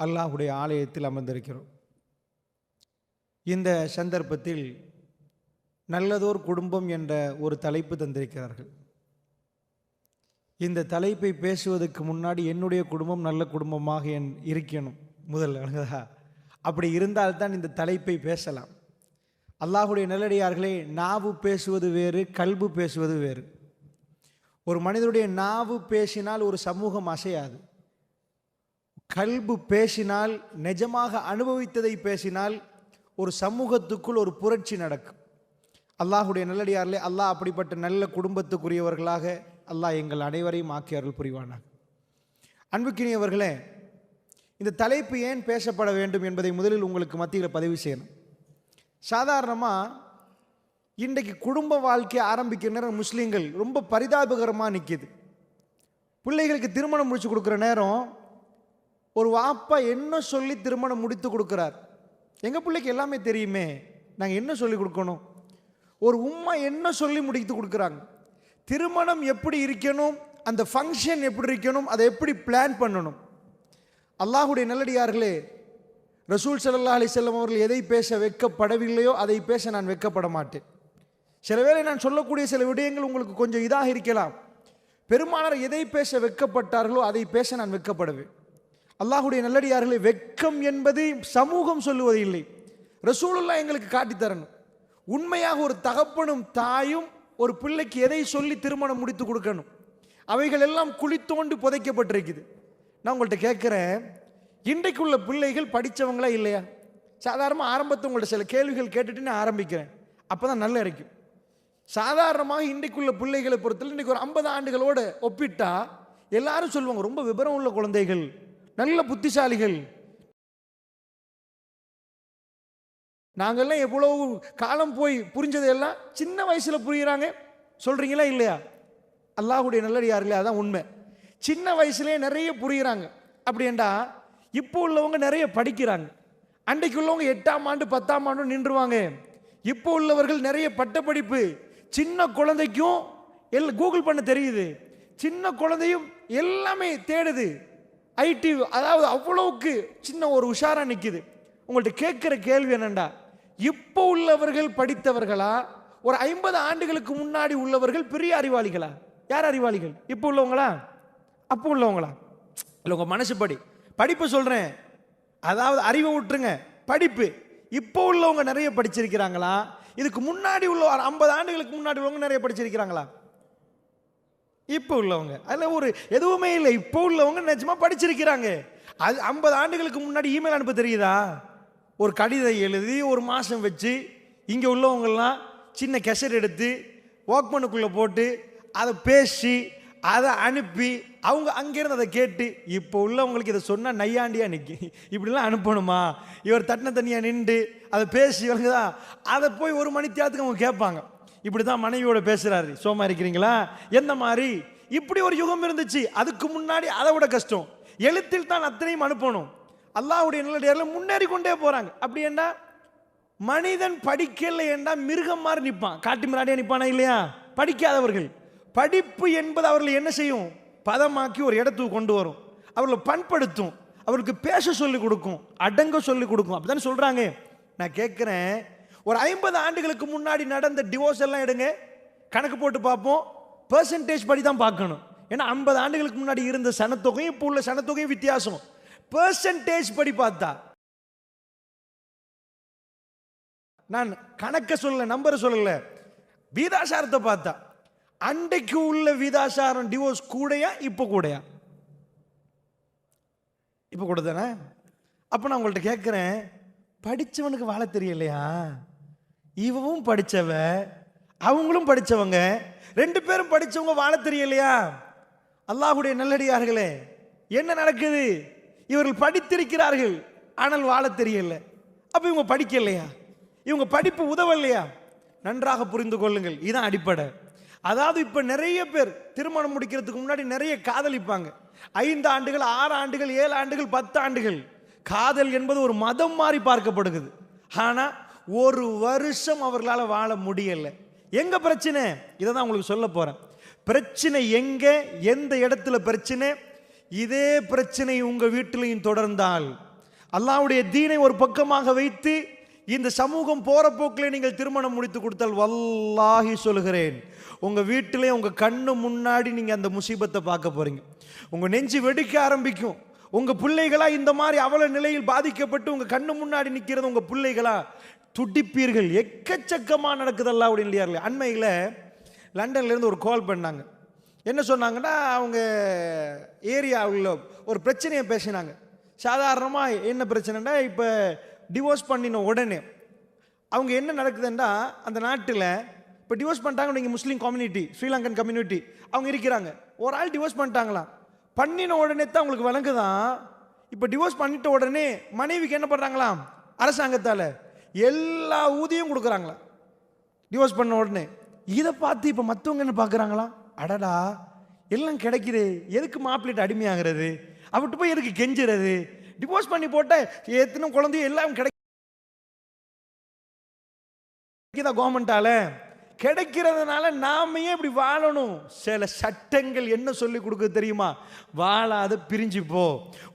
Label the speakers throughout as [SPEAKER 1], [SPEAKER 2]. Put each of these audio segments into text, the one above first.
[SPEAKER 1] அல்லாஹ்வுடைய ஆலயத்தில் அமர்ந்திருக்கிறோம். இந்த சந்தர்ப்பத்தில் நல்லதோர் குடும்பம் என்ற ஒரு தலைப்பு தந்திருக்கிறார்கள். இந்த தலைப்பை பேசுவதற்கு முன்னாடி என்னுடைய குடும்பம் நல்ல குடும்பமாக இருக்கணும் முதல்ல. அப்படி இருந்தால்தான் இந்த தலைப்பை பேசலாம். அல்லாஹ்வுடைய நல்லடியார்களே, நாவு பேசுவது வேறு, கல்பு பேசுவது வேறு. ஒரு மனிதனுடைய நாவு பேசினால் ஒரு சமூகம் அசையாது. கல்பு பேசினால், நிஜமாக அனுபவித்ததை பேசினால் ஒரு சமூகத்துக்குள் ஒரு புரட்சி நடக்கும். அல்லாஹ்வுடைய நல்லடியார்களே, அல்லாஹ் அப்படிப்பட்ட நல்ல குடும்பத்துக்குரியவர்களாக அல்லாஹ் எங்கள் அனைவரையும் ஆக்கி அருள் புரிவானாக. அன்புக்கினியவர்களே, இந்த தலைப்பு ஏன் பேசப்பட வேண்டும் என்பதை முதலில் உங்களுக்கு மத்தியில் பதிவு செய்யணும். சாதாரணமாக இன்றைக்கு குடும்ப வாழ்க்கையை ஆரம்பிக்கிற நேரம் முஸ்லீம்கள் ரொம்ப பரிதாபகரமாக நிற்கிது. பிள்ளைகளுக்கு திருமணம் முடிச்சு கொடுக்குற நேரம் ஒரு வாப்பா என்ன சொல்லி திருமணம் முடித்து கொடுக்குறார். எங்கள் பிள்ளைக்கு எல்லாமே தெரியுமே, நாங்கள் என்ன சொல்லி கொடுக்கணும். ஒரு உம்மா என்ன சொல்லி முடித்து கொடுக்குறாங்க. திருமணம் எப்படி இருக்கணும், அந்த ஃபங்க்ஷன் எப்படி இருக்கணும், அதை எப்படி பிளான் பண்ணணும். அல்லாஹ்வுடைய நல்லடியார்களே, ரசூல் ஸல்லல்லாஹு அலைஹி வஸல்லம் அவர்கள் எதை பேச வெட்கப்படவில்லையோ அதை பேச நான் வெட்கப்பட மாட்டேன். சில வேளை நான் சொல்லக்கூடிய சில விடயங்கள் உங்களுக்கு கொஞ்சம் இதாக இருக்கலாம். பெருமானார் எதை பேச வெட்கப்பட்டார்களோ அதை பேச நான் வெட்கப்படுவேன். அல்லாஹ்வுடைய நல்லடியார்களே, வெட்கம் என்பது சமூகம் சொல்லுவது இல்லை, ரசூலுல்லாஹ் எங்களுக்கு காட்டித்தரணும். உண்மையாக ஒரு தகப்பனும் தாயும் ஒரு பிள்ளைக்கு எதை சொல்லி திருமணம் முடித்து கொடுக்கணும், அவைகள் எல்லாம் குழி தோண்டி புதைக்கப்பட்டிருக்குது. நான் உங்கள்கிட்ட கேட்குறேன், இன்றைக்குள்ள பிள்ளைகள் படித்தவங்களா இல்லையா? சாதாரணமாக ஆரம்பத்தை உங்கள்கிட்ட சில கேள்விகள் கேட்டுட்டு நான் ஆரம்பிக்கிறேன், அப்போ தான் நல்லா இருக்கும். சாதாரணமாக இன்றைக்குள்ள பிள்ளைகளை பொறுத்தவரை இன்றைக்கு ஒரு 50 ஆண்டுகளோடு ஒப்பிட்டா எல்லாரும் சொல்லுவாங்க, ரொம்ப விபரம் உள்ள குழந்தைகள், நல்ல புத்திசாலிகள். நாங்கள்லாம் எவ்வளவு காலம் போய் புரிஞ்சதெல்லாம் சின்ன வயசில் புரிகிறாங்க சொல்கிறீங்களா இல்லையா? அல்லாஹ்வுடைய நல்லடியார்களே, அதான் உண்மை. சின்ன வயசுலேயே நிறைய புரிகிறாங்க. அப்படின்டா இப்போ உள்ளவங்க நிறைய படிக்கிறாங்க. அன்றைக்கு உள்ளவங்க 8ஆம் ஆண்டு 10ஆம் ஆண்டு நின்றுவாங்க. இப்போ உள்ளவர்கள் நிறைய பட்டப்படிப்பு. சின்ன குழந்தைக்கும் கூகுள் பண்ண தெரியுது, சின்ன குழந்தையும் எல்லாமே தேடுது. ஐடி, அதாவது அவ்வளவுக்கு சின்ன ஒரு உஷாரா நிற்குது. உங்கள்கிட்ட கேட்குற கேள்வி என்னண்டா, இப்போ உள்ளவர்கள் படித்தவர்களா, ஒரு 50 ஆண்டுகளுக்கு முன்னாடி உள்ளவர்கள் பெரிய அறிவாளிகளா? யார் அறிவாளிகள், இப்போ உள்ளவங்களா அப்போ உள்ளவங்களா? இல்லை, உங்கள் மனசுப்படி படிப்பு சொல்கிறேன், அதாவது அறிவை விட்டுருங்க, படிப்பு. இப்போ உள்ளவங்க நிறைய படிச்சிருக்கிறாங்களா, இதுக்கு முன்னாடி உள்ள 50 ஆண்டுகளுக்கு முன்னாடி உள்ளவங்க நிறைய படிச்சிருக்கிறாங்களா? இப்போ உள்ளவங்க அதில் ஒரு எதுவுமே இல்லை. இப்போ உள்ளவங்க நிஜமா படிச்சிருக்கிறாங்க. அது 50 ஆண்டுகளுக்கு முன்னாடி இமெயில் அனுப்ப தெரியுதா? ஒரு கடிதம் எழுதி ஒரு மாதம் வச்சு, இங்கே உள்ளவங்கெல்லாம் சின்ன கெசட் எடுத்து வாக்மனுக்குள்ளே போட்டு அதை பேசி அதை அனுப்பி அவங்க அங்கேருந்து அதை கேட்டு, இப்போ உள்ளவங்களுக்கு இதை சொன்னால் நையாண்டியாக நிற்கி, இப்படிலாம் அனுப்பணுமா, இவர் தட்டின தனியாக நின்று அதை பேசி வழங்குதா, அதை போய் 1 மணி தேரத்துக்கு அவங்க கேட்பாங்க, இப்படி தான் மனைவியோட பேசுகிறாரு, சோமா இருக்கிறீங்களா, எந்த மாதிரி. இப்படி ஒரு யுகம் இருந்துச்சு. அதுக்கு முன்னாடி அதை விட கஷ்டம், எழுத்தில் தான் அத்தனையும் அனுப்பணும். அல்லாஹ்வுடைய நல்லடியார்கள் முன்னேறி கொண்டே போகிறாங்க. அப்படி என்ன, மனிதன் படிக்கலை என்றால் மிருகம் மாதிரி நிற்பான், காட்டு மிராடியாக நிற்பானா இல்லையா? படிக்காதவர்கள், படிப்பு என்பது அவர்களை என்ன செய்யும், பதமாக்கி ஒரு இடத்துக்கு கொண்டு வரும், அவர்களை பண்படுத்தும், அவருக்கு பேச சொல்லிக் கொடுக்கும், அடங்க சொல்லிக் கொடுக்கும். அப்படிதான் சொல்கிறாங்க. நான் கேட்குறேன், ஒரு 50 ஆண்டுகளுக்கு முன்னாடி நடந்த டிவோர்ஸ் எல்லாம் எடுங்க, கணக்கு போட்டு பார்ப்போம், பெர்சன்டேஜ் படி தான் பார்க்கணும். ஏன்னா 50 ஆண்டுகளுக்கு முன்னாடி இருந்த சனத்தொகையும் இப்போ உள்ள சனத்தொகையும் வித்தியாசம். பெர்சன்டேஜ் படி பார்த்தா, நான் கணக்க சொல்லல, நம்பரை சொல்லல, வீதாசாரத்தை பார்த்தா அன்றைக்கு உள்ள வீதாசாரம் டிவோர்ஸ் கூடையா இப்போ கூடையா? இப்போ கூட தானே. அப்போ நான் உங்கள்கிட்ட கேட்குறேன், படித்தவனுக்கு வாழ தெரியலையா? இவவும் படித்தவ, அவங்களும் படித்தவங்க, 2 பேரும் படித்தவங்க வாழ தெரியலையா? அல்லாஹ்வுடைய நல்லடியார்களே, என்ன நடக்குது? இவர்கள் படித்திருக்கிறார்கள், ஆனால் வாழ தெரியல. அப்போ இவங்க படிக்கலையா? இவங்க படிப்பு உதவலையா? நன்றாக புரிந்து கொள்ளுங்கள், இதுதான் அடிப்படை. அதாவது இப்போ நிறைய பேர் திருமணம் முடிக்கிறதுக்கு முன்னாடி நிறைய காதலிப்பாங்க. 5 ஆண்டுகள் 6 ஆண்டுகள் 7 ஆண்டுகள் 10 ஆண்டுகள். காதல் என்பது ஒரு மதம் மாதிரி பார்க்கப்படுகிறது. ஆனால் 1 வருஷம் அவர்களால் வாழ முடியலை. எங்க பிரச்சனை? இதை தான் உங்களுக்கு சொல்ல போறேன். பிரச்சனை எங்க, எந்த இடத்துல பிரச்சனை? இதே பிரச்சனை உங்க வீட்டிலையும் தொடர்ந்தால் அல்லாஹ்வுடைய தீனை ஒரு பக்கமாக வைத்து இந்த சமூகம் போற போக்கில் நீங்கள் திருமணம் முடித்து கொடுத்தால் வல்லாஹி சொல்கிறேன், உங்க வீட்டிலே உங்க கண்ணு முன்னாடி நீங்க அந்த முசீபத்தை பார்க்க போறீங்க. உங்க நெஞ்சு வெடிக்க ஆரம்பிக்கும். உங்க பிள்ளைகளா இந்த மாதிரி அவல நிலையில் பாதிக்கப்பட்டு உங்க கண்ணு முன்னாடி நிற்கிறது உங்க பிள்ளைகளா துடிப்பீர்கள். எக்கச்சக்கமா நடக்குதல்ல அப்படின்னு இல்லையா? அண்மையில் லண்டன்ல இருந்து ஒரு கால் பண்ணாங்க. என்ன சொன்னாங்கன்னா, அவங்க ஏரியாவில் ஒரு பிரச்சனையை பேசினாங்க. சாதாரணமாக என்ன பிரச்சனைனா, இப்போ டிவோர்ஸ் பண்ணின உடனே அவங்க என்ன நடக்குதுன்னா, அந்த நாட்டில் இப்போ டிவோர்ஸ் பண்ணிட்டாங்க. நீங்கள் முஸ்லீம் கம்யூனிட்டி, ஸ்ரீலங்கன் கம்யூனிட்டி அவங்க இருக்கிறாங்க. ஒரு ஆள் டிவோர்ஸ் பண்ணிட்டாங்களாம். பண்ணின உடனே தான் அவங்களுக்கு விளங்குதான், இப்போ டிவோர்ஸ் பண்ணிட்ட உடனே மனைவிக்கு என்ன பண்ணுறாங்களாம், அரசாங்கத்தால் எல்லா ஊதியம் கொடுக்குறாங்களா டிவோர்ஸ் பண்ண உடனே. இதை பார்த்து இப்போ மற்றவங்க என்ன பார்க்குறாங்களா, அடடா எல்லாம் கிடைக்குது, எதுக்கு மாப்பிள்ளைட்டு அடிமையாகிறது, அவட்டு போய் எதுக்கு கெஞ்சுறது, டிவோர்ஸ் பண்ணி போட்ட எத்தனை குழந்தையும் எல்லாம் கிடைக்குதா கவர்மெண்டால, கிடைக்கிறதுனால நாம ஏன் இப்படி வாழணும்? சில சட்டங்கள் என்ன சொல்லி கொடுக்குது தெரியுமா? வாழாத பிரிஞ்சு போ,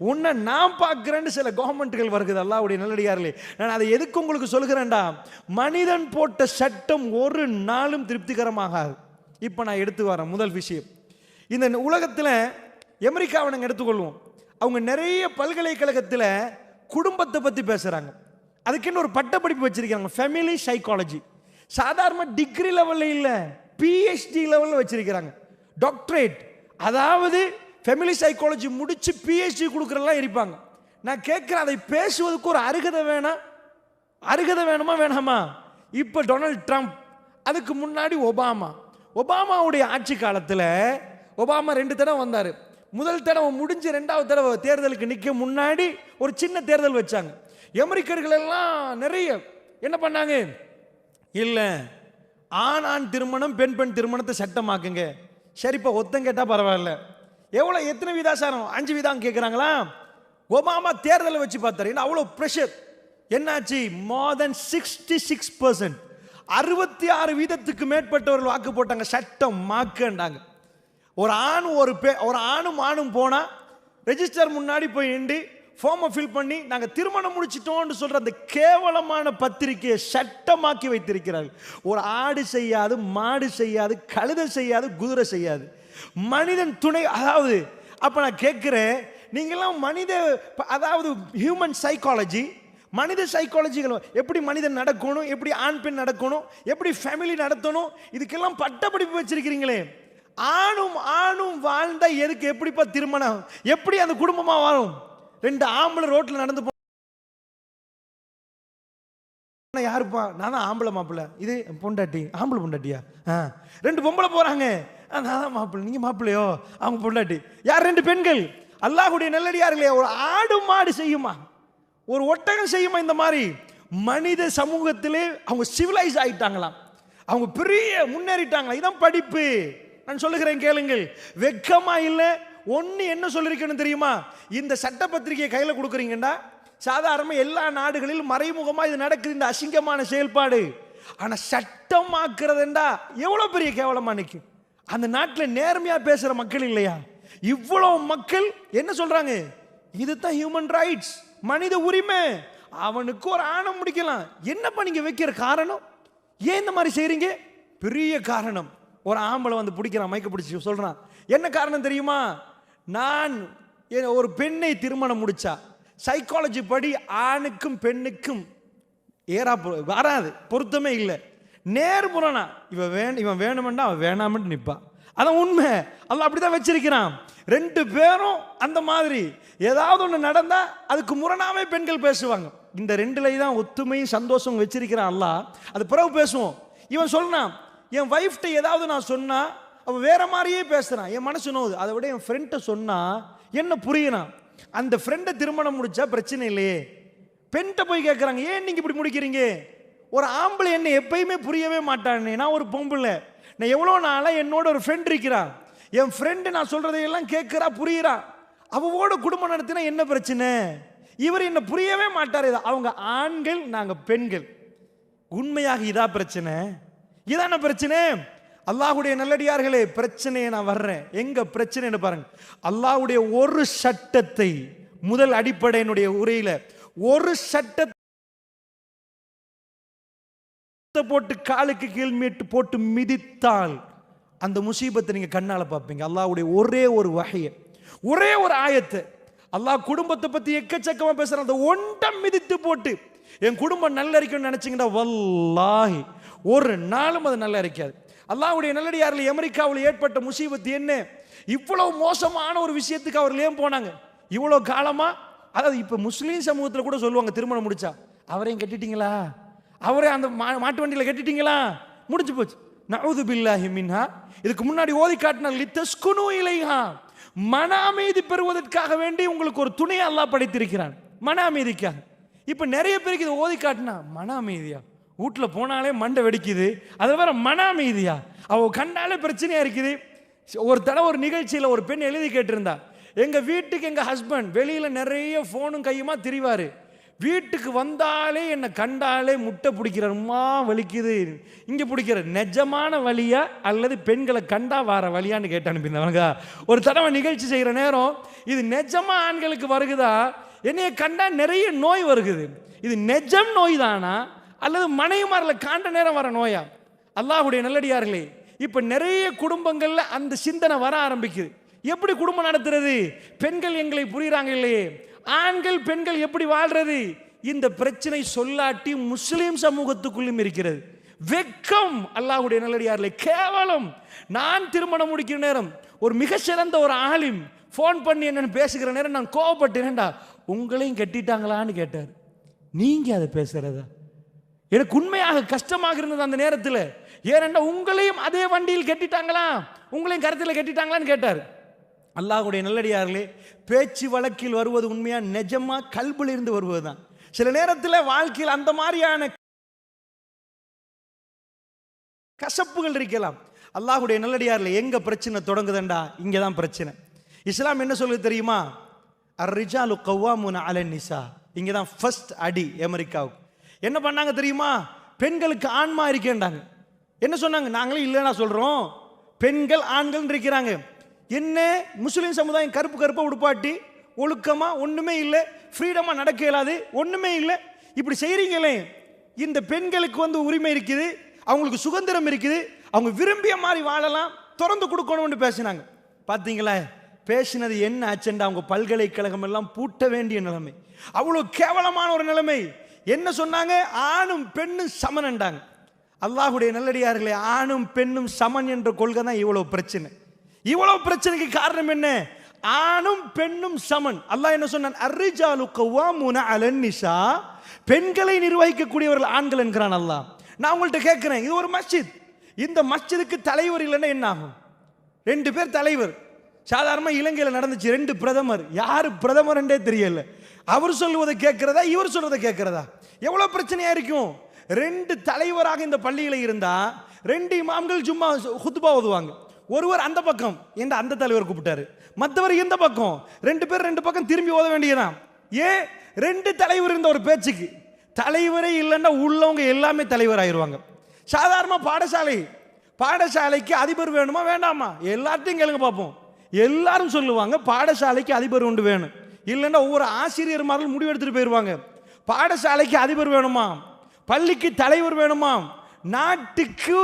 [SPEAKER 1] உன்னை நான் பார்க்கிறேன்னு சில கவர்மெண்ட்டுகள் வருகிறது. அல்லாஹ்வுடைய நல்லடியார்களே, நான் அதை எதுக்கு உங்களுக்கு சொல்கிறேன்டா, மனிதன் போட்ட சட்டம் ஒரு நாளும் திருப்திகரமாகாது. இப்போ நான் எடுத்து வரேன் முதல் விஷயம். இந்த உலகத்தில் அமெரிக்காவை நாங்கள் எடுத்துக்கொள்வோம். அவங்க நிறைய பல்கலைக்கழகத்தில் குடும்பத்தை பற்றி பேசுகிறாங்க. அதுக்குன்னு ஒரு பட்டப்படிப்பு வச்சிருக்காங்க, ஃபேமிலி சைக்காலஜி. சாதாரண டிகிரி லெவலில் இல்லை, பிஹெச்டி லெவலில் வச்சிருக்கிறாங்க, டாக்டரேட். அதாவது ஃபேமிலி சைக்காலஜி முடிச்சு பிஹெச்டி கொடுக்குறலாம் இருப்பாங்க. நான் கேட்குறேன், அதை பேசுவதற்கு ஒரு அருகதை வேணாம்? அருகதை வேணுமா வேணாமா? இப்போ டொனால்ட் ட்ரம்ப், அதுக்கு முன்னாடி ஒபாமாவுடைய ஆட்சி காலத்தில் ஒபாமா 2 தடவை வந்தார். முதல் தடவை முடிஞ்சு 2வது தடவை தேர்தலுக்கு நிற்க முன்னாடி ஒரு சின்ன தேர்தல் வச்சாங்க. அமெரிக்கர்கள் எல்லாம் நிறைய என்ன பண்ணாங்க, இல்லை ஆண் திருமணம் பெண் திருமணத்தை சட்டமாக்குங்க. சரிப்பா, ஒத்தம் கேட்டால் பரவாயில்ல, எவ்வளோ எத்தனை விதாசாரம், 5 விதம் கேட்குறாங்களா? ஒபாமா தேர்தலை வச்சு பார்த்தாரு. ஏன்னா அவ்வளோ ப்ரெஷர். என்னாச்சு, மோர் தென் 66%, 66% மேற்பட்டவர்கள் வாக்கு போட்டாங்க, சட்டம் மாக்கண்டாங்க. ஒரு ஆணும் போனால் ரெஜிஸ்டர் முன்னாடி போய் நின்று ஃபார்மை ஃபில் பண்ணி நாங்கள் திருமணம் முடிச்சிட்டோம்னு சொல்கிற அந்த கேவலமான பத்திரிகையை சட்டமாக்கி வைத்திருக்கிறார்கள். ஒரு ஆடு செய்யாது, மாடு செய்யாது, கழுதை செய்யாது, குதிரை செய்யாது, மனிதன் துணை. அதாவது அப்போ நான் கேட்குறேன், நீங்களாம் அதாவது ஹியூமன் சைக்காலஜி, மனித சைக்காலஜிகள், எப்படி மனிதன் நடக்கணும், எப்படி ஆண் பெண் நடக்கணும், எப்படி ஃபேமிலி நடத்தணும், இதுக்கெல்லாம் பட்டப்படிப்பு வச்சிருக்கிறீங்களே. ஆணும் வாழ்ந்தா எதுக்கு, எப்படிப்பா திருமணம், எப்படி அந்த குடும்பமா வாழும்? 2 ஆம்பளை ரோட்ல நடந்து யாருப்பா, நான் தான் ஆம்பளை மாப்பிள்ளை, இது பொண்டாட்டி, ஆம்பளை பொண்டாட்டியா? 2 பொம்பளை போறாங்க, நான் தான் மாப்பிள்ளை, நீங்க மாப்பிள்ளையோ, அவங்க பொண்டாட்டி. யார்? 2 பெண்கள். அல்லாஹ்வுடைய நல்லடியார்களே, ஒரு ஆடு மாடு செய்யுமா, ஒரு ஒட்டகம் செய்யுமா? இந்த மாதிரி மனித சமூகத்திலே அவங்க சிவிலைஸ் ஆயிட்டாங்களாம், அவங்க பெரிய முன்னேறிட்டாங்களா. இதான் படிப்பு. நான் சொல்லுகிறேன் கேளுங்கள், வெக்கமா இல்லை? ஒன்று என்ன சொல்லியிருக்கணும் தெரியுமா? இந்த சட்டப்பத்திரிகையை கையில் கொடுக்குறீங்கன்னா, சாதாரணமாக எல்லா நாடுகளிலும் மறைமுகமாக இது நடக்குது, இந்த அசிங்கமான செயல்பாடு. ஆனால் சட்டமாக்குறதுண்டா எவ்வளோ பெரிய கேவலமாக நிற்கும். அந்த நாட்டில் நேர்மையாக பேசுகிற மக்கள் இல்லையா? இவ்வளோ மக்கள் என்ன சொல்கிறாங்க, இதுதான் ஹியூமன் ரைட்ஸ், மனித உரிமை, அவனுக்கு ஒரு ஆணம் முடிக்கலாம். என்னப்பா நீங்கள் வைக்கிற காரணம், ஏன் இந்த மாதிரி செய்கிறீங்க? பெரிய காரணம். ஒரு ஆம்பளை வந்து பிடிக்கிறான், மைக்க பிடிச்சி சொல்கிறான், என்ன காரணம் தெரியுமா? நான் ஒரு பெண்ணை திருமணம் முடிச்சா சைக்காலஜி படி ஆணுக்கும் பெண்ணுக்கும் வராது, பொருத்தமே இல்லை, நேர்முரணா. இவன் வேணுமெண்டா அவன் வேணாமன்ட்டு நிற்பான். அதான் உண்மை. அல்லாஹ் அப்படிதான் வச்சிருக்கிறான். 2 பேரும் அந்த மாதிரி ஏதாவது ஒன்று நடந்தா அதுக்கு முரணாவே பெண்கள் பேசுவாங்க. இந்த 2லையும் தான் ஒத்துமையும் சந்தோஷம் வச்சிருக்கிறான் அல்லாஹ். அது பிறகு பேசுவோம். இவன் சொல்றான், என் வைஃப்ட்ட ஏதாவது நான் சொன்னா அவன் வேற மாதிரியே பேசுறான், என் மனசு நோவுது. அதை விட என் ஃப்ரெண்ட்டை சொன்னா என்ன புரியணும், அந்த ஃப்ரெண்டை திருமணம் முடிச்சா பிரச்சனை இல்லையே. பெண்கிட்ட போய் கேட்குறாங்க, ஏன் நீங்க இப்படி முடிக்கிறீங்க? ஒரு ஆம்பளை என்ன எப்பயுமே புரியவே மாட்டானே, நான் ஒரு பொம்பளை, நான் எவ்வளோ நாளாக என்னோட ஒரு ஃப்ரெண்ட் இருக்கிறான், என் ஃப்ரெண்டு நான் சொல்றதையெல்லாம் கேட்குறா, புரியுறா, அவவோட குடும்பம் நடத்தினா என்ன பிரச்சனை? இவர் என்ன புரியவே மாட்டார். அவங்க ஆண்கள், நாங்கள் பெண்கள். உண்மையாக இதா பிரச்சனை? இதான பிரச்சனை? அல்லாஹ்வுடைய நல்லடியார்களே, பிரச்சனையை நான் வர்றேன். எங்க பிரச்சனைன்னு பாருங்க. அல்லாஹ்வுடைய ஒரு சட்டத்தை முதல் அடிப்படை என்னுடைய உரையில ஒரு சட்டத்தை போட்டு காலுக்கு கீழ் மீட்டு போட்டு மிதித்தால் அந்த முசீபத்தை நீங்க கண்ணால பார்ப்பீங்க. அல்லாஹ்வுடைய ஒரே ஒரு வஹ்ய, ஒரே ஒரு ஆயத்து. அல்லாஹ் குடும்பத்தை பத்தி எக்கச்சக்கமா பேசுறான். அந்த ஒன்றை மிதித்து போட்டு என் குடும்பம் நல்லா இருக்குன்னு நினைச்சீங்கன்னா வல்லாஹி ஒரு நாளும் அது நல்லா இருக்காது. அல்லாஹ்வுடைய நல்லடியார்கள் அமெரிக்காவில் ஏற்பட்ட முசீபத்து என்ன? இவ்வளவு மோசமான ஒரு விஷயத்துக்கு அவர்கள் ஏன் போனாங்க இவ்வளவு காலமா? அதாவது இப்ப முஸ்லீம் சமூகத்தில் கூட சொல்லுவாங்க, திருமணம் முடிச்சா அவரையும் கட்டிட்டீங்களா, அவரே அந்த மாட்டு வண்டியில் கட்டிட்டீங்களா, முடிஞ்சு போச்சு. நஊது பில்லாஹி மின்ஹா. இதுக்கு முன்னாடி ஓதி காட்டினார், லித்தஸ்குனு இலைஹா, மன அமைதி பெறுவதற்காக வேண்டி உங்களுக்கு ஒரு துணை அல்லாஹ் படைத்திருக்கிறான், மன அமைதிக்காக. இப்ப நிறைய பேருக்கு இதை ஓதி காட்டினா மன அமைதியா, வீட்டில் போனாலே மண்டை வெடிக்குது, அது வேற மன அமைதியா, அவ கண்டாலே பிரச்சனையா இருக்குது. ஒரு தடவை ஒரு நிகழ்ச்சியில் ஒரு பெண் எழுதி கேட்டிருந்தா, எங்க வீட்டுக்கு எங்க ஹஸ்பண்ட் வெளியில நிறைய போனும் கையுமா திரிவாரு, வீட்டுக்கு வந்தாலே என்னை கண்டாலே முட்டை பிடிக்கிறமா வலிக்குது, இங்க பிடிக்கிற நிஜமான வலியா அல்லது பெண்களை கண்டா வார வலியான்னு கேட்டு அனுப்பியிருந்தாங்க. ஒரு தடவை நிகழ்ச்சி செய்கிற நேரம், இது நிஜமா ஆண்களுக்கு வருகுதா, என்னைய கண்டா நிறைய நோய் வருகுது, இது நிஜம் நோய் தானா அல்லது மனைவிமாரில் காண்ட நேரம் வர நோயா? அல்லாஹ்வுடைய நல்லடியார்களே, இப்ப நிறைய குடும்பங்கள்ல அந்த சிந்தனை வர ஆரம்பிக்குது. எப்படி குடும்பம் நடத்துறது? பெண்கள் எங்களை புரியுறாங்க இல்லையே, ஆண்கள் பெண்கள் எப்படி வாழ்றது? இந்த பிரச்சனை சொல்லாட்டி முஸ்லிம் சமூகத்துக்குள்ளும் இருக்கிறது. வெக்கம், அல்லாஹ்வுடைய நல்லடியார்களே, கேவலம். நான் திருமணம் முடிக்கிற நேரம் ஒரு மிக சிறந்த ஒரு ஆலிம் ஃபோன் பண்ணி என்னன்னு பேசுகிற நேரம் நான் கோவப்பட்டேன்டா, உங்களையும் கட்டிட்டாங்களான்னு கேட்டார். நீங்க அதை பேசுறதா? எனக்கு உண்மையாக கஷ்டமாக இருந்தது அந்த நேரத்தில். ஏனென்றா உங்களையும் அதே வண்டியில் கட்டிட்டாங்களா, உங்களையும் கருத்தில் கட்டிட்டாங்களான்னு கேட்டார். அல்லாஹ்வுடைய நல்லடியார்களே, பேச்சு வழக்கில் வருவது உண்மையா நிஜமா கல்பில் இருந்து வருவதுதான். சில நேரத்தில் வாழ்க்கையில் அந்த மாதிரியான கசப்புகள் இருக்கலாம். அல்லாஹ்வுடைய நல்லடியார்களே, எங்க பிரச்சனை தொடங்குதுண்டா இங்கே தான் பிரச்சனை. இஸ்லாம் என்ன சொல்லுது தெரியுமா? அர்ரிஜாலு கவ்வாமுன அலன் நிசா. இங்கே தான் ஃபர்ஸ்ட் அடி அமெரிக்காவுக்கு. என்ன பண்ணாங்க தெரியுமா? பெண்களுக்கு ஆன்மா இருக்கேன்டாங்க. என்ன சொன்னாங்க? நாங்களே இல்லைன்னா சொல்றோம், பெண்கள் ஆண்கள் இருக்கிறாங்க. என்ன முஸ்லீம் சமுதாயம் கருப்பு கருப்பா உடுப்பாட்டி ஒழுக்கமா ஒண்ணுமே இல்லை, ஃப்ரீடமா நடக்க இயலாது, ஒண்ணுமே இல்லை, இப்படி செய்றீங்களே, இந்த பெண்களுக்கு வந்து உரிமை இருக்குது, அவங்களுக்கு சுதந்திரம் இருக்குது, அவங்க விரும்பிய மாதிரி வாழலாம், திறந்து கொடுக்கணும்னு பேசினாங்க. பார்த்தீங்களா பேசினது என்ன ஆச்சுண்டா? அவங்க பல்கலைக்கழகம் எல்லாம் பூட்ட வேண்டிய நிலைமை, அவ்வளவு கேவலமான ஒரு நிலைமை. என்ன சொன்னாங்க? ஆணும் பெண்ணும் சமன்ண்டாங்க. அல்லாஹ்வுடைய நல்லடியார்களே, ஆணும் பெண்ணும் சமன் என்ற கொள்கை தான் இவ்வளவு பிரச்சனை. இவ்வளவு பிரச்சனைக்கு காரணம் என்ன? ஆணும் பெண்ணும் சமன். அல்லாஹ் என்ன சொன்னான்? அர்ரிஜாலு கவ்வாமுன அலன் நிசா, பெண்களை நிர்வகிக்கக்கூடியவர்கள் ஆண்கள் என்கிறான் அல்லாஹ். நான் உங்கள்கிட்ட கேட்கிறேன், இது ஒரு மஸ்ஜித், இந்த மஸ்ஜிதுக்கு தலைவர் இல்லைன்னா என்ன ஆகும்? 2 பேர் தலைவர். சாதாரணமாக இலங்கையில் நடந்துச்சு, 2 பிரதமர். யாரு பிரதமர் என்றே தெரியல. அவர் சொல்லுவதை கேட்கிறதா, இவர் சொல்வதை கேட்கிறதா? எவ்வளவு பிரச்சனையா இருக்கும். 2 தலைவராக இந்த பள்ளியில் இருந்தா 2 இமாம்கள் சும்மா ஹுத்பா ஓதுவாங்க. ஒருவர் அந்த பக்கம் என்ற அந்த தலைவர் கூப்பிட்டாரு, மற்றவர் இந்த பக்கம், 2 பேர் 2 பக்கம் திரும்பி ஓத வேண்டியதான். ஏன்? 2 தலைவர் இருந்த ஒரு பேச்சுக்கு. தலைவரே இல்லைன்னா உள்ளவங்க எல்லாமே தலைவர் ஆயிடுவாங்க. சாதாரண பாடசாலைக்கு அதிபர் வேணுமா வேண்டாமா? எல்லாத்தையும் கேளுங்க பார்ப்போம். எல்லாரும் சொல்லுவாங்க பாடசாலைக்கு அதிபர் ஒன்று வேணும், இல்லைன்னா ஒவ்வொரு ஆசிரியர் மாதிரி முடிவு எடுத்துட்டு போயிடுவாங்க. பாடசாலைக்கு அதிபர் வேணுமா, பள்ளிக்கு தலைவர் வேணுமா, நாட்டுக்கு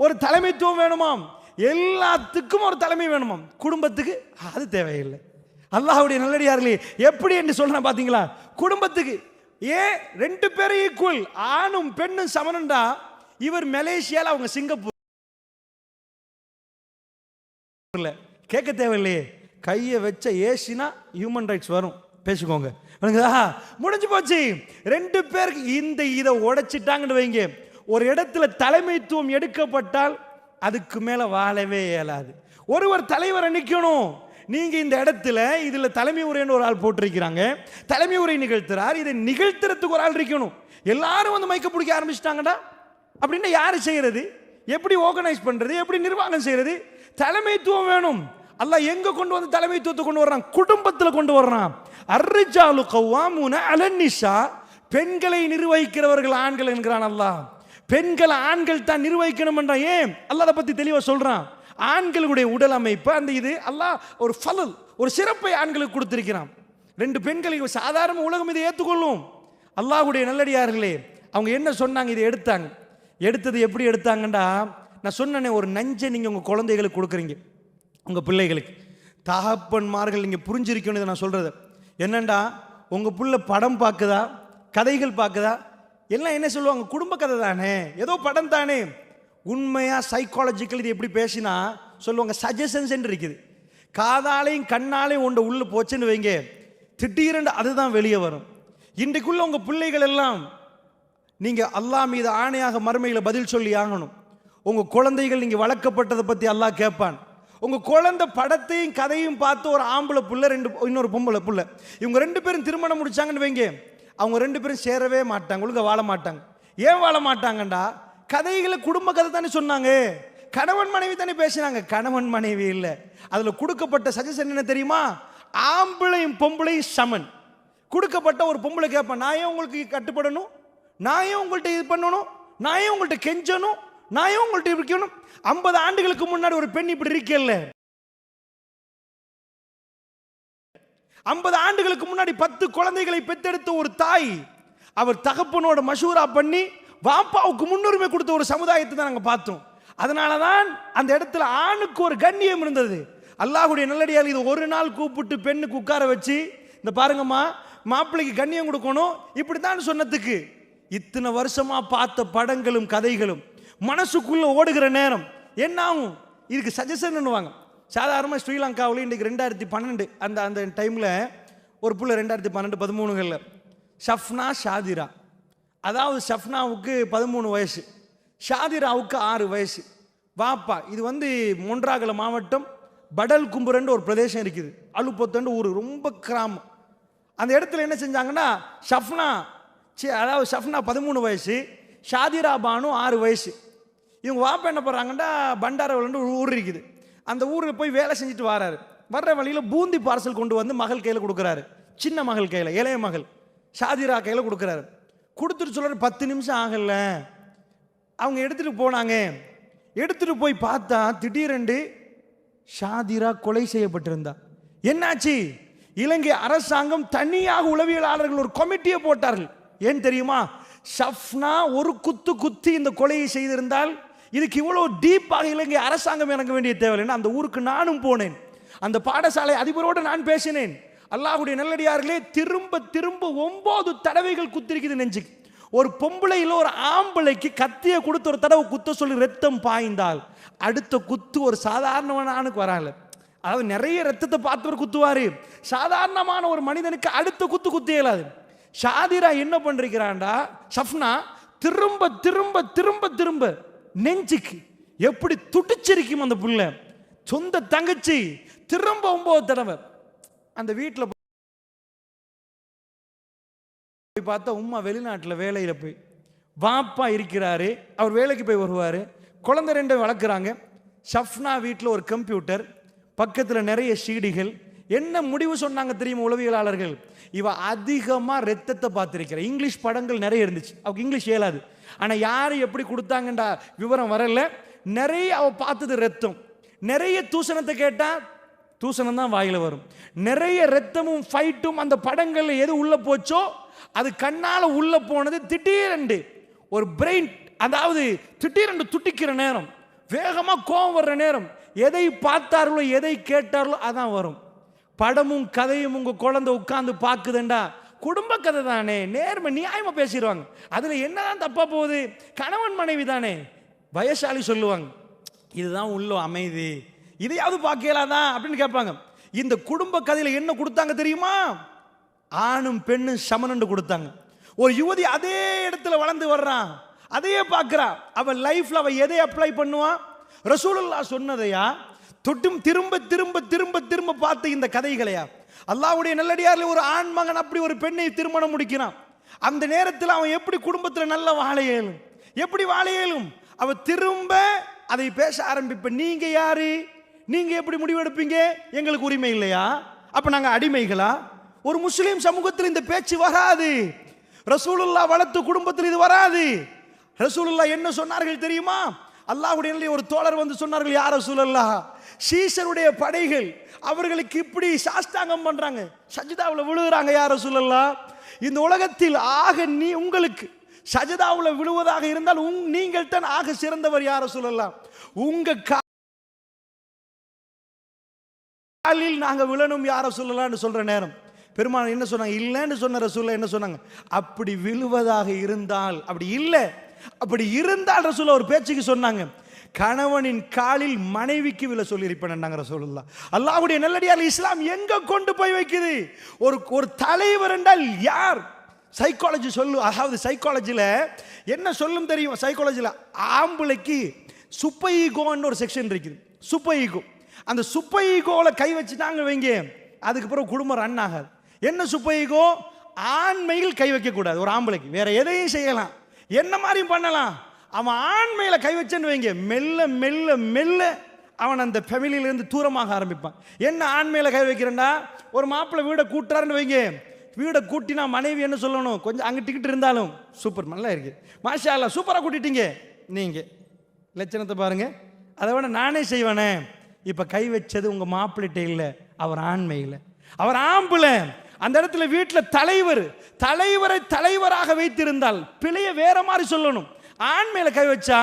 [SPEAKER 1] ஒரு தலைமைத்துவம் வேணுமாம், எல்லாத்துக்கும் ஒரு தலைமை வேணுமாம். குடும்பத்துக்கு அது தேவையில்லை. அல்லாஹ்வுடைய நல்லடியார்களே, எப்படி என்று சொல்றேன் பாத்தீங்களா? குடும்பத்துக்கு ஏன் 2 பேரும் ஈக்குவல், ஆணும் பெண்ணும் சமனண்டா, இவர் மலேசியால அவங்க சிங்கப்பூர் கேட்க தேவையில்லையே, கையை வச்ச ஏசினா ஹியூமன் ரைட்ஸ் வரும், பேசிக்கோங்க, முடிஞ்சு போச்சு. 2 பேருக்கு இதை உடைச்சிட்டாங்கன்னு வைங்க, ஒரு இடத்துல தலைமைத்துவம் எடுக்கப்பட்டால் அதுக்கு மேல வாழவே இயலாது. ஒருவர் தலைவரை நிக்கணும். நீங்க இந்த இடத்துல இதுல தலைமை உரைன்னு ஒரு ஆள் போட்டிருக்கிறாங்க, தலைமை உரை நிகழ்த்துறார், இதை நிகழ்த்துறதுக்கு ஒரு ஆள் இருக்கணும். எல்லாரும் வந்து மைக்க பிடிக்க ஆரம்பிச்சிட்டாங்கடா அப்படின்னா யாரு செய்யறது? எப்படி ஆர்கனைஸ் பண்றது? எப்படி நிர்வாகம் செய்யறது? தலைமைத்துவம் வேணும். அல்லாஹ் எங்க கொண்டு வந்து தலைமைத்துவத்தை கொண்டு வர்றான்? குடும்பத்தில் கொண்டு வர்றான். அர்ரிஜாலு கவ்வாமுன அலன் நிசா, பெண்களை நிர்வகிக்கிறவர்கள் ஆண்கள் என்கிறான் அல்லாஹ். பெண்கள் ஆண்கள் தான் நிர்வகிக்கணும் என்றான். ஏன்? அல்லாஹ் அதை பத்தி தெளிவா சொல்றான். ஆண்களுடைய உடல் அமைப்பு அந்த இது அல்லாஹ் ஒரு சிறப்பை ஆண்களுக்கு கொடுத்திருக்கிறான். 2 பெண்களுக்கு சாதாரண உலகம் இதை ஏற்றுக்கொள்ளும். அல்லாஹ்வுடைய நல்லடியார்களே, அவங்க என்ன சொன்னாங்க? இதை எடுத்தாங்க. எடுத்தது எப்படி எடுத்தாங்கண்டா, நான் சொன்னேனே, ஒரு நஞ்சை நீங்கள் உங்கள் குழந்தைகளுக்கு கொடுக்குறீங்க, உங்கள் பிள்ளைகளுக்கு. தகப்பன்மார்கள் நீங்கள் புரிஞ்சிருக்கணும் இதை நான் சொல்கிறது. என்னண்டா, உங்கள் பிள்ளை படம் பார்க்குதா, கதைகள் பார்க்குதா, எல்லாம் என்ன சொல்லுவாங்க? குடும்ப கதை தானே, ஏதோ படம் தானே. உண்மையாக சைக்காலஜிக்கல் இது எப்படி பேசினா சொல்லுவாங்க, சஜஷன்ஸ் என்று இருக்குது. காதாலையும் கண்ணாலையும் ஒன்றை உள்ளே போச்சுன்னு வைங்க, திடீரென்று அதுதான் வெளியே வரும். இன்றைக்குள்ள உங்கள் பிள்ளைகள் எல்லாம் நீங்கள் அல்லாஹ் மீது ஆணையாக மறுமையில் பதில் சொல்லி ஆகணும். உங்கள் குழந்தைகள் நீங்கள் வளர்க்கப்பட்டதை பற்றி அல்லாஹ் கேட்பான். உங்கள் குழந்தை படத்தையும் கதையும் பார்த்து ஒரு ஆம்பளை புள்ள, இன்னொரு பொம்பளை புள்ள, இவங்க 2 பேரும் திருமணம் முடிச்சாங்கன்னு வைங்க, அவங்க 2 பேரும் சேரவே மாட்டாங்க, ஒழுங்க வாழ மாட்டாங்க. ஏன் வாழ மாட்டாங்கண்டா, கதைகளை குடும்ப கதை தானே சொன்னாங்க, கணவன் மனைவி தானே பேசினாங்க. கணவன் மனைவி இல்லை. அதில் கொடுக்கப்பட்ட சஜஷன் என்ன தெரியுமா? ஆம்பளையும் பொம்பளையும் சமன். கொடுக்கப்பட்ட ஒரு பொம்பளை கேட்பேன், நான் ஏன் உங்களுக்கு கட்டுப்படணும், நான் ஏன் உங்கள்கிட்ட இது பண்ணணும், நான் ஏன் உங்கள்கிட்ட கெஞ்சணும், நான் ஏன் உங்கள்கிட்ட இருக்கணும். 50 ஆண்டுகளுக்கு முன்னாடி ஒரு பெண் இப்படி இருக்கல. 50 ஆண்டுகளுக்கு முன்னாடி 10 குழந்தைகளை பெற்றெடுத்த ஒரு தாய், அவர் தகப்பனோட மஷூரா பண்ணி வாப்பாவுக்கு முன்னுரிமை கொடுத்த ஒரு சமுதாயத்தை தான் நாங்கள் பார்த்தோம். அதனால தான் அந்த இடத்துல ஆணுக்கு ஒரு கண்ணியம் இருந்தது. அல்லாஹ்வுடைய நல்லடியார் இது ஒரு நாள் கூப்பிட்டு பெண்ணுக்கு உட்கார வச்சு, இந்த பாருங்கம்மா, மாப்பிள்ளைக்கு கண்ணியம் கொடுக்கணும் இப்படி தான் சொன்னதுக்கு, இத்தனை வருஷமா பார்த்த படங்களும் கதைகளும் மனசுக்குள்ள ஓடுகிற நேரம் என்ன ஆகும்? இதுக்கு சஜஷன் பண்ணுவாங்க. சாதாரணமாக ஸ்ரீலங்காவில் இன்றைக்கு 2012 அந்த டைமில் ஒரு புள்ள 2012-13 ஷஃப்னா ஷாதிரா, அதாவது ஷஃப்னாவுக்கு 13 வயசு, ஷாதிராவுக்கு 6 வயசு. வாப்பா, இது மொன்றாகல மாவட்டம் படல் கும்புரண்டு ஒரு பிரதேசம் இருக்குது, அலுப்பத்தண்டு ஊர், ரொம்ப கிராமம். அந்த இடத்துல என்ன செஞ்சாங்கன்னா, அதாவது ஷஃப்னா 13 வயசு, ஷாதிரா பானு 6 வயசு. இவங்க வாப்பா என்ன பண்ணுறாங்கன்னா, பண்டாரவலண்டு ஒரு ஊர் இருக்குது, அந்த ஊரில் போய் வேலை செஞ்சுட்டு வர்றாரு. வர்ற வழியில் பூந்தி பார்சல் கொண்டு வந்து மகள் கையில் கொடுக்குறாரு. சின்ன மகள் கையில், இளைய மகள் ஷாதிரா கையில் கொடுக்குறாரு. கொடுத்துட்டு சொல்கிறார், 10 நிமிஷம் ஆகல. அவங்க எடுத்துகிட்டு போனாங்க. எடுத்துகிட்டு போய் பார்த்தா திடீரென்று ஷாதிரா கொலை செய்யப்பட்டிருந்தா. என்னாச்சு? இலங்கை அரசாங்கம் தனியாக உளவியலாளர்கள் ஒரு கமிட்டியை போட்டார்கள். ஏன் தெரியுமா? ஷஃப்னா ஒரு குத்தி இந்த கொலையை செய்திருந்தால் இதுக்கு இவ்வளவு டீப்பாக இலங்கை அரசாங்கம் இறங்க வேண்டிய தேவையில்லை. அந்த ஊருக்கு நானும் போனேன், அந்த பாடசாலை அதிபரோடு நான் பேசினேன். அல்லாஹ்வுடைய நல்லடியார்களே, திரும்ப 9 தடவைகள் குத்திருக்குது நெஞ்சுக்கு. ஒரு பொம்பளையில் ஒரு ஆம்பளைக்கு கத்தியை கொடுத்து ஒரு தடவை குத்த சொல்லி ரத்தம் பாய்ந்தால் அடுத்த குத்து ஒரு சாதாரணமானுக்கு வராது. அதாவது நிறைய ரத்தத்தை பார்த்தவர் குத்துவாரு, சாதாரணமான ஒரு மனிதனுக்கு அடுத்த குத்து குத்த இயலாது. ஷாதிரா என்ன பண்றாண்டா, ஷஃப்னா திரும்ப திரும்ப திரும்ப திரும்ப நெஞ்சுக்கு எப்படி துடிச்சிருக்கும் அந்த புள்ள. சொந்த தங்கச்சி திரும்ப 9 தடவை அந்த வீட்டில் போய் பார்த்தா, உம்மா வெளிநாட்டில் வேலையில் போய், வாப்பா இருக்கிறாரு, அவர் வேலைக்கு போய் வருவார், குழந்தை 2 வளர்க்குறாங்க. ஷஃப்னா வீட்டில் ஒரு கம்ப்யூட்டர், பக்கத்தில் நிறைய சீடிகள். என்ன முடிவு சொன்னாங்க தெரியுமா உளவியலாளர்கள்? இவ அதிகமாக ரத்தத்தை பார்த்துருக்கிற. இங்கிலீஷ் படங்கள் நிறைய இருந்துச்சு, அவருக்கு இங்கிலீஷ் இயலாது. ஆனால் யார் எப்படி கொடுத்தாங்கண்டா விவரம் வரல. நிறைய அவ பார்த்தது ரத்தம். நிறைய தூசணத்தை கேட்டால் தூசணம் தான் வாயில் வரும். நிறைய ரத்தமும் ஃபைட்டும் அந்த படங்களில் எது உள்ள போச்சோ அது கண்ணால் உள்ள போனது. திடீரென்று ஒரு பிரெயின், அதாவது திடீரென்று துட்டிக்கிற நேரம், வேகமாக கோபம் வர்ற நேரம், எதை பார்த்தார்களோ எதை கேட்டார்களோ அதான் வரும். படமும் கதையும் உங்கள் குழந்தை உட்காந்து பார்க்குதுண்டா, குடும்ப கதை தானே, நேர்மை நியாயமா பேசிடுவாங்க. அதில் என்னதான் தப்பா போகுது? கணவன் மனைவி தானே. வயசாளி சொல்லுவாங்க, இதுதான் உள்ள அமைதி, இதையாவது பார்க்கலாதான் அப்படின்னு கேட்பாங்க. இந்த குடும்ப கதையில் என்ன கொடுத்தாங்க தெரியுமா? ஆணும் பெண்ணும் சமனண்டு கொடுத்தாங்க. ஒரு யுவதி அதே இடத்துல வளர்ந்து வர்றான், அதையே பார்க்கிறா. அவன் லைஃப்ல அவ எதை அப்ளை பண்ணுவான்? ரசூலுல்லாஹ் சொன்னதையா தொட்டும் திரும்ப திரும்ப திரும்ப திரும்ப பார்த்து இந்த கதைகளையா? அல்லாஹ்வுடைய நல்லடியாரில் ஒரு ஆண் மகன் அப்படி ஒரு பெண்ணை திருமணம் முடிக்கிறான். அந்த நேரத்தில் அவன் எப்படி குடும்பத்தில் நல்ல வாழ இயலும், எப்படி வாழ இயலும்? அவன் திரும்ப அதை பேச ஆரம்பிப்ப. நீங்க யாரு? நீங்க எப்படி முடிவெடுப்பீங்க? எங்களுக்கு உரிமை இல்லையா? அப்ப நாங்க அடிமைகளா? ஒரு முஸ்லிம் சமூகத்தில் இந்த பேச்சு வராது. ரசூலுல்லாஹ் வளர்த்த குடும்பத்தில் இது வராது. ரசூலுல்லாஹ் என்ன சொன்னார்கள் தெரியுமா? அல்லாஹ்வுடைய ஒரு தோழர் வந்து சொன்னார்கள், யா ரசூலல்லாஹ், சீசருடைய படைகள் அவர்களுக்கு இப்படி சாஷ்டாங்கம் பண்றாங்க, சஜ்தாவில் விழுகிறாங்க, யா ரசூலல்லாஹ், இந்த உலகத்தில் ஆக உங்களுக்கு சஜதாவுல விழுவதாக இருந்தால் நீங்கள் தான் ஆக சிறந்தவர் யார சொல்லலாம். உங்க காலில் நாங்க விழணும் யார சொல்லலாம்னு சொல்ற நேரம் பெருமாள் என்ன சொன்னாங்க? இல்லைன்னு சொன்ன ரசூலுல்லாஹ் என்ன சொன்னாங்க? அப்படி விழுவதாக இருந்தால், அப்படி இல்லை, அப்படி இருந்தால் ரசூலுல்லாஹ் ஒரு பேச்சுக்கு சொன்னாங்க, கணவனின் காலில் மனைவிக்கு விழ சொல்லியிருப்பேன் ரசூலுல்லாஹ். அல்லாஹ்வுடைய நல்லடியார், இஸ்லாம் எங்க கொண்டு போய் வைக்குது? ஒரு தலைவர் என்றால் யார்? சைக்காலஜி சொல்லு, அதாவது சைக்காலஜில என்ன சொல்லும் தெரியும்? சைக்காலஜில ஆம்பளைக்கு சூப்பர் ஈகோன்னு ஒரு செக்ஷன் இருக்குது. சூப்பர் ஈகோ, அந்த சூப்பர் ஈகோல கை வச்சுட்டாங்க வைங்க, அதுக்கு பிறகு குடும்பம் ரன் ஆகாது. என்ன சூப்பர் ஈகோ? ஆண்மையில் கை வைக்க கூடாது. ஒரு ஆம்பளைக்கு வேற எதையும் செய்யலாம், என்ன மாதிரியும் பண்ணலாம், அவன் ஆண்மையில கை வச்சேன்னு வைங்க, மெல்ல மெல்ல மெல்ல அவன் அந்த ஃபேமிலியிலிருந்து தூரமாக ஆரம்பிப்பான். என்ன ஆண்மையில கை வைக்கிறேன்டா? ஒரு மாப்பிள்ளை வீடை கூட்டுறாருன்னு வைங்க, வீடை கூட்டினா மனைவி என்ன சொல்லணும்? கொஞ்சம் அங்கே டிக்கெட் இருந்தாலும் சூப்பர் நல்லா இருக்கு, மாஷா அல்லாஹ் சூப்பராக கூட்டிட்டீங்க, நீங்க லட்சணத்தை பாருங்க, அதை விட நானே செய்வேனே. இப்ப கை வச்சது உங்க மாப்பிள்ளைகிட்ட இல்லை, அவர் ஆண்மையில், அவர் ஆம்பளை. அந்த இடத்துல வீட்டில் தலைவரை தலைவராக வைத்திருந்தால் பிழைய வேற மாதிரி சொல்லணும். ஆண்மையில கை வச்சா,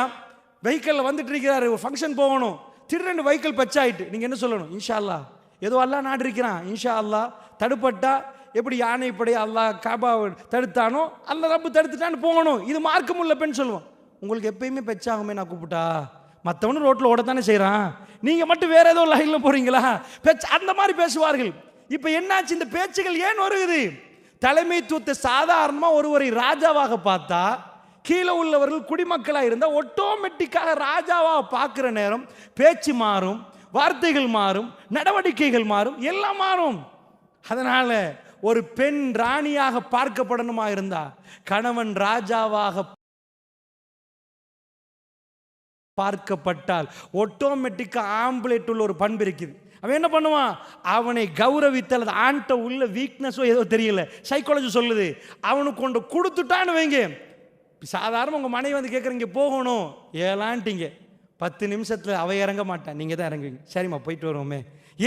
[SPEAKER 1] வெஹிக்கிளில் வந்துட்டு இருக்கிறாரு, ஒரு ஃபங்க்ஷன் போகணும், திடீரென்று வெஹிக்கிள் பச்சாயிட்டு, நீங்க என்ன சொல்லணும்? இன்ஷா அல்லாஹ், ஏதோ அல்லாஹ் நாடு இருக்கிறான், இன்ஷா அல்லாஹ். தடுப்பட்டா எப்படி யானைப்படை அல்லாஹ் காபாவை தடுத்தானோ அல்ல ரப்பு தடுத்துட்டான்னு போகணும். இது மார்க்கமுள்ள பெண் சொல்லுவோம். உங்களுக்கு எப்பயுமே பெச்சாகுமே நான் கூப்பிட்டா, மற்றவனு ரோட்டில் ஓடத்தானே செய்கிறான், நீங்கள் மட்டும் வேற ஏதோ லைனில் போகிறீங்களா? அந்த மாதிரி பேசுவார்கள். இப்போ என்னாச்சு? இந்த பேச்சுகள் ஏன் வருகிறது? தலைமைத்துவத்தை சாதாரணமாக ஒருவரை ராஜாவாக பார்த்தா, கீழே உள்ளவர்கள் குடிமக்களாக இருந்தால் ஆட்டோமேட்டிக்காக ராஜாவாக பார்க்குற நேரம் பேச்சு மாறும், வார்த்தைகள் மாறும், நடவடிக்கைகள் மாறும், எல்லாம் மாறும். அதனால ஒரு பெண் ராணியாக பார்க்கப்படணுமா இருந்தா, கணவன் ராஜாவாக பார்க்கப்பட்டால் ஆட்டோமேட்டிக்கா ஆம்புலேட் உள்ள ஒரு பண்பு இருக்குது. அவன் என்ன பண்ணுவான்? அவனை கௌரவித்தல், ஆண்ட உள்ள வீக்னஸோ ஏதோ தெரியல, சைக்காலஜி சொல்லுது, அவனுக்கு கொண்டு கொடுத்துட்டான்னு வைங்க. சாதாரண உங்க மனைவி வந்து கேட்குறீங்க போகணும் ஏலான்ட்டீங்க, 10 நிமிஷத்துல அவ இறங்க மாட்டான், நீங்க தான் இறங்குவீங்க. சரிம்மா போயிட்டு வருவோமே.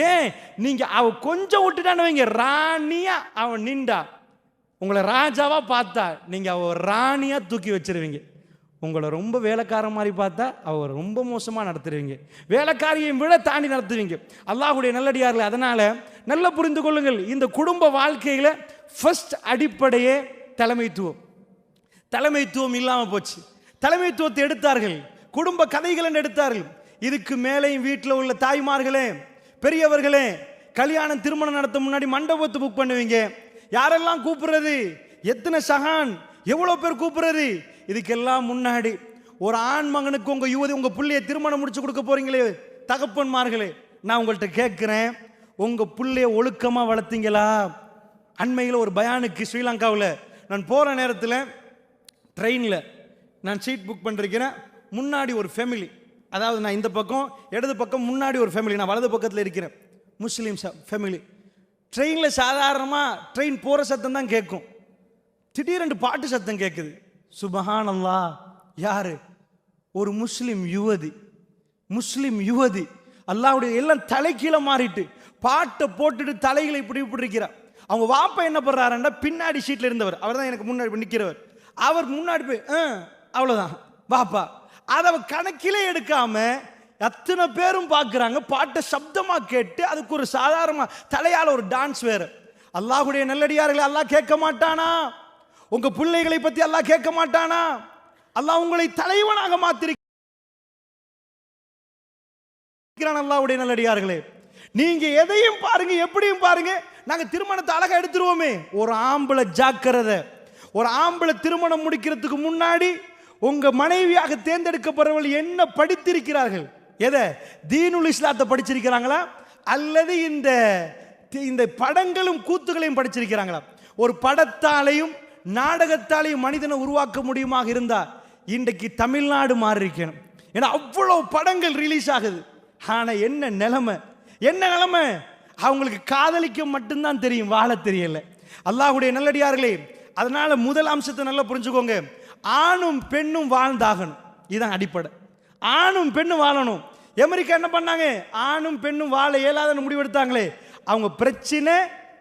[SPEAKER 1] ஏன்? நீங்க அவ கொஞ்சம் விட்டுட்டான்னு வைங்க, ராணியா அவன் நின்றா, உங்களை ராஜாவா பார்த்தா நீங்க அவ ராணியா தூக்கி வச்சிருவீங்க. உங்களை ரொம்ப வேலைக்கார மாதிரி பார்த்தா அவர் ரொம்ப மோசமாக நடத்துருவீங்க, வேலைக்காரியை விட தாண்டி நடத்துவீங்க. அல்லாஹ்வுடைய நல்லடியார்களே, அதனால நல்லா புரிந்து கொள்ளுங்கள், இந்த குடும்ப வாழ்க்கையில் ஃபர்ஸ்ட் அடிப்படையே தலைமைத்துவம். தலைமைத்துவம் இல்லாமல் போச்சு. தலைமைத்துவத்தை எடுத்தார்கள், குடும்ப கதைகள் எடுத்தார்கள். இதுக்கு மேலேயும் வீட்டில் உள்ள தாய்மார்களே, பெரியவர்களே, கல்யாணம் திருமணம் நடத்த முன்னாடி மண்டபத்தை புக் பண்ணுவீங்க. யாரெல்லாம் கூப்பிடுறது, எத்தனை சகான், எவ்வளோ பேர் கூப்பிடுறது, இதுக்கெல்லாம் முன்னாடி ஒரு ஆண் மகனுக்கு உங்க யுவதி உங்க பிள்ளைய திருமணம் முடிச்சு கொடுக்க போறீங்களே தகப்பன்மார்களே, நான் உங்கள்கிட்ட கேட்கிறேன், உங்க பிள்ளைய ஒழுக்கமா வளர்த்தீங்களா? அண்மையில் ஒரு பயானுக்கு ஸ்ரீலங்காவில் நான் போற நேரத்தில் ட்ரெயினில் நான் சீட் புக் பண்ணிருக்கிறேன். முன்னாடி ஒரு ஃபேமிலி, அதாவது நான் இந்த பக்கம் இடது பக்கம், முன்னாடி ஒரு ஃபேமிலி, நான் வலது பக்கத்தில் இருக்கிறேன், முஸ்லீம் ஃபேமிலி. ட்ரெயினில் சாதாரணமாக ட்ரெயின் போகிற சத்தம் தான் கேட்கும், திடீரென்று பாட்டு சத்தம் கேட்குது. சுபஹானல்லாஹ், யாரு? ஒரு முஸ்லிம் யுவதி அல்லாஹ்வுடைய எல்லாம் தலைகீழ மாறிட்டு பாட்டை போட்டுட்டு தலைகளை இப்படி இப்படி இருக்கிறார். அவங்க வாப்பா என்ன பண்றாருன்னா, பின்னாடி சீட்ல இருந்தவர், அவர் தான் எனக்கு முன்னாடி நிற்கிறவர், அவர் முன்னாடி போய் அவ்வளோதான் வாப்பா, அதை கணக்கிலே எடுக்காம அத்தனை பேரும் பார்க்குறாங்க, பாட்டை சப்தமா கேட்டு அதுக்கு ஒரு சாதாரண தலையால ஒரு டான்ஸ் வேற. அல்லாஹ்வுடைய நல்லடியார்களை அல்லாஹ் கேட்க மாட்டானா? உங்க பிள்ளைகளை பத்தி அல்லாஹ் கேட்க மாட்டானா? அல்லாஹ் உங்களை தலைவனாக மாத்திருக்கிறான். அல்லாஹ்வுடைய நல்லடியார்களே, நீங்க எதையும் பாருங்க, எப்படியும் பாருங்க, நாங்க திருமணத்தை அழகா எடுத்துருவோமே. ஒரு ஆம்பளை ஜாக்கிரதை, ஒரு ஆம்பளை திருமணம் முடிக்கிறதுக்கு முன்னாடி உங்க மனைவியாக தேர்ந்தெடுக்கப்படுறவர்கள் என்ன படித்திருக்கிறார்கள்? எதை? தீனுல் இஸ்லாத்தை படிச்சிருக்கிறாங்களா, அல்லது இந்த படங்களும் கூத்துகளையும் படிச்சிருக்கிறாங்களா? ஒரு படத்தாலையும் நாடகத்தாலையும் மனிதனை உருவாக்க முடியுமாக இருந்தா இன்றைக்கு தமிழ்நாடு மாறி இருக்கணும். ஏன்னா அவ்வளவு படங்கள் ரிலீஸ் ஆகுது. ஆனா என்ன நிலைமை? அவங்களுக்கு காதலிக்க மட்டும்தான் தெரியும், வாழ தெரியல. அல்லாஹ்வுடைய நல்லடியார்களே, அதனால முதல் அம்சத்தை நல்லா புரிஞ்சுக்கோங்க, ஆணும் பெண்ணும் வாழ்ந்தாகணும். இதுதான் அடிப்படை. ஆணும் பெண்ணும் வாழணும். அமெரிக்கா என்ன பண்ணாங்க? ஆணும் பெண்ணும் வாழ இயலாதன்னு முடிவெடுத்தாங்களே, அவங்க பிரச்சனை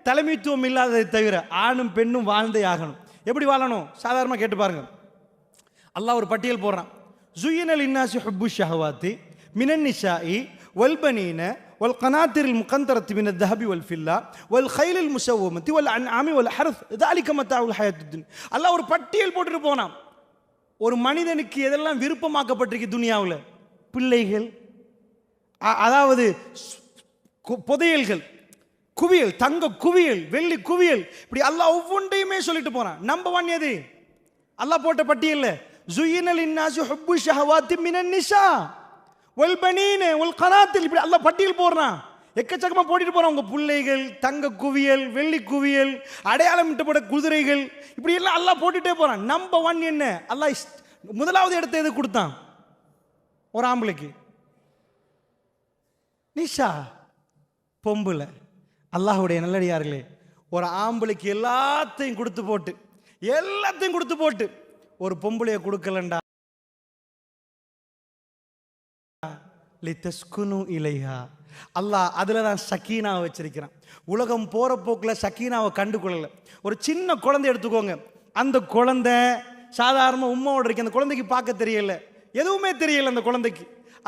[SPEAKER 1] தலைமைத்துவம் இல்லாததை தவிர ஆணும் பெண்ணும் வாழ்ந்தே ஆகணும். எப்படி வாழணும்? சாதாரணமாக கேட்டு பாருங்க. அல்லாஹ் ஒரு பட்டியல் போடுறான். ஜுய்யினல் இன்னாசி ஹுப்பு ஷஹவாத்தி மினன் நிசாஇ வல் பனீன வல் கனாத்திரில் முகந்தரத்தி மினத் தஹபி வல் ஃபில்லா வல் கைலில் முஸவ்வமத்தி வல் அன்ஆமி வல் ஹர்ஸ் ذلك متاع الحياة الدنيا. அல்லாஹ் ஒரு பட்டியல் போட்டுட்டு போனான். ஒரு மனிதனுக்கு எதெல்லாம் விருப்பமாக்கப்பட்டிருக்கு துனியாவில்? பிள்ளைகள், அதாவது புதையல்கள், குவியல், தங்க குவியல், வெள்ளி குவியல், இப்படி அல்லாஹ் ஒவ்வொன்றையுமே சொல்லிட்டு போறான். நம்பர் 1 எது? அல்லாஹ் போட்ட பட்டியல்ல ஜுய்யினல் இன்னாசி ஹுப்பு ஷஹவாத்தி மினன் நிசா வல் பனீன வல் கனாத்தில், இப்படி அல்லாஹ் பட்டியல் போடுறான். எக்கச்சக்கமா போட்டுட்டு போறான். உங்க பிள்ளைகள், தங்க குவியல், வெள்ளி குவியல், அடையாளம் இட்டப்பட்ட குதிரைகள், இப்படி எல்லாம் அல்லாஹ் போட்டுட்டே போறான். நம்பர் 1 என்ன? அல்லாஹ் முதலாவது இடத்தை எது கொடுத்தான்? ஒரு ஆம்பளைக்கு நிஷா, பொம்புல. அல்லாஹ்வுடைய நல்லடியார்களே, ஒரு ஆம்பளைக்கு எல்லாத்தையும் கொடுத்து போட்டு ஒரு பொம்பளைய கொடுக்கலண்டா லிதஸ்குனு இலைஹா, அல்லாஹ் அதுல தான் சக்கீனாவை வச்சிருக்கிறான். உலகம் போற போக்கில் சக்கீனாவை கண்டுகொள்ளல. ஒரு சின்ன குழந்தை எடுத்துக்கோங்க. அந்த குழந்தை சாதாரண உம்மாவோட இருக்கு. அந்த குழந்தைக்கு பார்க்க தெரியல, எதுவுமே தெரியல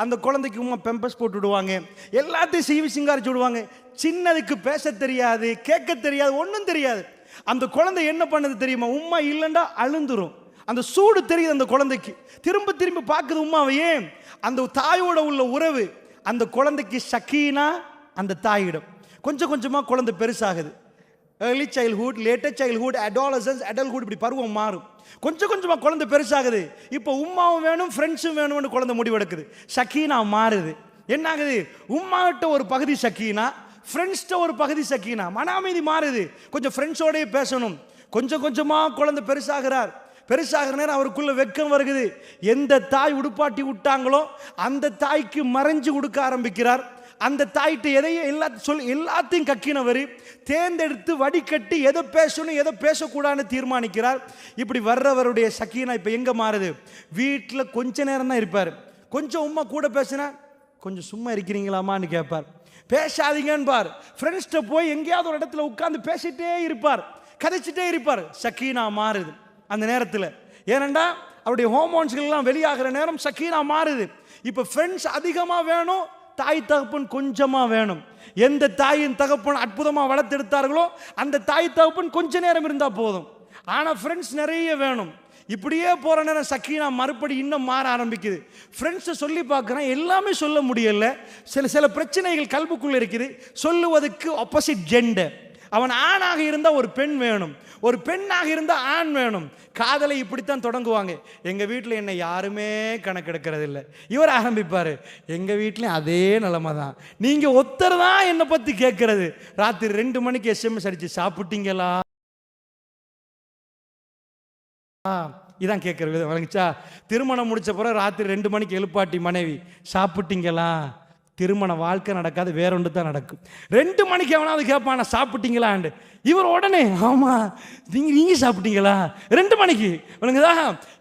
[SPEAKER 1] அந்த குழந்தைக்கு உம்மா பெம்பஸ் போட்டு விடுவாங்க, எல்லாத்தையும் சீவி சிங்காரிச்சு விடுவாங்க. சின்னதுக்கு பேச தெரியாது, கேட்க தெரியாது, ஒன்றும் தெரியாது. அந்த குழந்தை என்ன பண்ணுது தெரியுமா? உம்மா இல்லைண்டா அழுந்துரும். அந்த சூடு தெரியுது அந்த குழந்தைக்கு. திரும்ப திரும்ப பார்க்குது உம்மாவையே. அந்த தாயோட உள்ள உறவு அந்த குழந்தைக்கு சக்கீனா. அந்த தாயிடம் கொஞ்சம் கொஞ்சமாக குழந்தை பெருசாகுது. Early childhood, later childhood, adolescence, adulthood, இப்படி பருவம் மாறும். கொஞ்சம் கொஞ்சமாக குழந்தை பெருசாகுது. இப்போ உம்மாவும் வேணும், ஃப்ரெண்ட்ஸும் வேணும்னு குழந்தை முடிவெடுக்குது. சக்கீனா மாறுது. என்ன ஆகுது? உம்மாகிட்ட ஒரு பகுதி சக்கீனா, ஃப்ரெண்ட்ஸ்கிட்ட ஒரு பகுதி சக்கீனா. மன அமைதி மாறுது. கொஞ்சம் ஃப்ரெண்ட்ஸோடய பேசணும். கொஞ்சம் கொஞ்சமாக குழந்தை பெருசாகிற நேரம் அவருக்குள்ள வெக்கம் வருகிறது. எந்த தாய் உடுப்பாட்டி விட்டாங்களோ அந்த தாய்க்கு மறைஞ்சு கொடுக்க ஆரம்பிக்கிறார். அந்த தாய்கிட்ட எல்லாத்தையும் கக்கினவர் தேர்ந்தெடுத்து வடிகட்டி எதை பேசணும் எதை பேசக்கூடாதுன்னு தீர்மானிக்கிறார். இப்படி வர்றவருடைய சக்கீனா இப்போ எங்கே மாறுது? வீட்டில் கொஞ்ச நேரம் தான் இருப்பார். கொஞ்சம் உம்மா கூட பேசினா கொஞ்சம் சும்மா இருக்கிறீங்களாமான்னு கேட்பார். பேசாதீங்கன்பார். ஃப்ரெண்ட்ஸ்கிட்ட போய் எங்கேயாவது ஒரு இடத்துல உட்காந்து பேசிட்டே இருப்பார், கதைச்சிட்டே இருப்பார். சக்கீனா மாறுது அந்த நேரத்தில். ஏனண்டா அவருடைய ஹோமோன்ஸ்கள்லாம் வெளியாகிற நேரம் சக்கீனா மாறுது. இப்போ ஃப்ரெண்ட்ஸ் அதிகமாக வேணும், தாய் தகப்பன் கொஞ்சமாக வேணும். எந்த தாயின் தகப்பன் அற்புதமாக வளர்த்தெடுத்தார்களோ அந்த தாய் தகப்பன் கொஞ்ச நேரம் இருந்தால் போதும். ஆனால் ஃப்ரெண்ட்ஸ் நிறைய வேணும். இப்படியே போகிற நேரம் சக்கீனா மறுபடி இன்னும் மாற ஆரம்பிக்குது. ஃப்ரெண்ட்ஸை சொல்லி பார்க்குறேன், எல்லாமே சொல்ல முடியல. சில பிரச்சனைகள் கல்புக்குள்ளே இருக்குது. சொல்லுவதற்கு ஆப்போசிட் ஜெண்டர். அவன் ஆணாக இருந்தால் ஒரு பெண் வேணும், ஒரு பெண்ணாக இருந்தால் ஆண் வேணும். காதலை இப்படித்தான் தொடங்குவாங்க. எங்கள் வீட்டில் என்னை யாருமே கணக்கெடுக்கிறது இல்லை. இவர் ஆரம்பிப்பார், எங்கள் வீட்லேயும் அதே நிலைமை தான், நீங்கள் ஒருத்தர் தான் என்னை பற்றி கேட்கறது. ராத்திரி 2 மணிக்கு SMS அடிச்சு சாப்பிட்டீங்களா இதான் கேட்குற விதம் வழங்கிச்சா. திருமணம் முடிச்ச பிறகு ராத்திரி 2 மணிக்கு எழுப்பாட்டி மனைவி சாப்பிட்டீங்களா? திருமண வாழ்க்கை நடக்காது, வேற ஒன்று தான் நடக்கும். 2 மணிக்கு எவனாவது கேட்பானா சாப்பிட்டீங்களாண்டு? இவர் உடனே ஆமாம் நீங்க சாப்பிட்டீங்களா 2 மணிக்கு விளங்குதா?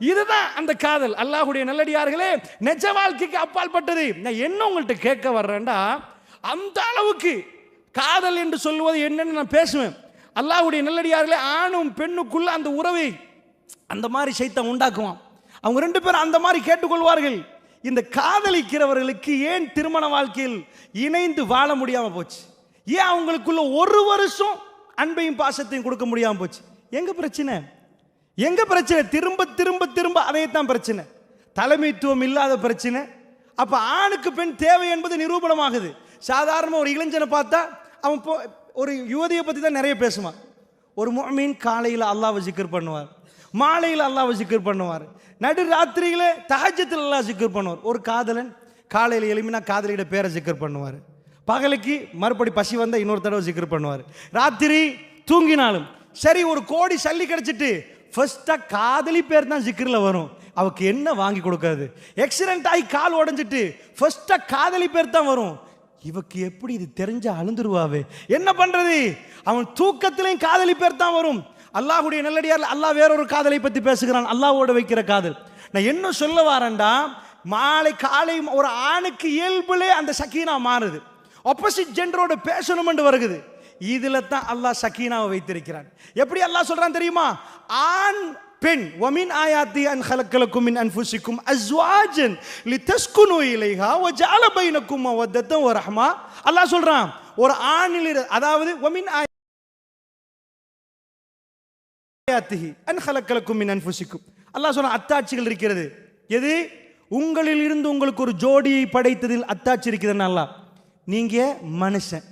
[SPEAKER 1] இதுதான் அந்த காதல். அல்லாஹ்வுடைய நல்லடியார்களே, நிஜ வாழ்க்கைக்கு அப்பால் பட்டது. நான் என்ன உங்கள்கிட்ட கேட்க வர்றேன்டா, அந்த அளவுக்கு காதல் என்று சொல்லுவது என்னன்னு நான் பேசுவேன். அல்லாஹ்வுடைய நல்லடியார்களே, ஆணும் பெண்ணுக்குள்ள அந்த உறவை அந்த மாதிரி சைத்தான் உண்டாக்குவான். அவங்க 2 பேரும் அந்த மாதிரி கேட்டுக்கொள்வார்கள். இந்த காதலிக்கிறவர்களுக்கு ஏன் திருமண வாழ்க்கையில் இணைந்து வாழ முடியாமல் போச்சு? ஏன் அவங்களுக்குள்ள 1 வருஷம் அன்பையும் பாசத்தையும் கொடுக்க முடியாமல் போச்சு? எங்க பிரச்சனை? திரும்ப திரும்ப திரும்ப அதைத்தான் பிரச்சனை. தலைமைத்துவம் இல்லாத பிரச்சனை. அப்ப ஆணுக்கு பெண் தேவை என்பது நிரூபணமாகுது. சாதாரண ஒரு இளைஞனை பார்த்தா அவன் ஒரு யுவதியை பத்தி தான் நிறைய பேசுவான். ஒரு முஃமின் காலையில் அல்லாஹ்வை ஜிக்ர் பண்ணுவார், மாலையில் அல்லாஹ்வை ஜிக்ர் பண்ணுவார், நடு ராத்திரியில தஹஜ்ஜுதுல் அல்லாஹ் ஜிக்ர் பண்ணுவார். ஒரு காதலன் காலையில் எழுப்பினா காதலியோட பேரை ஜிக்ர் பண்ணுவார், பகலுக்கு மறுபடி பசி வந்தால் இன்னொரு தடவை ஜிக்ர் பண்ணுவார், ராத்திரி தூங்கினாலும் சரி. ஒரு கோடி சல்லி கிடைச்சிட்டு ஃபர்ஸ்ட்டாக காதலி பேர் தான் ஜிக்ரில் வரும். அவருக்கு என்ன வாங்கி கொடுக்காது? ஆக்சிடென்ட் ஆகி கால் உடஞ்சிட்டு ஃபர்ஸ்ட்டாக காதலி பேர் தான் வரும். இவக்கு எப்படி இது தெரிஞ்சா அழுந்துருவாவே, என்ன பண்றது? அவன் தூக்கத்திலையும் காதலி பேர் தான் வரும். அல்லாஹ்வுடைய நல்லடியார், அல்லாஹ் வேறொரு காதலை பற்றி பேசுகிறான், அல்லாஹ்வோட வைக்கிற காதல். நான் என்ன சொல்ல வரேன்டா, மாலை காலை ஒரு ஆணுக்கு இயல்புலே அந்த சக்கீனா மாறுது. ஆப்போசிட் ஜெண்டரோட பேசணும் என்று வருகிறது. இதுல தான் அல்லாஹ் சக்கீனாவை வைத்திருக்கிறான். எப்படி அல்லாஹ் சொல்றான் தெரியுமா? ஆண் பெண் வமின் ஆயாத்தி அன் ஹலக்கலக்கும் மின் அன்ஃபுசிக்கும் அஸ்வாஜன் லிதஸ்குனு இலைஹா வஜஅல பைனக்கும் மவத்தன் வ ரஹ்மா. அல்லாஹ் சொல்றான் ஒரு ஆணில், அதாவது வமின் ஆயாத்தி அன் ஹலக்கலக்கும் மின் அன்ஃபுசிக்கும், அல்லாஹ் சொல்றான் அத்தாட்சிகள் இருக்கிறது. எது? உங்களில் இருந்து உங்களுக்கு ஒரு ஜோடியை படைத்ததில் அத்தாட்சி இருக்கிறது. அல்லாஹ், நீங்க மனுஷன்,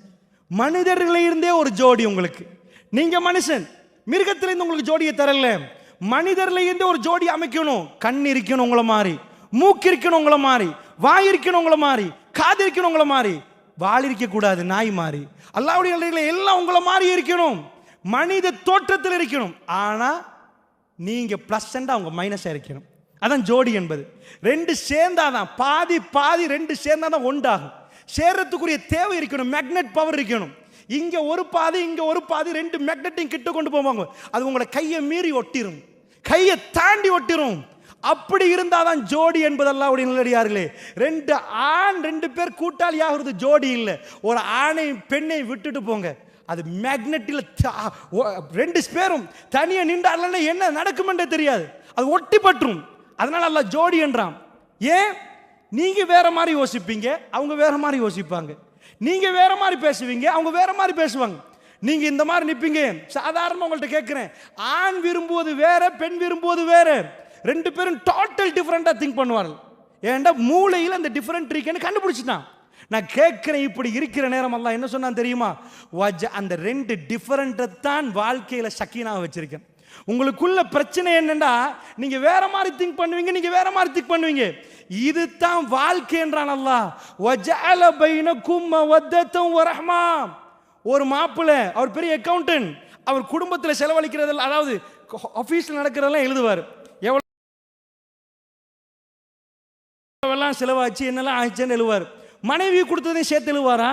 [SPEAKER 1] மனிதர்களில் இருந்தே ஒரு ஜோடி உங்களுக்கு. நீங்க மனுஷன், மிருகத்திலிருந்து உங்களுக்கு ஜோடியை தரல, மனிதர்ல இருந்து ஒரு ஜோடி அமைக்கணும். கண் இருக்கணும் உங்களை மாதிரி, மூக்கு இருக்கணும் உங்களை மாதிரி, வாய் இருக்கணும் உங்களை மாதிரி, காது இருக்கணும் உங்களை மாதிரி, வால் இருக்க கூடாது நாய் மாதிரி. அல்லாஹ்வுடைய எல்லாம் உங்களை மாதிரி இருக்கணும், மனித தோற்றத்தில் இருக்கணும். ஆனா நீங்க பிளஸ் அவங்க மைனஸா இருக்கணும். அதான் ஜோடி என்பது. ரெண்டு சேர்ந்தாதான், பாதி பாதி ரெண்டு சேர்ந்தாதான் ஒன்றாகும். சேர்றதுக்குரிய தேவை இருக்கணும், மேக்னெட் பவர் இருக்கணும். இங்க ஒரு பாதி இங்க ஒரு பாதி, ரெண்டு மேக்னெட்டையும் கிட்ட கொண்டு போவாங்க. அது உங்களை கையை மீறி ஒட்டிரும், கையை தாண்டி ஒட்டிரும். அப்படி இருந்தாதான் ஜோடி என்பது அல்லாஹ்வுடைய நல்லடியார்களே. ரெண்டு ஆண் ரெண்டு பேர் கூட்டாளி ஆகிறது ஜோடி இல்லை. ஒரு ஆணை பெண்ணை விட்டுட்டு போங்க, அது மேக்னெட்டில் ரெண்டு பேரும் தனியா நின்றால என்ன நடக்குமென்றே தெரியாது, அது ஒட்டி பற்றும். அதனால அல்லாஹ் ஜோடி என்றான். ஏன்? நீங்க வேற மாதிரி யோசிப்பீங்க, அவங்க வேற மாதிரி யோசிப்பாங்க. நீங்க வேற மாதிரி பேசுவீங்க, அவங்க வேற மாதிரி பேசுவாங்க. நீங்க இந்த மாதிரி நிப்பீங்க. சாதாரணமா உங்கள்ட்ட கேட்கிறேன், ஆண் விரும்புவது வேற, பெண் விரும்புவது வேற. ரெண்டு பேரும் டோட்டல் டிஃபரெண்டா திங்க் பண்ணுவார்கள். ஏன்டா மூளையில் அந்த டிஃபரெண்ட் இருக்குன்னு கண்டுபிடிச்சிட்டான். நான் கேட்கிறேன், இப்படி இருக்கிற நேரம் அல்லாஹ் என்ன சொன்னான் தெரியுமா? அந்த ரெண்டு டிஃபரெண்ட்டை தான் வாழ்க்கையில சக்கீனாவை வச்சிருக்கேன். உங்களுக்குள்ள பிரச்சனை என்னன்னா, நீங்க வேற மாதிரி திங்க் பண்ணுவீங்க, நீங்க வேற மாதிரி திங்க் பண்ணுவீங்க. இது தான் வாழ்க்கை என்றான் அல்லாஹ். வஜஅல பைனக்கும் மவத்தன் வ ரஹ்மா. ஒரு மாப்பிள்ளை, அவர் பெரிய அக்கவுண்டன்ட், அவர் குடும்பத்தில் செலவழிக்கிறதெல்லாம், அதாவது ஆபீஸ்ல நடக்கிறதெல்லாம் எழுதுவார். எவ்வளவு செலவாச்சு, என்னெல்லாம் ஆச்சுன்னு எழுதுவார். மனைவி கொடுத்ததையும் சேர்த்து எழுதுவாரா?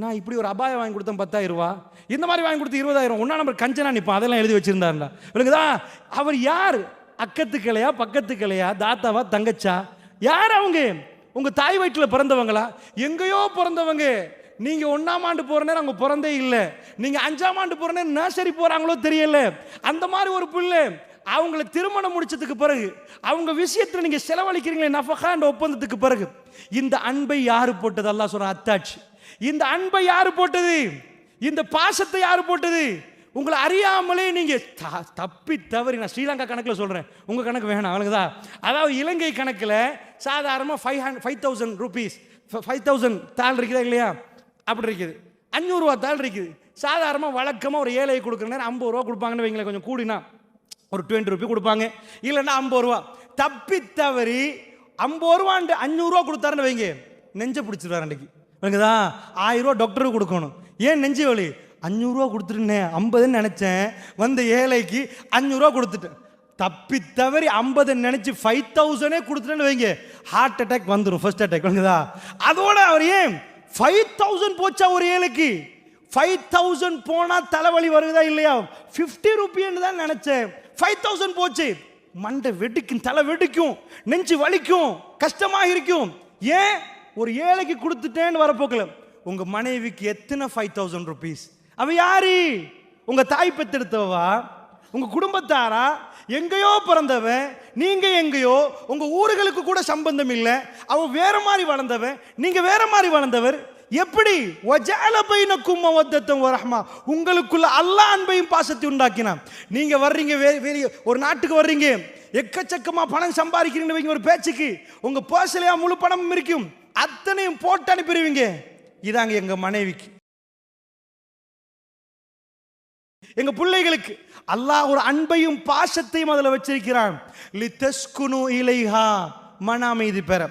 [SPEAKER 1] நான் இப்படி ஒரு அபாயம் வாங்கி கொடுத்தேன் 10,000 ரூபா, இந்த மாதிரி வாங்கி கொடுத்து 20,000, ஒன்னா நம்பர் கஞ்சனா நிற்பான், அதெல்லாம் எழுதி வச்சிருந்தாருல. இவனுக்குதா அவர் யார்? அக்கத்து கிளையா, பக்கத்து கிளையா, தாத்தாவா, தங்கச்சா? யார் அவங்க? உங்க தாய் வயிற்றில் பிறந்தவங்களா? எங்கேயோ பிறந்தவங்க. நீங்க 1ஆம் ஆண்டு போற நேரம் அவங்க பிறந்தே இல்லை, நீங்க 5ஆம் ஆண்டு போற நேரம் நர்சரி போறாங்களோ தெரியல. அந்த மாதிரி ஒரு பிள்ளை. அவங்கள திருமணம் முடிச்சதுக்கு பிறகு அவங்க விஷயத்தில் நீங்க செலவழிக்கிறீங்களே நஃபகா என்ற ஒப்பந்தத்துக்கு பிறகு, இந்த அன்பை யாரு போட்டது? அல்லாஹ் சொல்ற அத்தாட்சி. இந்த அன்பை யாரு போட்டது? இந்த பாசத்தை யாரு போட்டது? உங்களை அறியாமலே நீங்க தப்பி தவறி, நான் ஸ்ரீலங்கா கணக்கில் சொல்றேன், உங்க கணக்கு வேணாம் அவனுக்குதா. அதாவது இலங்கை கணக்கில் சாதாரணமாக 5,000 ரூபீஸ், 5,000 தாள் இருக்குதா இல்லையா? அப்படி இருக்குது. 500 ரூபா தாள் இருக்குது. சாதாரணமாக வழக்கமாக ஒரு ஏழை கொடுக்குற நேரம் 50 ரூபா கொடுப்பாங்கன்னு வைங்களேன். கொஞ்சம் கூடினா ஒரு 20 ரூபா கொடுப்பாங்க, இல்லைன்னா 50 ரூபா. தப்பி தவறி 50 ரூபாண்டு 500 ரூபா கொடுத்தாருன்னு வைங்க, நெஞ்ச பிடிச்சிருவாரு. அன்றைக்கு எனக்குதா 1000 ரூபா டாக்டருக்கு கொடுக்கணும். ஏன் நெஞ்சு வலி? 500 ரூபா கொடுத்துருந்தேன், 50ன்னு நினைச்சேன், வந்த ஏழைக்கு 500 ரூபா கொடுத்துட்டேன். தப்பி தவறி 50 நினைச்சு 5,000 கொடுத்துட்டேன்னு வைங்க, ஹார்ட் அட்டாக் வந்துடும், ஃபர்ஸ்ட் அட்டாக். எனக்குதா அதோட அவர் ஏன் 5,000 போச்சா ஒரு ஏழைக்கு? 5,000 போனா தலைவலி வருதா இல்லையா? 50 ரூபின்னு தான் நினைச்சேன், 5,000 போச்சு. மண்டை வெடிக்கும், தலை வெடிக்கும், நெஞ்சு வலிக்கும், கஷ்டமாக இருக்கும். ஏன்? ஒரு ஏழைக்கு கொடுத்துட்டேன்னு வரப்போக்கல. உங்க மனைவிக்கு எத்தனை 5,000 ரூபீஸ்? அவ யாரு? உங்க தாய் பெத்தெடுத்தவா? உங்க குடும்பத்தாரா? எங்கேயோ பிறந்தவன், நீங்க எங்கேயோ, உங்க ஊர்களுக்கு கூட சம்பந்தம் இல்லை. அவ வேற மாதிரி வளர்ந்தவன், நீங்க வேற மாதிரி வளர்ந்தவர். எப்படி? வஜஅல பைனக்கும் மவத்தன் வ ரஹ்மா. உங்களுக்குள்ள அல்லாஹ் அன்பையும் பாசத்தை உண்டாக்கினான். நீங்க வர்றீங்க, வெளியே ஒரு நாட்டுக்கு வர்றீங்க, எக்கச்சக்கமா பணம் சம்பாதிக்கிறீங்க ஒரு பேச்சுக்கு, உங்க பர்ஸ்லயா முழு பணமும் இருக்கும், அத்தனையும் போட்டு அனுப்பிடுவீங்க. இதாங்க எங்க மனைவிக்கு, எங்க பிள்ளைகளுக்கு அல்லாஹ் ஒரு அன்பையும் பாசத்தையும் அதில் வச்சிருக்கிறான். லிதஸ்குனு இலைஹா, மன அமைதி பெற.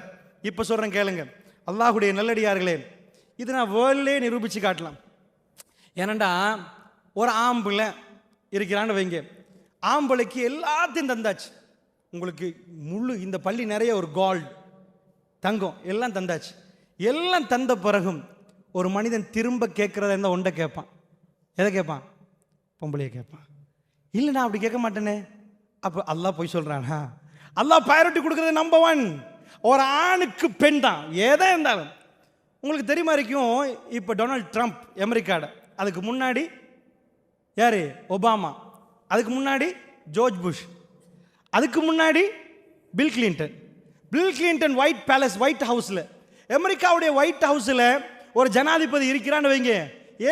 [SPEAKER 1] இப்ப சொல்றேன் கேளுங்க அல்லாஹ்வுடைய நல்லடியார்களே, இது நான் வேர்ல்ட்லேயே நிரூபிச்சு காட்டலாம். ஏனண்டா ஒரு ஆம்பளை இருக்கிறான்னு வைங்க, ஆம்பளைக்கு எல்லாத்தையும் தந்தாச்சு. உங்களுக்கு முழு இந்த பள்ளி நிறைய ஒரு கோல்டு, தங்கம் எல்லாம் தந்தாச்சு. எல்லாம் தந்த பிறகும் ஒரு மனிதன் திரும்ப கேட்கறதா இருந்தால் ஒன்றை கேட்பான். எதை கேட்பான்? பொம்பளையை கேட்பான். இல்லை நான் அப்படி கேட்க மாட்டேனே. அப்போ அல்லாஹ் போய் சொல்றானா? அல்லாஹ் ப்ரையாரிட்டி கொடுக்கறது நம்பர் 1 ஒரு ஆணுக்கு பெண் தான், எதை இருந்தாலும். உங்களுக்கு தெரியுமா இருக்கும், இப்போ டொனால்ட் ட்ரம்ப் அமெரிக்காட அதுக்கு முன்னாடி யாரு? ஒபாமா. அதுக்கு முன்னாடி ஜார்ஜ் புஷ். அதுக்கு முன்னாடி bill Clinton. Bill Clinton white palace, white ஹவுஸில், அமெரிக்காவுடைய ஒயிட் ஹவுஸில் ஒரு ஜனாதிபதி இருக்கிறான்னு வைங்க,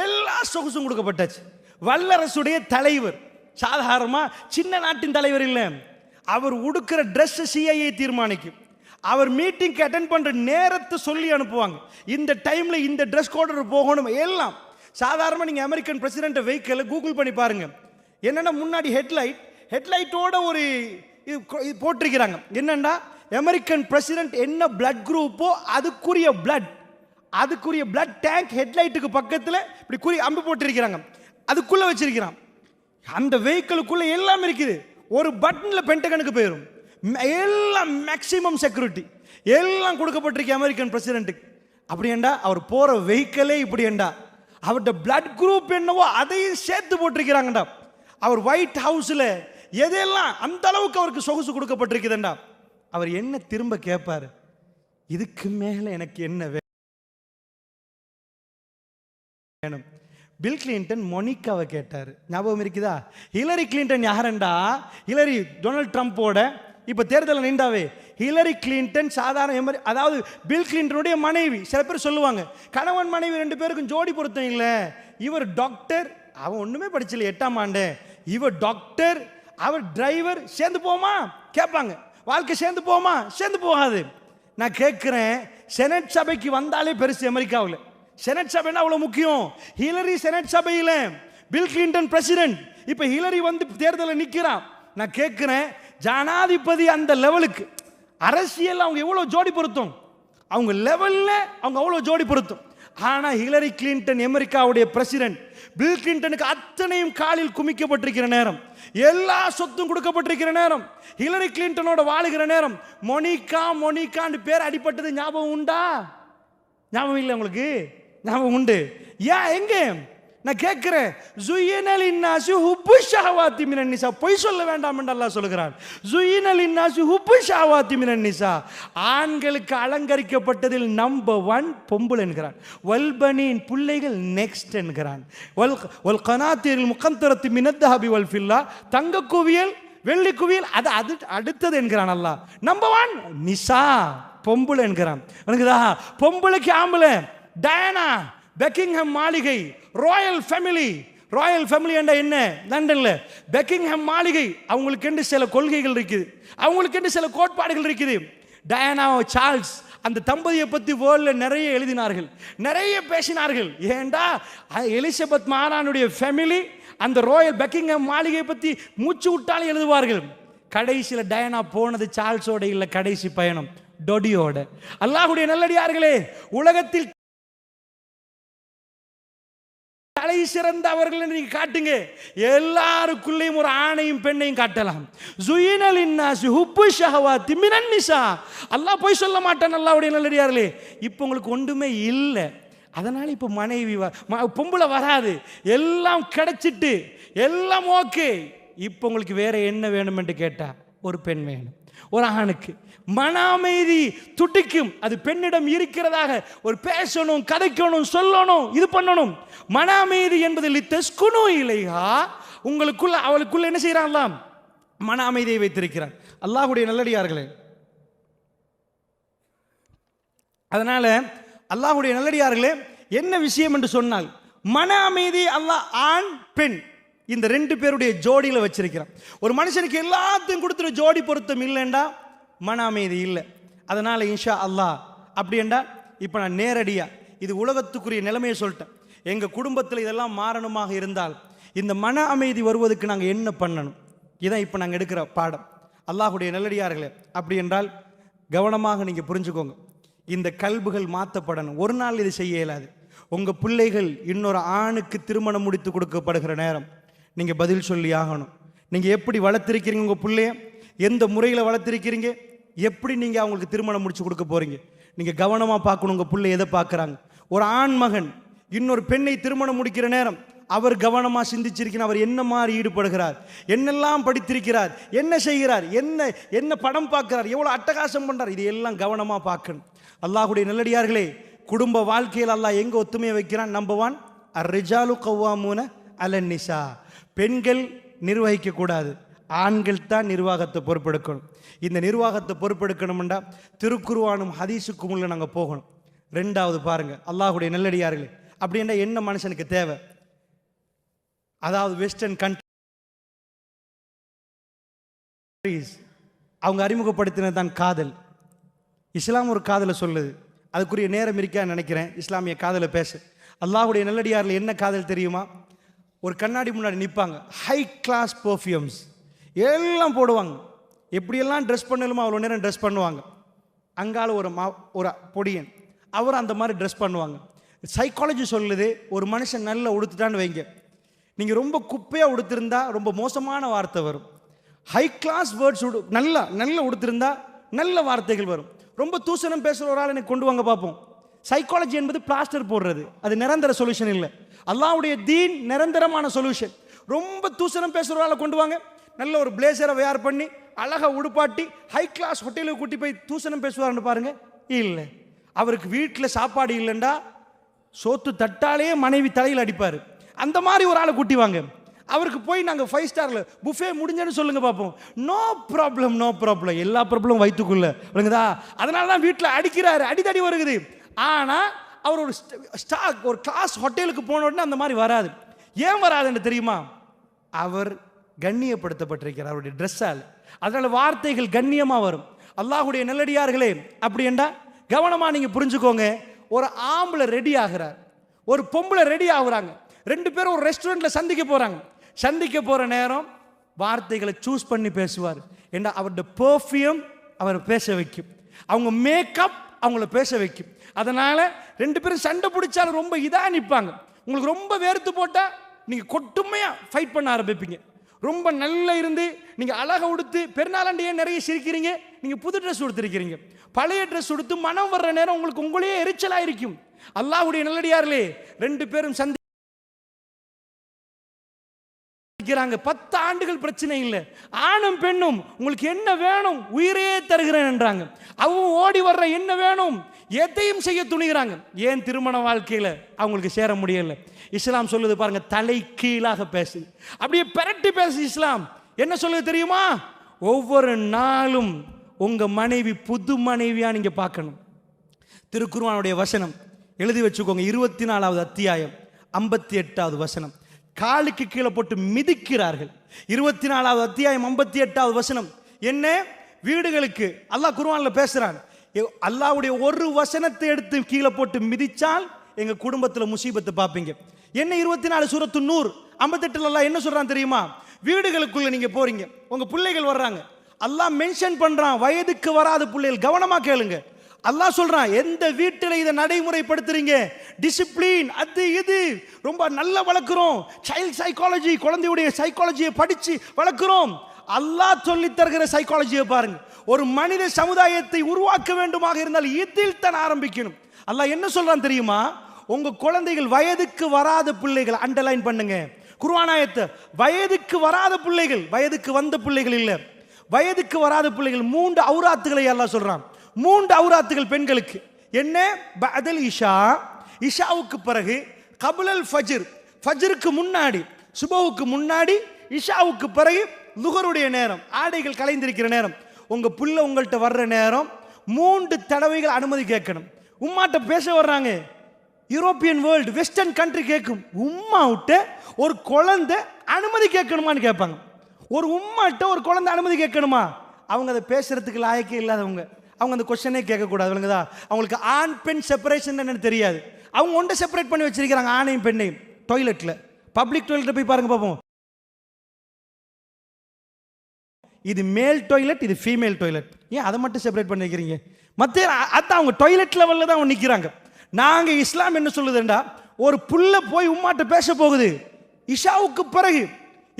[SPEAKER 1] எல்லா சொகுசும் கொடுக்கப்பட்டாச்சு. வல்லரசுடைய தலைவர், சாதாரணமாக சின்ன நாட்டின் தலைவர் இல்லை, அவர் உடுக்கிற ட்ரெஸ் சிஐஏ தீர்மானிக்கும். அவர் மீட்டிங்க்கு அட்டென்ட் பண்ணுற நேரத்தை சொல்லி அனுப்புவாங்க. இந்த டைமில் இந்த ட்ரெஸ் கோடர் போகணும் எல்லாம். சாதாரணமாக நீங்கள் அமெரிக்கன் பிரசிடென்ட் வெஹிக்கிளை கூகுள் பண்ணி பாருங்கள். என்னென்னா முன்னாடி ஹெட்லைட்டோட ஒரு இது போட்டிருக்கிறாங்க. என்னென்னா அமெரிக்கன் பிரசிடென்ட் என்ன பிளட் குரூப்போ அதுக்குரிய பிளட் டேங்க் ஹெட்லைட்டுக்கு பக்கத்தில் இப்படி குறி அம்பு போட்டிருக்கிறாங்க. அதுக்குள்ளே வச்சிருக்கிறான். அந்த வெஹிக்கிளுக்குள்ளே எல்லாம் இருக்குது. ஒரு பட்டனில் பென்டகனுக்கு போயிடும். எல்லாம் மேக்சிமம் செக்யூரிட்டி எல்லாம் கொடுக்கப்பட்டிருக்கு அமெரிக்கன் பிரசிடென்ட்டுக்கு. அப்படியேண்டா அவர் போகிற வெஹிக்கிளே இப்படியேண்டா அவர்கிட்ட பிளட் குரூப் என்னவோ அதையும் சேர்த்து போட்டிருக்கிறாங்கடா. அவர் ஒயிட் ஹவுஸில் எதெல்லாம் அந்த அளவுக்கு அவருக்கு சொகுசு கொடுக்கப்பட்டிருக்குதுண்டா. அவர் என்ன திரும்ப கேட்பார்? இதுக்கு மேலே எனக்கு என்ன வேணும்? பில் கிளின்டன் மொனிகாவை கேட்டார். ஞாபகம் இருக்குதா? ஹிலரி கிளின்டன் யாருண்டா? ஹிலரி டொனால்ட் ட்ரம்ப்போட இப்போ தேர்தலில் நின்றாவே. ஹிலரி கிளின்டன் சாதாரண அதாவது பில் கிளின்டனுடைய மனைவி. சில பேர் சொல்லுவாங்க கணவன் மனைவி 2 பேருக்கும் ஜோடி பொருத்தம் இல்லை. இவர் டாக்டர், அவன் ஒன்றுமே படிச்சல 8ஆம் ஆண்டு. இவர் டாக்டர், அவர் டிரைவர். சேர்ந்து போமா கேட்பாங்க. வாழ்க்கை சேர்ந்து போமா? சேர்ந்து போகாது. நான் கேட்குறேன், செனட் சபைக்கு வந்தாலே பெருசு அமெரிக்காவில். செனட் சபைன்னா அவ்வளோ முக்கியம். ஹிலரி செனட் சபையில், பில் கிளின்டன் பிரசிடென்ட். இப்போ ஹிலரி வந்து தேர்தலில் நிற்கிறான். நான் கேட்குறேன், ஜனாதிபதி அந்த லெவலுக்கு அரசியல் அவங்க எவ்வளோ ஜோடி பொருத்தம், அவங்க லெவலில் அவங்க அவ்வளோ ஜோடி பொருத்தம். ஆனால் ஹிலரி கிளின்டன் அமெரிக்காவுடைய பிரசிடென்ட். பில் கிளின்டனுக்கு அத்தனையும் காலில் குமிக்கப்பட்டிருக்கிற நேரம், எல்லா சொத்தும் கொடுக்கப்பட்டிருக்கிற நேரம், ஹிலரி கிளின்டனோட வாழுகிற நேரம், மொனிகான்னு பேர் அடிப்பட்டது ஞாபகம் உண்டா? ஞாபகம் இல்லை உங்களுக்கு? ஞாபகம் உண்டு. ஏன் எங்கே? நான் கேட்கிறேன், பொய் சொல்ல வேண்டாம் என்று அல்லாஹ் சொல்கிறான். ஆண்களுக்கு அலங்கரிக்கப்பட்டதில் நம்பர் 1 பொம்பளை என்கிறான். வல்பனின் பிள்ளைகள் நெக்ஸ்ட் என்கிறான். தங்க குவியல், வெள்ளி குவியல் அது அடுத்தது என்கிறான் அல்லாஹ். நம்பர் 1 நிசா, பொம்பளை என்கிறான். பொம்பளைக்கு ஆம்பளை டயானா, பெக்கிங்ஹாம் மாளிகை, ராயல் ஃபேமிலி என்ற என்ன? லண்டன்ல பெக்கிங்ஹாம் மாளிகை. அவங்களுக்கு என்று சில கொள்கைகள் இருக்குது, அவங்களுக்கு என்று சில கோட்பாடுகள் இருக்குது. டயானா, சார்ல்ஸ் அந்த தம்பதியை பற்றி வேர்ல்டில் நிறைய எழுதினார்கள், நிறைய பேசினார்கள். ஏண்டா எலிசபெத் மகாராணியுடைய ஃபேமிலி அந்த ராயல் பெக்கிங்ஹாம் மாளிகையை பற்றி மூச்சு விட்டாலும் எழுதுவார்கள். கடைசியில் டயானா போனது சார்ல்ஸோட இல்லை, கடைசி பயணம் டொடியோட. அல்லாஹ்வுடைய நல்லடியார்களே, உலகத்தில் தலை சிறந்த அவர்கள் நீங்க காட்டுங்க. எல்லாருக்குள்ளேயும் ஒரு ஆணையும் பெண்ணையும் காட்டலாம். அல்லாஹ் போய் சொல்ல மாட்டான். அல்லாஹ்வுடைய நல்லடியார்களே, இப்போ உங்களுக்கு ஒன்றுமே இல்லை, அதனால இப்போ மனைவி பொம்பளை வராது, எல்லாம் கிடைச்சிட்டு எல்லாம் ஓகே. இப்போ உங்களுக்கு வேற என்ன வேணும் என்று கேட்டா ஒரு பெண் வேணும். ஒரு ஆணுக்கு மன அமைதி துடிக்கும், அது பெண்ணிடம் இருக்கிறதாக. ஒரு பேசணும், கதைக்கணும், சொல்லணும், இது பண்ணணும். மன அமைதி என்பது லித்தஸ்குனு இலைஹா, உங்களுக்குள்ள அவளுக்குள்ள என்ன செய்யறான்? மன அமைதியை வைத்திருக்கிறான். அல்லாஹ்வுடைய நல்லடியார்களே, அதனால அல்லாஹ்வுடைய நல்லடியார்களே, என்ன விஷயம் என்று சொன்னால் மன அமைதி அல்லாஹ் ஆண் பெண் இந்த 2 பேருடைய ஜோடியில் வச்சிருக்கிறான். ஒரு மனுஷனுக்கு எல்லாத்தையும் கொடுத்துரு ஜோடி பொருத்தம் இல்லைண்டா மன அமைதி இல்லை. அதனால இன்ஷா அல்லாஹ் அப்படி என்றால் இப்போ நான் நேரடியாக இது உலகத்துக்குரிய நிலைமையை சொல்லிட்டேன். எங்கள் குடும்பத்தில் இதெல்லாம் மாறணுமாக இருந்தால் இந்த மன அமைதி வருவதற்கு நாங்கள் என்ன பண்ணணும், இதான் இப்போ நாங்கள் எடுக்கிற பாடம். அல்லாஹ்வுடைய நல்லடியார்களே, அப்படி என்றால் கவனமாக நீங்கள் புரிஞ்சுக்கோங்க. இந்த கல்புகள் மாற்றப்படணும். ஒரு நாள் இது செய்ய இயலாது. உங்கள் பிள்ளைகள் இன்னொரு ஆணுக்கு திருமணம் முடித்து கொடுக்கப்படுகிற நேரம் நீங்கள் பதில் சொல்லி ஆகணும். நீங்கள் எப்படி வளர்த்திருக்கிறீங்க உங்கள் பிள்ளைய, எந்த முறையில் வளர்த்திருக்கிறீங்க, எப்படி நீங்கள் அவங்களுக்கு திருமணம் முடிச்சு கொடுக்க போகிறீங்க, நீங்கள் கவனமாக பார்க்கணும். உங்கள் பிள்ளை எதை பார்க்குறாங்க. ஒரு ஆண் மகன் இன்னொரு பெண்ணை திருமணம் முடிக்கிற நேரம் அவர் கவனமாக சிந்திச்சிருக்கிறார். அவர் என்ன மாதிரி ஈடுபடுகிறார், என்னெல்லாம் படித்திருக்கிறார், என்ன செய்கிறார், என்ன படம் பார்க்கிறார், எவ்வளோ அட்டகாசம் பண்ணுறார், இது எல்லாம் கவனமாக பார்க்கணும். அல்லாஹ்வுடைய நல்லடியார்களே, குடும்ப வாழ்க்கையில் அல்லாஹ் எங்கே ஒத்துமையை வைக்கிறான்? நம்பர் 1 அர்ரிஜாலு கவ்வாமூன அலன் நிசா. பெண்கள் நிர்வகிக்க கூடாது, ஆண்கள் தான் நிர்வாகத்தை பொறுப்பெடுக்கணும். இந்த நிர்வாகத்தை பொறுப்பெடுக்கணும்டா திருக்குர்ஆனும் ஹதீஸுக்கும் உள்ள நாங்கள் போகணும். ரெண்டாவது பாருங்க, அல்லாஹ்வுடைய நல்லடியார்களே, அப்படின்னா என்ன மனுஷனுக்கு தேவை? அதாவது வெஸ்டர்ன் கண்ட்ரீஸ் அவங்க அறிமுகப்படுத்தினது தான் காதல். இஸ்லாம் ஒரு காதலை சொல்லுது, அதுக்குரிய நேரம் இருக்கான்னு நினைக்கிறேன் இஸ்லாமிய காதலை பேச. அல்லாஹ்வுடைய நல்லடியாரில் என்ன காதல் தெரியுமா? ஒரு கண்ணாடி முன்னாடி நிற்பாங்க, ஹை கிளாஸ் பர்ஃப்யூம்ஸ் எல்லாம் போடுவாங்க, எப்படியெல்லாம் ட்ரெஸ் பண்ணலுமோ அவ்வளோ நேரம் ட்ரெஸ் பண்ணுவாங்க. அங்கால ஒரு பொடியன், அவர் அந்த மாதிரி ட்ரெஸ் பண்ணுவாங்க. சைக்காலஜி சொல்லுது, ஒரு மனுஷன் நல்லா உடுத்துட்டான்னு வைங்க, நீங்கள் ரொம்ப குப்பையாக உடுத்திருந்தா ரொம்ப மோசமான வார்த்தை வரும். ஹை கிளாஸ் வேர்ட்ஸ் நல்லா உடுத்திருந்தா நல்ல வார்த்தைகள் வரும். ரொம்ப தூசணம் பேசுகிற ஒரு ஆள் எனக்கு கொண்டு வாங்க பார்ப்போம். சைக்காலஜி என்பது பிளாஸ்டர் போடுறது, அது நிரந்தர சொல்யூஷன் இல்லை. அல்லாஹ்வுடைய தீன் நிரந்தரமான சொல்யூஷன். ரொம்ப தூசணம் பேசுகிற ஆளை கொண்டு வாங்க, நல்ல ஒரு பிளேசரை வேர் பண்ணி அழகாக உடுப்பாட்டி ஹை கிளாஸ் ஹோட்டலுக்கு கூட்டி போய் தூசணம் பேசுவார்னு பாருங்க, இல்லை. அவருக்கு வீட்டில் சாப்பாடு இல்லைண்டா சோத்து தட்டாலே மனைவி தலையில் அடிப்பார். அந்த மாதிரி ஒரு ஆளை கூட்டி வாங்க, அவருக்கு போய் நாங்கள் 5 ஸ்டாரில் புஃபே முடிஞ்சேன்னு சொல்லுங்க பார்ப்போம். நோ ப்ராப்ளம், நோ ப்ராப்ளம், எல்லா ப்ராப்ளமும் வயிற்றுக்குள்ள விளங்குதா? அதனால தான் வீட்டில் அடிக்கிறாரு, அடித்தடி வருகுது. ஆனால் அவர் ஒரு கிளாஸ் ஹோட்டலுக்கு போன உடனே அந்த மாதிரி வராது. ஏன் வராதுன்னு தெரியுமா? அவர் கண்ணியப்படுத்தப்பட்டிருக்கிறார் அவருடைய ட்ரெஸ்ஸால். அதனால வார்த்தைகள் கண்ணியமாக வரும். அல்லாஹ்வுடைய நல்லடியார்களே, அப்படி என்றா கவனமாக நீங்கள் புரிஞ்சுக்கோங்க. ஒரு ஆம்பளை ரெடி ஆகிறார், ஒரு பொம்பளை ரெடி ஆகுறாங்க, 2 பேரும் ஒரு ரெஸ்டாரண்ட்டில் சந்திக்க போகிறாங்க. சந்திக்க போகிற நேரம் வார்த்தைகளை சூஸ் பண்ணி பேசுவார். ஏன்னா அவருடைய பெர்ஃப்யூம் அவரை பேச வைக்கும், அவங்க மேக்கப் அவங்கள பேச வைக்கும். அதனால் 2 பேரும் சண்டை பிடிச்சாலும் ரொம்ப இதாக நிற்பாங்க. உங்களுக்கு ரொம்ப வேர்த்து போட்டால் நீங்கள் கொட்டுமையாக ஃபைட் பண்ண ஆரம்பிப்பீங்க. ரொம்ப நல்லா இருந்து நீங்கள் அழகாக உடுத்து பெருநாளாண்டையே நிறைய சிரிக்கிறீங்க, நீங்கள் புது ட்ரெஸ் உடுத்திருக்கிறீங்க. பழைய ட்ரெஸ் உடுத்து மனம் வர்ற நேரம் உங்களுக்கு உங்களையே எரிச்சலாக இருக்கும். அல்லாஹ்வுடைய நல்லடியார்களே, 2 பேரும் சந்திக்கிறாங்க, 10 ஆண்டுகள் பிரச்சனை இல்லை. ஆணும் பெண்ணும் உங்களுக்கு என்ன வேணும், உயிரே தருகிறேன் என்றாங்க. அவங்க ஓடி வர்ற என்ன வேணும், எதையும் செய்ய துணிகிறாங்க. ஏன் திருமண வாழ்க்கையில் அவங்களுக்கு சேர முடியல? இஸ்லாம் சொல்லுது பாருங்க, தலை கீழாக பேசு, அப்படியே பெரட்டி பேசு. இஸ்லாம் என்ன சொல்லுது தெரியுமா? ஒவ்வொரு நாளும் உங்க மனைவி புது மனைவியா நீங்க பார்க்கணும். திருக்குர்ஆனுடைய வசனம் எழுதி வச்சுக்கோங்க, 24வது அத்தியாயம் 58வது வசனம். காலுக்கு கீழே போட்டு மிதிக்கிறார்கள். 24வது அத்தியாயம் 58வது வசனம். என்ன வீடுகளுக்கு அல்லாஹ் குர்ஆன்ல பேசுறான். அல்லாஹ்வுடைய ஒரு வசனத்தை எடுத்து கீழே போட்டு மிதிச்சால் எங்க குடும்பத்தில் முசீபத்தை பார்ப்பீங்க. என்ன 24 சூரத்து நூர் 58 அல்லாஹ் என்ன சொல்றான் தெரியுமா? வீடுகளுக்குள்ள நீங்க போறீங்க, உங்க பிள்ளைகள் வர்றாங்க, அல்லாஹ் மென்ஷன் பண்றான் வயதுக்கு வராத பிள்ளைகள். கவனமா கேளுங்க, அல்லாஹ் சொல்றான் எந்த வீட்டில் இதை நடைமுறைப்படுத்துறீங்க, டிசிப்ளின் அது இது ரொம்ப நல்லா வளர்க்குறோம், சைல்ட் சைக்காலஜி குழந்தையுடைய சைக்காலஜியை படிச்சு வளர்க்குறோம். அல்லாஹ் சொல்லி தருகிற சைக்காலஜியை பாருங்க. ஒரு மனித சமுதாயத்தை உருவாக்க வேண்டுமாக இருந்தால் இதில் தான் ஆரம்பிக்கணும். அல்லாஹ் என்ன சொல்றான் தெரியுமா? உங்க குழந்தைகள் வயதுக்கு வராத பிள்ளைகள், அண்டர்லைன் பண்ணுங்க குர்ஆன் ஆயத்தை, வயதுக்கு வராத பிள்ளைகள், வயதுக்கு வந்த பிள்ளைகள் இல்ல, வயதுக்கு வராத பிள்ளைகள். 3 அவுராத்துகளை அல்லாஹ் சொல்றான். 3 அவுராத்துகள் பெண்களுக்கு. என்ன? பஅதல் இஷா, இஷாவுக்கு பிறகு, கபுலல் ஃபஜ்ர், ஃபஜ்ருக்கு முன்னாடி, சுபஹுக்கு முன்னாடி, இஷாவுக்கு பிறகு, லுஹருடைய நேரம், ஆடைகள் கலைந்திருக்கிற நேரம். உங்க புள்ள உங்கள்கிட்ட வர்ற நேரம் 3 தடவைகள் அனுமதி கேட்கணும். உம்மாட்ட பேச வர்றாங்க, யூரோப்பியன் வேர்ல்டு வெஸ்டர்ன் கண்ட்ரி கேட்கும், உம்மா விட்ட ஒரு குழந்தை அனுமதி கேட்கணுமான்னு கேட்பாங்க. ஒரு உம்மாட்ட ஒரு குழந்தை அனுமதி கேட்கணுமா? அவங்க அதை பேசுறதுக்கு லாயக்கே இல்லாதவங்க, அவங்க அந்த கொஸ்டனே கேட்கக்கூடாது. விளங்குதா? அவங்களுக்கு ஆண் பெண் செப்பரேஷன் என்னன்னு தெரியாது. அவங்க ஒன்றை செப்பரேட் பண்ணி வச்சிருக்கிறாங்க, ஆணையும் பெண்ணையும். டாய்லெட்ல, பப்ளிக் டாய்லெட் போய் பாருங்க பார்ப்போம். இது மேல் டாய்லெட், இது ஃபீமேல் டாய்லெட். ஏன் அதை மட்டும் செப்பரேட் பண்ணி வைக்கிறீங்க? மற்ற அதான் அவங்க டாய்லெட் லெவலில் தான் அவங்க நிற்கிறாங்க. நாங்கள் இஸ்லாம் என்ன சொல்லுதுண்டா, ஒரு புள்ள போய் உம்மாட்ட பேச போகுது, இஷாவுக்கு பிறகு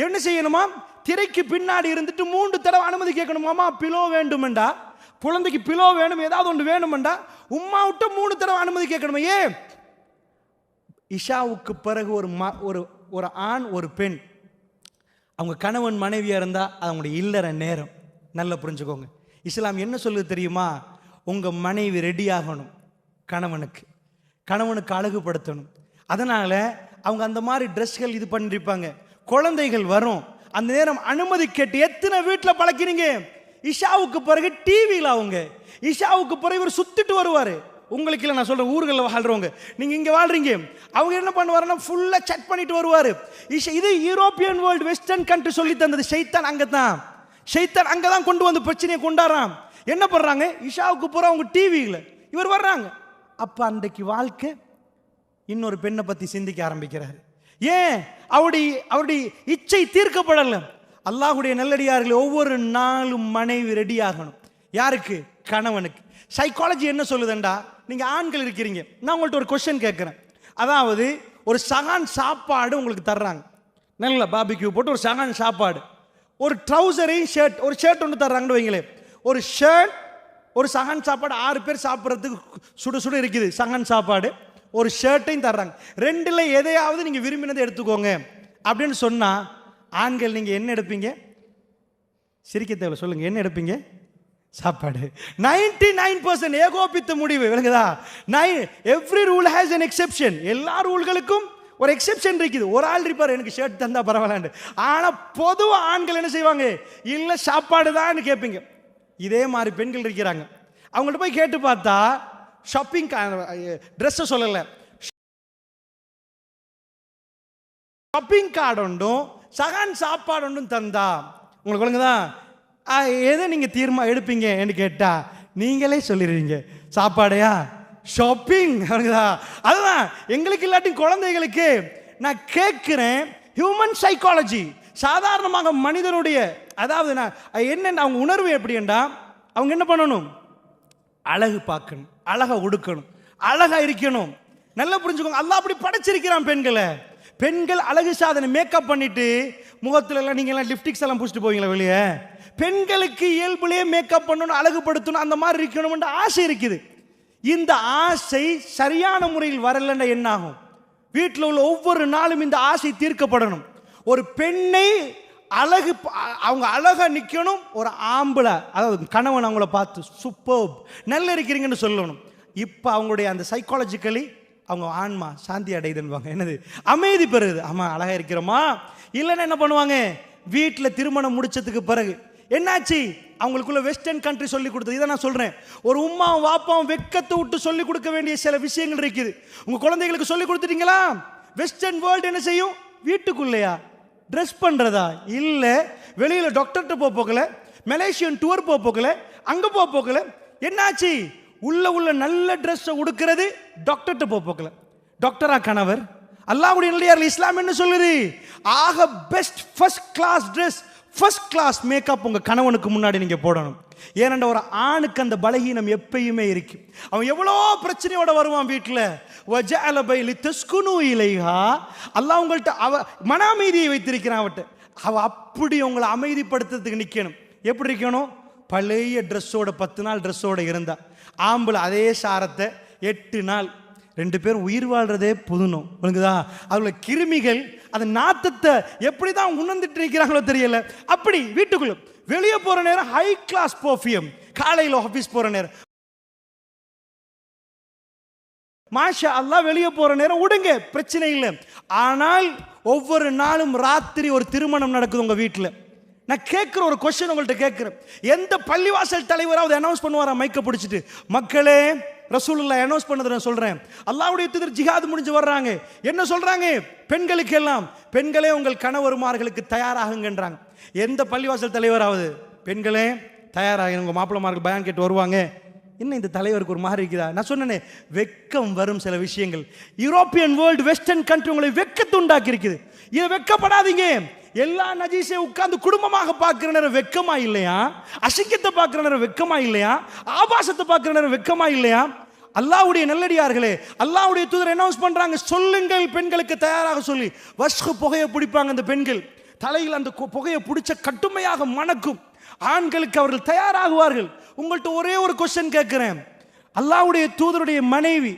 [SPEAKER 1] என்ன செய்யணுமா? திரைக்கு பின்னாடி இருந்துட்டு 3 தடவை அனுமதி கேட்கணுமாமா. பிலோ வேண்டுமெண்டா, குழந்தைக்கு பிலோ வேணும், ஏதாவது ஒன்று வேணுமெண்டா உம்மா விட்டு 3 தடவை அனுமதி கேட்கணுமா? ஏன்? இஷாவுக்கு பிறகு ஒரு ஆண் ஒரு பெண் அவங்க கணவன் மனைவியாக இருந்தால் அது அவங்களுடைய இல்லற நேரம். நல்லா புரிஞ்சுக்கோங்க. இஸ்லாம் என்ன சொல்லுது தெரியுமா? உங்கள் மனைவி ரெடி ஆகணும், கணவனுக்கு அழகுபடுத்தணும். அதனால் அவங்க அந்த மாதிரி ட்ரெஸ்கள் இது பண்ணிருப்பாங்க. குழந்தைகள் வரும், அந்த நேரம் அனுமதி கேட்டு எத்தனை வீட்டில் பழக்கிறீங்க? இஷாவுக்கு பிறகு டிவியில் அவங்க இஷாவுக்கு பிறகு இவர் சுத்திட்டு வருவார். உங்களுக்கு இல்லை, நான் சொல்கிறேன், ஊர்களில் வாழ்றவங்க, நீங்கள் இங்கே வாழ்றீங்க, அவங்க என்ன பண்ணுவாருன்னா ஃபுல்லாக செக் பண்ணிட்டு வருவார். இது யூரோப்பியன் வேர்ல்டு, வெஸ்டர்ன் கண்ட்ரி சொல்லி தந்தது. ஷைத்தான் அங்கே தான் கொண்டு வந்து பிரச்சனையை கொண்டாடுறான். என்ன பண்ணுறாங்க? இஷாவுக்கு போகிற அவங்க டிவியில் இவர் வர்றாங்க. அப்போ அன்றைக்கு வாழ்க்கை இன்னொரு பெண்ணை பற்றி சிந்திக்க ஆரம்பிக்கிறாரு. ஏன்? அவருடைய இச்சை தீர்க்கப்படலை. அல்லாஹ்வுடைய நல்லடியார்கள் ஒவ்வொரு நாளும் மனைவி ரெடி ஆகணும். யாருக்கு? கணவனுக்கு. சைக்காலஜி என்ன சொல்லுதுண்டா, நீங்கள் ஆண்கள் இருக்கிறீங்க, நான் உங்கள்கிட்ட ஒரு கொஸ்டின் கேட்குறேன். அதாவது ஒரு சகான் சாப்பாடு உங்களுக்கு தர்றாங்க, நல்ல பாபிக்யூ போட்டு ஒரு சகான் சாப்பாடு, ஒரு ட்ரௌசரையும் ஷர்ட், ஒரு ஷர்ட் ஒன்று தர்றாங்கன்னு வைங்களேன். ஒரு ஷர்ட், ஒரு சகான் சாப்பாடு, 6 பேர் சாப்பிட்றதுக்கு சுடு சுடு இருக்குது சகான் சாப்பாடு, ஒரு ஷர்ட்டையும் தர்றாங்க. ரெண்டில் எதையாவது நீங்கள் விரும்பினதை எடுத்துக்கோங்க அப்படின்னு சொன்னால் ஆண்கள் நீங்கள் என்ன எடுப்பீங்க? சிரிக்க தேவை, சொல்லுங்கள், என்ன எடுப்பீங்க? சாப்பாடு. 99% ஏகோபித்த முடிவு. விளங்குதா? Every rule has an exception. எல்லா ரூல்களுக்கும் ஒரு எக்ஸெப்ஷன் இருக்குது. ஒரு ஆள் இருப்பார், எனக்கு ஷர்ட் தந்தா பரவாயில்ல. ஆனால் பொதுவாக ஆண்கள் என்ன செய்வாங்க? இல்லை சாப்பாடு தான் கேட்பீங்க. இதே மாதிரி பெண்கள் இருக்கிறாங்க, அவங்கள்ட்ட போய் கேட்டு பார்த்தா ஷாப்பிங் ட்ரெஸ்ஸை சொல்லலை, ஷாப்பிங் கார்டு ஒன்றும் சகான் சாப்பாடு ஒன்றும் தந்தா உங்களுக்கு விளங்குதா? எதை நீங்கள் எடுப்பீங்க என்று கேட்டால் நீங்களே சொல்லிடுவீங்க, சாப்பாடையா ஷாப்பிங். அதுதான் எங்களுக்கு இல்லாட்டி குழந்தைகளுக்கு. நான் கேட்குறேன், ஹியூமன் சைக்காலஜி, சாதாரணமாக மனிதனுடைய, அதாவது நான் என்ன அவங்க உணர்வு எப்படின்னா, அவங்க என்ன பண்ணணும்? அழகு பார்க்கணும், அழகா உடுக்கணும், அழகா இருக்கணும். நல்லா புரிஞ்சுக்கோங்க, அல்லாஹ் அப்படி படைச்சிருக்கிறான் பெண்களை. பெண்கள் அழகு சாதனை மேக்கப் பண்ணிட்டு முகத்துல எல்லாம் நீங்க எல்லாம் லிப்ஸ்டிக்ஸ் எல்லாம் பூசிட்டு போவீங்களா வெளியே? பெண்களுக்கு இயல்புலேயே மேக்கப் பண்ணணும், அழகுபடுத்தணும், அந்த மாதிரி இருக்கணும்ன்ற ஆசை இருக்குது. இந்த ஆசை சரியான முறையில் வரலன்னா என்ன ஆகும்? வீட்டில் உள்ள ஒவ்வொரு நாளும் இந்த ஆசை தீர்க்கப்படணும். ஒரு பெண்ணை அழகு, அவங்க அழகா நிற்கணும். ஒரு ஆம்பளை, அதாவது கணவன் அவங்கள பார்த்து சூப்பர் நல்லா இருக்கிறீங்கன்னு சொல்லணும். இப்போ அவங்களுடைய அந்த சைக்காலஜிக்கலி அவங்க ஆன்மா சாந்தி அடையுதுன்னுவாங்க. என்னது? அமைதி பெறுது. ஆமாம் அழகா இருக்கிறோமா? இல்லைன்னா என்ன பண்ணுவாங்க? வீட்டில் திருமணம் முடிச்சதுக்கு பிறகு என்னாச்சு? அவங்களுக்குள்ள வெஸ்டர்ன் கண்ட்ரி சொல்லி கொடுத்தது. இதை நான் சொல்றேன், ஒரு உம்மாவும் வாப்பாவும் வெக்கத்தை விட்டு சொல்லி கொடுக்க வேண்டிய சில விஷயங்கள் இருக்குது. உங்க குழந்தைகளுக்கு சொல்லி கொடுத்துட்டீங்களா? வெஸ்டர்ன் வேர்ல்டு என்ன செய்யும்? வீட்டுக்குள்ளையா ட்ரெஸ் பண்றதா? இல்லை, வெளியில டாக்டர்கிட்ட போகல, மலேசியன் டூர் போகல, அங்க போகல. என்னாச்சு? உள்ள நல்ல ட்ரெஸ் உடுக்கிறது, டாக்டர்கிட்ட போகல. டாக்டரா கணவர்? அல்லாஹ்வுடைய நல்லடியார்கள் இஸ்லாம் என்ன சொல்லுது? ஆக best first class dress, first class makeup உங்க கணவனுக்கு முன்னாடி நீங்க போடணும். ஏனென்ற ஒரு ஆணுக்கு அந்த பலகீனம் எப்பயுமே இருக்கு. அவன் எவ்வளோ பிரச்சனையோட வருவான் வீட்டில். வஜஅல பைலி தஸ்குனு இலைஹா, அல்லாஹ் உங்கள்கிட்ட அவ மன அமைதியை வைத்திருக்கிறான். அவ அப்படி உங்களை அமைதிப்படுத்துறதுக்கு நிற்கணும். எப்படி இருக்கணும்? பழைய ட்ரெஸ்ஸோட 10 நாள் ட்ரெஸ்ஸோட இருந்தா, ஆம்பளை அதே சாரத்தை 8 நாள், 2 பேரும் உயிர் வாழ்றதே புதுணும். உனக்குதா? அதுல கிருமிகள் அந்த நாத்தத்தை எப்படி தான் உணர்ந்துட்டு இருக்கிறாங்களோ தெரியல. அப்படி வீட்டுக்குள்ள வெளியே போற நேரம் ஹை கிளாஸ் பர்ஃபியூம், காலையில் ஆஃபீஸ் போற நேரம் மாஷா அல்லாஹ் வெளியே போற நேரம் உடுங்க, பிரச்சனை இல்லை. ஆனால் ஒவ்வொரு நாளும் ராத்திரி ஒரு திருமணம் நடக்குது உங்க வீட்டில். நான் கேட்குற ஒரு கொஸ்டின் உங்கள்கிட்ட கேட்குறேன், எந்த பள்ளிவாசல் தலைவராவது அனௌன்ஸ் பண்ணுவாரா மைக்க பிடிச்சிட்டு? மக்களே, ரசூலுல்லாஹ் அனௌன்ஸ் பண்ணதை நான் சொல்றேன். அல்லாஹ்வுடைய தூதர் ஜிஹாத் முடிஞ்சு வர்றாங்க, என்ன சொல்றாங்க? பெண்களுக்கு எல்லாம், பெண்களே உங்கள் கணவருமார்களுக்கு தயாராகுங்கன்றாங்க. எந்த பள்ளிவாசல் தலைவராவது பெண்களே தயாராக உங்க மாப்பிள்ளமார்கள் பயான் கேட்டு வருவாங்க. என்ன இந்த தலைவருக்கு ஒரு மாதிரி இருக்குதா? நான் சொன்னேனே, வெக்கம் வரும் சில விஷயங்கள். யூரோப்பியன் வேர்ல்டு, வெஸ்டர்ன் கண்ட்ரி உங்களை வெக்கத்தை உண்டாக்கி இருக்குது. இதை வெக்கப்படாதீங்க. எல்லா நஜீஸை உட்கார்ந்து குடும்பமாக பார்க்கிற நேரம் வெக்கமா இல்லையா? அசிங்கத்தை பார்க்கிற நேரம் வெக்கமா இல்லையா? ஆபாசத்தை பார்க்கிற நேரம் வெக்கமா இல்லையா? அல்லாஹ்வுடைய நல்லடியார்களே, அல்லாஹ்வுடைய தூதர் அனௌன்ஸ் பண்றாங்க, சொல்லுங்கள் பெண்களுக்கு தயாராக சொல்லி. வஸ்கு புகையை பிடிப்பாங்க அந்த பெண்கள், தலையில் அந்த புகையை பிடிச்ச கட்டுமையாக மணக்கும். ஆண்களுக்கு அவர்கள் தயாராகுவார்கள். உங்கள்கிட்ட ஒரே ஒரு கொஸ்டின் கேட்கிறேன். அல்லாஹ்வுடைய தூதருடைய மனைவி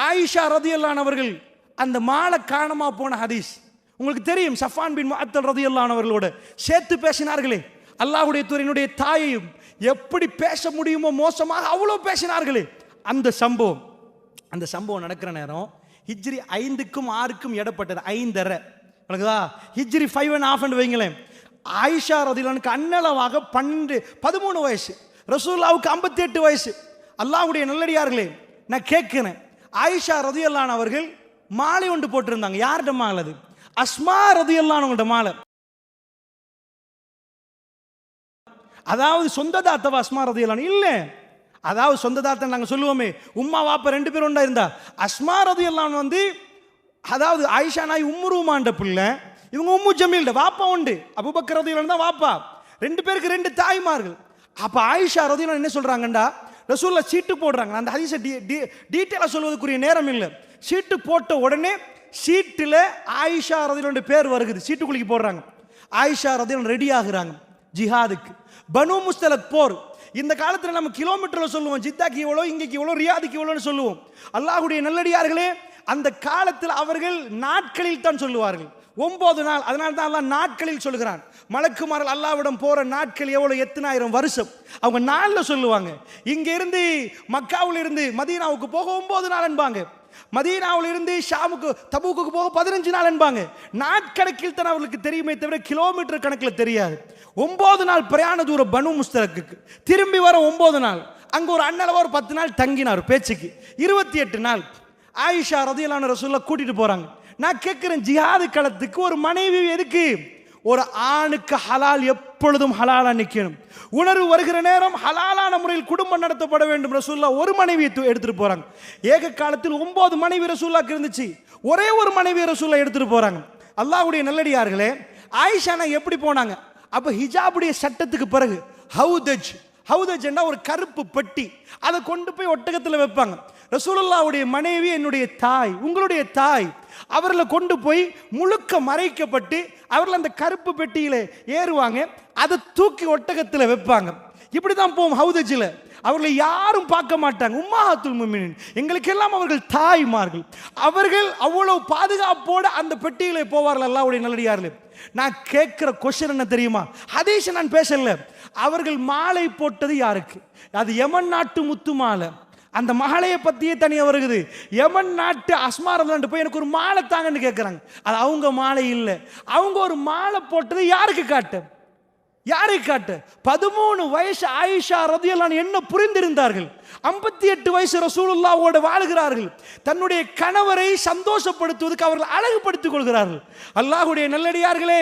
[SPEAKER 1] ஆயிஷா ரதியல்லாஹு அன்ஹா அவர்கள் அந்த மாலை காணாம போன ஹதீஸ் உங்களுக்கு தெரியும். சஃபான் பின் முஅத்தல் ரதியல்லாஹு அன்ஹு அவர்களோட சேர்த்து பேசினார்களே, அல்லாஹ்வுடைய தூதரினுடைய தாயையும் எப்படி பேச முடியுமோ மோசமாக அவ்வளோ பேசினார்களே. அந்த சம்பவம் நடக்கிற நேரம் ஹிஜ்ரி 5க்கும் 6க்கும் இடப்பட்டது 5.5 விளக்குதா? ஹிஜ்ரி 5.5 வைங்களேன். ஆயிஷா ரதியல்லாஹு அன்னளவாக 13 வயசு, ரசூலுல்லாஹ்வுக்கு 58 வயசு. அல்லாஹ்வுடைய நல்லடியார்களே, நான் கேட்கிறேன், ஆயிஷா ரதியல்லாஹு அவர்கள் மாலை ஒன்று போட்டிருந்தாங்க. யார்கிட்ட மாலை அது? அஸ்மா ரதியல்லாஹு அவங்கள்ட்ட மாலை. அதாவது சொந்த தாத்தவா அஸ்மா ரதியல்லாஹு? இல்ல, அதாவது சொந்த தாத்தா நாங்க சொல்லுவோமே, உம்மா வாப்பா 2 பேரும் ஒன்றா இருந்தா. அஸ்மா ரதியல்லாஹு வந்து அதாவது ஆயிஷா நாய் உம்மு ரூமாண்ட பிள்ளை, இவங்க உம்மு ஜமீல்ட வாப்பா உண்டு. அபூபக்கர் ரதியல்லாஹு தான் வாப்பா. 2 பேருக்கு 2 தாய்மார்கள். அப்ப ஆயிஷா ரதியல்லாஹு என்ன சொல்றாங்கண்டா, ரசூலுல்லாஹ் சீட்டு போடுறாங்க. அந்த ஹதீஸை டீட்டெயிலா சொல்வதற்குரிய நேரம் இல்லை. சீட்டு போட்ட உடனே சீட்டுல ஆயிஷா ரதியல்லாஹு பேர் வருகுது. சீட்டுக்குள்ளே போடுறாங்க. ஆயிஷா ரதியல்லாஹு ரெடி ஆகுறாங்க ஜிஹாதுக்கு. பனு முஸ்தலக் போர். இந்த காலத்தில் நம்ம கிலோமீட்டர்ல சொல்லுவோம், ஜித்தாக்கு இவ்வளோ, இங்கேக்கு இவ்வளோ, ரியாதுக்கு இவ்வளோன்னு சொல்லுவோம். அல்லாஹ்வுடைய நல்லடியார்களே, அந்த காலத்தில் அவர்கள் நாட்களில் தான் சொல்லுவார்கள். 9 நாள். அதனால தான் அல்லாஹ் நாட்களில் சொல்லுகிறான். மலக்குமார்கள் அல்லாஹ்விடம் போற நாட்கள் எவ்வளவு? 8000 வருஷம். அவங்க நாள்ல சொல்லுவாங்க. இங்க இருந்து மக்காவுல இருந்து மதீனாவுக்கு போக 9 நாள் என்பாங்க. மதீனாவுல இருந்து ஷாமுக்கு தபூக்குக்கு போக 15 நாள் என்பாங்க. நாட்கணக்கில் தான் அவர்களுக்கு தெரியுமே தவிர கிலோமீட்டர் கணக்கில் தெரியாது. 9 நாள் பிரயாண தூரம் பனு முஸ்தலக்கு. திரும்பி வர 9 நாள். அங்க ஒரு அண்ணளவா ஒரு 10 நாள் தங்கினார் பேச்சுக்கு. 28 நாள் ஆயிஷா ரதியல்லாஹு ரசூலுல்லாஹ் கூட்டிட்டு போறாங்க. நான் கேட்கிறேன், ஜிஹாது களத்துக்கு ஒரு மனைவி எதுக்கு? ஒரு ஆணுக்கு ஹலால் எப்பொழுதும் ஹலாலா நிக்கணும். உணர்வு வருகிற நேரம் ஹலாலான முறையில் குடும்பம் நடத்தப்பட வேண்டும். ரசூலுல்லாஹ் ஒரு மனைவியை எடுத்துட்டு போறாங்க. ஏக காலத்தில் 9 மனைவி ரசூலுல்லாஹ்க்கு இருந்துச்சு. ஒரே ஒரு மனைவி ரசூலுல்லாஹ் எடுத்துட்டு போறாங்க. அல்லாஹ்வுடைய நல்லடியார்களே, ஆயிஷா எப்படி போனாங்க? அப்ப ஹிஜாபுடைய சட்டத்துக்கு பிறகு ஹவுதஜ் என்ற ஒரு கருப்பு பெட்டி, அதை கொண்டு போய் ஒட்டகத்தில் வைப்பாங்க. ரசூலுல்லாஹ்வுடைய மனைவி என்னுடைய தாய், உங்களுடைய தாய், அவர்களை கொண்டு போய் முழுக்க மறைக்கப்பட்டு அவர்கள் அந்த கருப்பு பெட்டியில ஏறுவாங்க. அதை தூக்கி ஒட்டகத்தில் வைப்பாங்க. இப்படிதான் போவோம் ஹவுதஜில். அவர்களை யாரும் பார்க்க மாட்டாங்க. உம்மஹாத்துல் முஃமினீன், எங்களுக்கெல்லாம் அவர்கள் தாய்மார்கள். அவர்கள் அவ்வளவு பாதுகாப்போடு அந்த பெட்டியிலே போவார்கள். அல்லாஹ்வுடைய நல்லடியார்களே, நான் கேட்கிற கொஸ்டின் என்ன தெரியுமா? ஹதீஸ் நான் பேசல. அவர்கள் மாலை போட்டது யாருக்கு? அது யமன் நாட்டு முத்து மாலை. அந்த மகளையை பத்தியே தனியாக வருகுது. யமன் நாட்டு அஸ்மா ரலியல்லாஹு போய் எனக்கு ஒரு மாலை தாங்கன்னு கேட்குறாங்க. அது அவங்க மாலை இல்லை. அவங்க ஒரு மாலை போட்டது யாருக்கு காட்ட? யாருக்கு காட்ட? 13 வயசு ஆயிஷா ரலியல்லாஹு என்ன புரிந்திருந்தார்கள்? 58 வயசு ரசூலுல்லாஹ்வோடு வாழ்கிறார்கள். தன்னுடைய கணவரை சந்தோஷப்படுத்துவதற்கு அவர்கள் அழகுபடுத்திக் கொள்கிறார்கள். அல்லாஹ்வுடைய நல்லடியார்களே,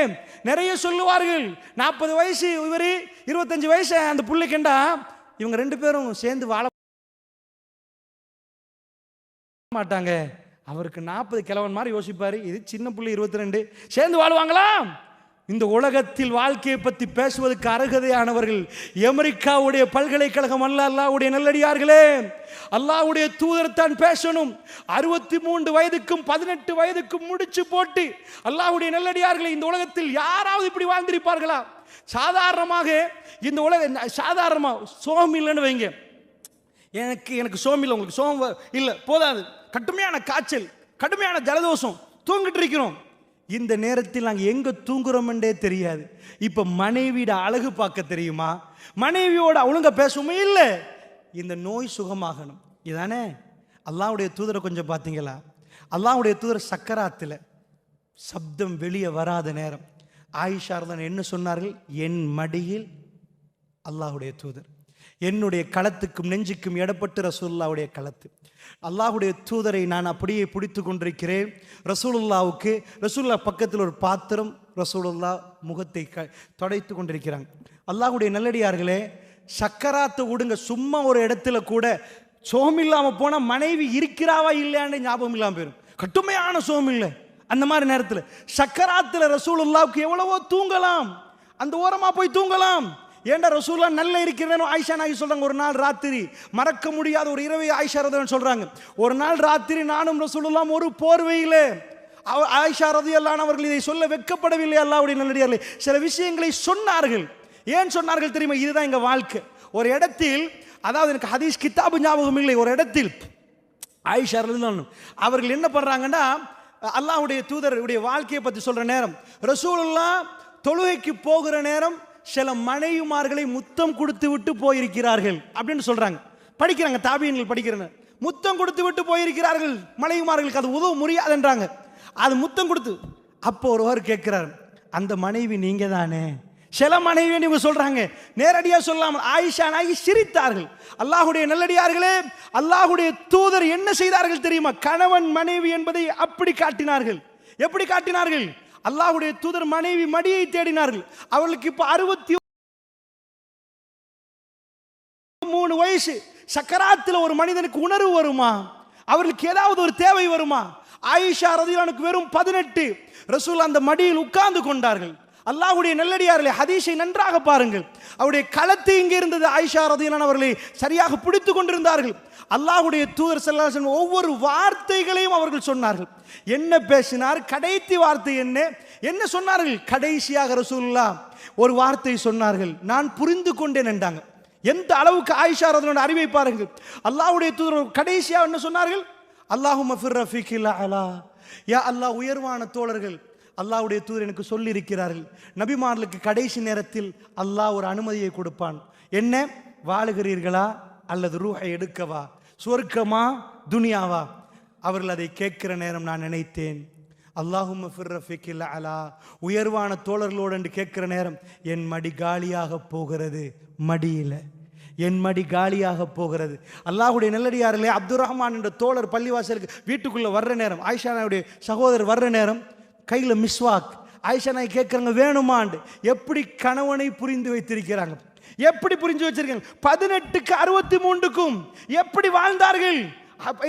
[SPEAKER 1] நிறைய சொல்லுவார்கள், 40 வயசு இவரு, 25 வயசு அந்த புள்ளைக்கண்டா, இவங்க 2 பேரும் சேர்ந்து வாழ மாட்டாங்க. அவருக்கு 40 கிழவன் மாதிரி யோசிப்பாரு. இது சின்ன புள்ளை 22, சேர்ந்து வாழ்வாங்களா? இந்த உலகத்தில் வாழ்க்கையை பற்றி பேசுவதற்கு அருகதையானவர்கள் அமெரிக்காவுடைய பல்கலைக்கழகம் அல்ல. அல்லாஹ்வுடைய நல்லடியார்களே, அல்லாஹ்வுடைய தூதர் தான் பேசணும். 63 வயதுக்கும் 18 வயதுக்கும் முடிச்சு போட்டு அல்லாஹ்வுடைய நல்லடியார்களே, இந்த உலகத்தில் யாராவது இப்படி வாழ்ந்திருப்பார்களா? சாதாரணமாக இந்த உலக சாதாரணமா சோகம் இல்லைன்னு வைங்க. எனக்கு சோம் இல்லை, உங்களுக்கு சோம் இல்லை போதாது, கடுமையான காய்ச்சல், கடுமையான ஜலதோஷம், தூங்கிட்டு இருக்கிறோம். இந்த நேரத்தில் நாங்கள் எங்க தூங்குறோம் என்றே தெரியாது. இப்ப மனைவியோட அழகு பார்க்க தெரியுமா? மனைவியோட ஒழுங்கா பேசுவோமே இல்லை. இந்த நோய் சுகமாகணும், இதானே? அல்லாஹ்வுடைய தூதரை கொஞ்சம் பார்த்தீங்களா? அல்லாஹ்வுடைய தூதர் சக்கராத்தில் சப்தம் வெளியே வராத நேரம் ஆயிஷா ரலியல்லாஹு என்ன சொன்னார்கள்? என் மடியில் அல்லாஹ்வுடைய தூதர், என்னுடைய களத்துக்கும் நெஞ்சுக்கும் இடப்பட்டு ரசூலுல்லாஹ்வுடைய களத்து. அல்லாஹ்வுடைய தூதரை நான் அப்படியே பிடித்து கொண்டிருக்கிறேன். ரசூலுல்லாஹ் பக்கத்தில் ஒரு பாத்திரம், ரசூலுல்லாஹ் முகத்தை தொடைத்து கொண்டிருக்கிறாங்க. அல்லாஹ்வுடைய நல்லடியார்களே, சக்கராத்தை விடுங்க, சும்மா ஒரு இடத்துல கூட சோகம் இல்லாமல் போனால் மனைவி இருக்கிறாவா இல்லையான்னு ஞாபகம் இல்லாமல் போயிடும். கட்டுமையான சோகம் இல்லை. அந்த மாதிரி நேரத்தில் சக்கராத்தில் ரசூலுல்லாஹ்வுக்கு எவ்வளவோ தூங்கலாம், அந்த ஓரமாக போய் தூங்கலாம். ஏண்டா ரசூலுல்லாஹ் நல்ல இருக்கிறேன்னு ஆயிஷா நாயகி சொல்றாங்க. ஒரு நாள் ராத்திரி மறக்க முடியாத ஒரு இரவை ஆயிஷா ரலியல்லாஹு சொல்றாங்க. ஒரு நாள் ராத்திரி நானும் ரசூலுல்லாஹ் ஒரு போர்வையிலே, ஆயிஷா ரலியல்லாஹு அவர்கள் இதை சொல்ல வெட்கப்படவில்லை. அல்லாஹ்வுடைய நல்லடியார்களே, சில விஷயங்களை சொன்னார்கள். ஏன் சொன்னார்கள் தெரியுமா? இதுதான் எங்க வாழ்க்கை. ஒரு இடத்தில், அதாவது எனக்கு ஹதீஸ் கிதாபு ஞாபகம் இல்லை, ஒரு இடத்தில் ஆயிஷா ரலியல்லாஹு அவர்கள் என்ன பண்றாங்கன்னா, அல்லாஹ்வுடைய தூதருடைய வாழ்க்கையை பற்றி சொல்ற நேரம், ரசூலுல்லாஹ் தொழுகைக்கு போகிற நேரம் சில மனைவிமார்களை முத்தம் கொடுத்து விட்டு போயிருக்கிறார்கள் அப்படின்னு சொல்றாங்க. படிக்கிறாங்க, தாபியீன்கள் படிக்கிறேன். முத்தம் கொடுத்து விட்டு போயிருக்கிறார்கள். மனைவிமார்களுக்கு அது உதவ முடியாதுன்றாங்க. அது முத்தம் கொடுத்து அப்போ ஒருவர் கேட்கிறார், அந்த மனைவி நீங்க தானே? சில மனைவி இவங்க சொல்றாங்க, நேரடியாக சொல்லாமல் ஆயிஷா நாயகி சிரித்தார்கள். அல்லாஹ்வுடைய நல்லடியார்களே, அல்லாஹ்வுடைய தூதர் என்ன செய்தார்கள் தெரியுமா? கணவன் மனைவி என்பதை அப்படி காட்டினார்கள். எப்படி காட்டினார்கள்? அல்லாஹ்வுடைய தூதர் மனைவி மடியை தேடினார்கள். அவர்களுக்கு இப்ப 63 வயசு. சக்கராத்தில் ஒரு மனிதனுக்கு உணர்வு வருமா? அவர்களுக்கு ஏதாவது ஒரு தேவை வருமா? ஆயிஷா ரலியல்லாஹு வெறும் 18. ரசூல் அந்த மடியில் உட்கார்ந்து கொண்டார்கள். அல்லாஹ்வுடைய நல்லடியார்களே, ஹதீஸை நன்றாக பாருங்கள். அவருடைய களத்து இங்கே இருந்தது. ஆயிஷா ரலியல்லாஹு அவர்களை சரியாக பிடித்துக் கொண்டிருந்தார்கள். அல்லாஹ்வுடைய தூதர் ஸல்லல்லாஹு அலைஹி வஸல்லம் ஒவ்வொரு வார்த்தைகளையும் அவர்கள் சொன்னார்கள். என்ன பேசினார்? கடைசி வார்த்தை என்ன சொன்னார்கள்? கடைசியாக ரசூலுல்லாஹ் ஒரு வார்த்தை சொன்னார்கள், நான் புரிந்து கொண்டேன் என்றாங்க. எந்த அளவுக்கு ஆயிஷா ரலியல்லாஹு அறிவை பாருங்கள். அல்லாஹ்வுடைய தூதர் கடைசியாக என்ன சொன்னார்கள்? அல்லாஹும்ம ஃபிர் ரஃபீகில் அலா, யா அல்லாஹ் உயர்வான தோழர்கள். அல்லாஹ்வுடைய தூதர் எனக்கு சொல்லி இருக்கிறார்கள், நபிமார்களுக்கு கடைசி நேரத்தில் அல்லாஹ் ஒரு அனுமதியை கொடுப்பான். என்ன? வாழுகிறீர்களா அல்லது ரூஹை எடுக்கவா, சொர்க்கமா துனியாவா? அவர்கள் அதை கேட்கிற நேரம் நான் நினைத்தேன், அல்லாஹும்ம ஃபிர் ரஃபீகில் அலா, உயர்வான தோழர்களோடு என்று கேட்கிற நேரம் என் மடி காலியாக போகிறது. மடியில் என் மடி காலியாக போகிறது. அல்லாஹ்வுடைய நல்லடியார்களே, அப்துர் ரஹ்மான் என்ற தோழர் பள்ளிவாசலுக்கு வீட்டுக்குள்ளே வர்ற நேரம், ஆயிஷா நாயுடைய சகோதரர் வர்ற நேரம் கையில் மிஸ்வாக். ஆயிஷா நாய் கேட்குறாங்க, வேணுமாண்டு. எப்படி கணவனை புரிந்து வைத்திருக்கிறாங்க, எப்படி புரிஞ்சு வச்சிருக்காங்க. 18க்கு 63க்கும் எப்படி வாழ்ந்தார்கள்.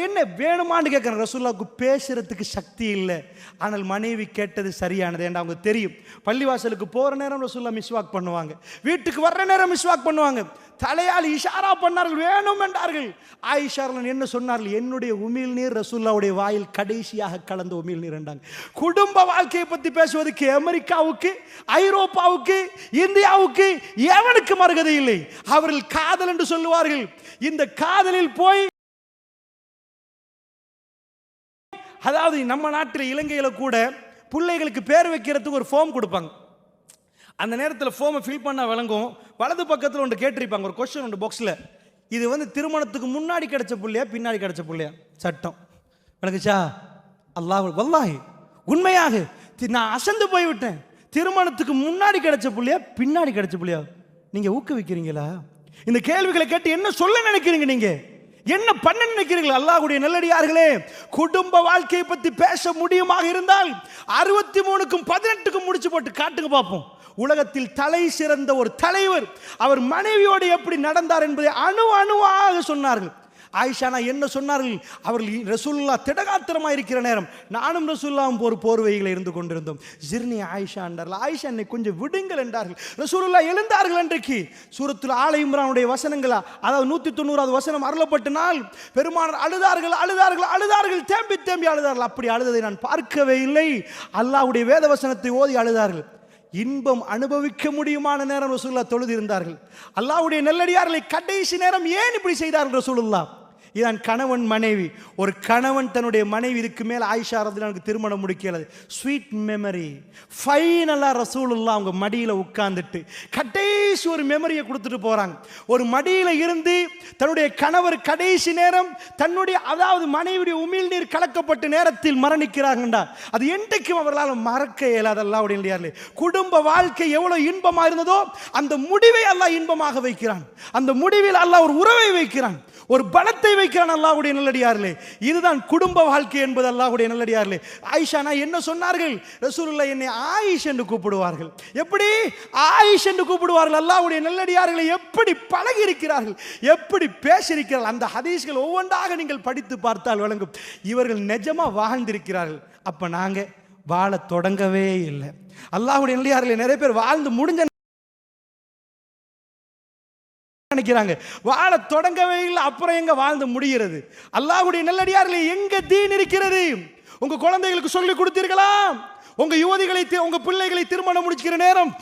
[SPEAKER 1] என்ன வேணுமான்னு கேட்குறாங்க. ரசூலுல்லாஹ்வுக்கு பேசுறதுக்கு சக்தி இல்லை. ஆனால் மனைவி கேட்டது சரியானது என்று அவங்க தெரியும். பள்ளிவாசலுக்கு போகிற நேரம் ரசூலுல்லாஹ் மிஸ்வாக் பண்ணுவாங்க, வீட்டுக்கு வர்ற நேரம் மிஸ்வாக் பண்ணுவாங்க. தலையால் இஷாரா பண்ணார்கள், வேணும் என்றார்கள். ஆயிஷா என்ன சொன்னார்கள்? என்னுடைய உமிழ்நீர் ரசூலுல்லாஹ்வுடைய வாயில் கடைசியாக கலந்த உமிழ்நீர் என்றாங்க. குடும்ப வாழ்க்கையை பற்றி பேசுவதற்கு அமெரிக்காவுக்கு, ஐரோப்பாவுக்கு, இந்தியாவுக்கு எவனுக்கு மறுகதை இல்லை. அவர்கள் காதல் என்று சொல்லுவார்கள். இந்த காதலில் போய், அதாவது நம்ம நாட்டில் இலங்கையில் கூட பிள்ளைகளுக்கு பேர் வைக்கிறதுக்கு ஒரு ஃபார்ம் கொடுப்பாங்க. அந்த நேரத்தில் ஃபார்மை ஃபில் பண்ண விளங்கும். வலது பக்கத்தில் ஒன்று கேட்டிருப்பாங்க, ஒரு கொஸ்டின் ஒன்று பாக்ஸில், இது திருமணத்துக்கு முன்னாடி கிடைச்ச பிள்ளையா பின்னாடி கிடைச்ச பிள்ளையா? சட்டம் விளங்குச்சா? அல்லாஹ் வல்லாஹி உண்மையாக நான் அசந்து போய்விட்டேன். திருமணத்துக்கு முன்னாடி கிடைச்ச பிள்ளையா பின்னாடி கிடைச்ச பிள்ளையா? நீங்கள் ஊக்குவிக்கிறீங்களா? இந்த கேள்விகளை கேட்டு என்ன சொல்ல நினைக்கிறீங்க? நீங்கள் என்ன பண்ண நினைக்கிறீர்கள்? அல்லாஹ்வுடைய நல்லடியார்களே, குடும்ப வாழ்க்கையை பற்றி பேச முடியுமாக இருந்தால் 63க்கும் 18க்கும் முடிச்சு போட்டு காட்டுங்க பார்ப்போம். உலகத்தில் தலை சிறந்த ஒரு தலைவர் அவர் மனைவியோடு எப்படி நடந்தார் என்பதை அணுவாக சொன்னார்கள். ஆயிஷா என்ன சொன்னார்கள்? அவர்கள் ரசூலுல்லாஹ் திடகாத்திரமாக இருக்கிற நேரம் நானும் ரசூலுல்லாஹும் ஒரு போர்வையில் இருந்து கொண்டிருந்தோம். ஜிர்னி ஆயிஷா என்றார்கள். ஆயிஷா என்னை கொஞ்சம் விடுங்கள் என்றார்கள். ரசூலுல்லாஹ் எழுந்தார்கள். அன்றைக்கு சூரத்துல் ஆல இம்ரானுடைய வசனங்களா, அதாவது 190வது வசனம் அருளப்பட்ட நாள் பெருமானார் அழுதார்கள், தேம்பி அழுதார்கள். அப்படி அழுததை நான் பார்க்கவே இல்லை. அல்லாஹ்வுடைய வேத வசனத்தை ஓதி அழுதார்கள். இன்பம் அனுபவிக்க முடியுமான நேரம் ரசூலுல்லாஹ் தொழுது இருந்தார்கள். அல்லாஹ்வுடைய நல்லடியார்களை கடைசி நேரம் ஏன் இப்படி செய்தார்கள் ரசூலுல்லாஹ்? இதான் கணவன் மனைவி. ஒரு கணவன் தன்னுடைய மனைவி, இதுக்கு மேலே ஆயிஷா ரலியல்லாஹு திருமணம் முடிக்கல, ஸ்வீட் மெமரி. ஃபைனலாக ரசூலுல்லாஹ் அவங்க மடியில் உட்கார்ந்துட்டு கடைசி ஒரு மெமரியை கொடுத்துட்டு போகிறாங்க. ஒரு மடியில் இருந்து தன்னுடைய கணவர் கடைசி நேரம் தன்னுடைய, அதாவது மனைவியுடைய உமிழ்நீர் கலக்கப்பட்ட நேரத்தில் மரணிக்கிறாங்கண்டா, அது என்றைக்கும் அவர்களால் மறக்க இயலாது. அல்லாஹ்வுடைய நல்லடியார்களே, குடும்ப வாழ்க்கை எவ்வளவு இன்பமாக இருந்ததோ அந்த முடிவை அல்லாஹ் இன்பமாக வைக்கிறான். அந்த முடிவில் அல்லாஹ் ஒரு உறவை வைக்கிறான், ஒரு பலத்தை வைக்கிறான். அல்லாஹ்வுடைய நல்லடியார்களே, இதுதான் குடும்ப வாழ்க்கை என்பது. அல்லாஹ்வுடைய நல்லடியார்களே, ஆயிஷா என்ன சொன்னார்கள்? ரசூலுல்லாஹ் என்னை ஆயிஷ் என்று கூப்பிடுவார்கள். எப்படி ஆயிஷ் என்று கூப்பிடுவார்கள்? அல்லாஹ்வுடைய நல்லடியார்களை எப்படி பழகி இருக்கிறார்கள், எப்படி பேசியிருக்கிறார்கள். அந்த ஹதீஸ்கள் ஒவ்வொன்றாக நீங்கள் படித்து பார்த்தால் விளங்கும். இவர்கள் நிஜமா வாழ்ந்திருக்கிறார்கள். அப்ப நாங்க வாழ தொடங்கவே இல்லை. அல்லாஹ்வுடைய நல்லடியார்களே, நிறைய பேர் வாழ்ந்து முடிஞ்ச நினைக்கிறாங்க, வாழ தொடங்கவே இல்லை. அப்புறம் எங்க வாழ்ந்து முடிகிறது? அல்லாஹ்வுடைய நல்லடியார்களே, எங்க தீன் இருக்கிறது? உங்க குழந்தைகளுக்கு சொல்லி கொடுத்தீர்களா? உங்க யுவதிகளை, உங்க பிள்ளைகளை திருமணம் முடிக்கிற நேரம்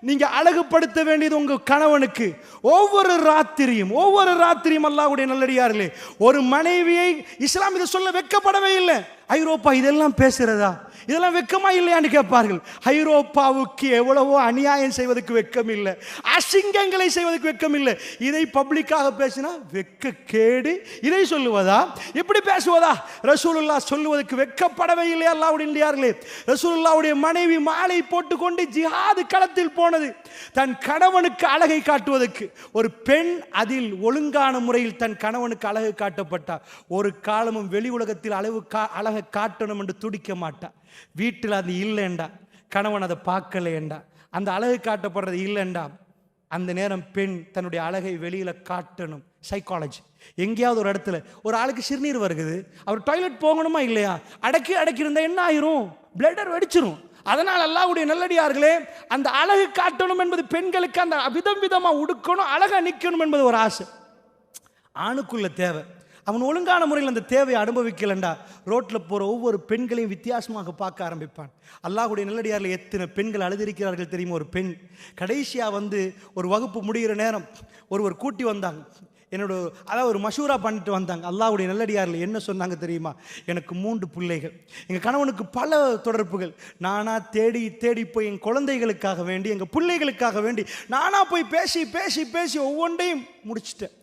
[SPEAKER 1] நீங்க அழகுபடுத்த வேண்டியது உங்க கணவனுக்கு. ஒவ்வொரு ராத்திரியும் அல்லாஹ்வுடைய நல்லடியார்களே, ஒரு மனைவியை இஸ்லாம் இதை சொல்ல வெட்கப்படவே இல்லை. ஐரோப்பா இதெல்லாம் பேசுறதா? இதெல்லாம் வெக்கமா இல்லையான்னு கேட்பார்கள். ஐரோப்பாவுக்கு எவ்வளவோ அநியாயம் செய்வதற்கு வெக்கம் இல்லை, அசிங்கங்களை செய்வதற்கு வெக்கம் இல்லை. இதை பப்ளிக்காக பேசினா வெக்க கேடு. இதை சொல்லுவதா? இப்படி பேசுவதா? ரசூலுல்லாஹ் சொல்லுவதற்கு வெக்கப்படவே இல்லை. அல்லாஹ்வுடைய இல்லையார்களே, ரசூலுல்லாஹ்வுடைய மனைவி மாலை போட்டுக்கொண்டு ஜிஹாது களத்தில் போனது தன் கணவனுக்கு அழகை காட்டுவதற்கு. ஒரு பெண் அதில் ஒழுங்கான முறையில் தன் கணவனுக்கு அழகு காட்டப்பட்டார். ஒரு காலமும் வெளி உலகத்தில் அழகை காட்டணும் என்று துடிக்க மாட்டார். வீட்டில் அது இல்லைண்டா, கணவன் அதை பார்க்கலேண்டா, அந்த அழகு காட்டப்படுறது இல்லைண்டா, அந்த நேரம் பெண் தன்னுடைய அழகை வெளியில காட்டணும். சைக்காலஜி. எங்கேயாவது ஒரு இடத்துல ஒரு ஆளுக்கு சிறுநீர் வருகுது, அவர் டாய்லெட் போகணுமா இல்லையா? அடக்கி இருந்தா என்ன ஆயிரும்? பிளடர் வெடிச்சிரும். அதனால் அல்லாஹ்வுடைய நல்லடியார்களே, அந்த அழகு காட்டணும் என்பது பெண்களுக்கு, அந்த விதமா உடுக்கணும், அழகா நிற்கணும் என்பது ஒரு ஆசை. ஆணுக்குள்ள தேவை. அவன் ஒழுங்கான முறையில் அந்த தேவையை அனுபவிக்கலண்டா ரோட்டில் போகிற ஒவ்வொரு பெண்களையும் வித்தியாசமாக பார்க்க ஆரம்பிப்பான். அல்லாஹ்வுடைய நல்லடியாரில் எத்தனை பெண்கள் அழுதிருக்கிறார்கள் தெரியுமா? ஒரு பெண் கடைசியாக ஒரு வகுப்பு முடிகிற நேரம் ஒருவர் கூட்டி வந்தாங்க. அதாவது ஒரு மஷூரா பண்ணிட்டு வந்தாங்க. அல்லாஹ்வுடைய நல்லடியாரில் என்ன சொன்னாங்க தெரியுமா? எனக்கு 3 பிள்ளைகள், எங்கள் கணவனுக்கு பல தொடர்புகள், நானா தேடி போய் என் குழந்தைகளுக்காக வேண்டி, எங்கள் பிள்ளைகளுக்காக வேண்டி நானா போய் பேசி ஒவ்வொன்றையும் முடிச்சிட்டேன்.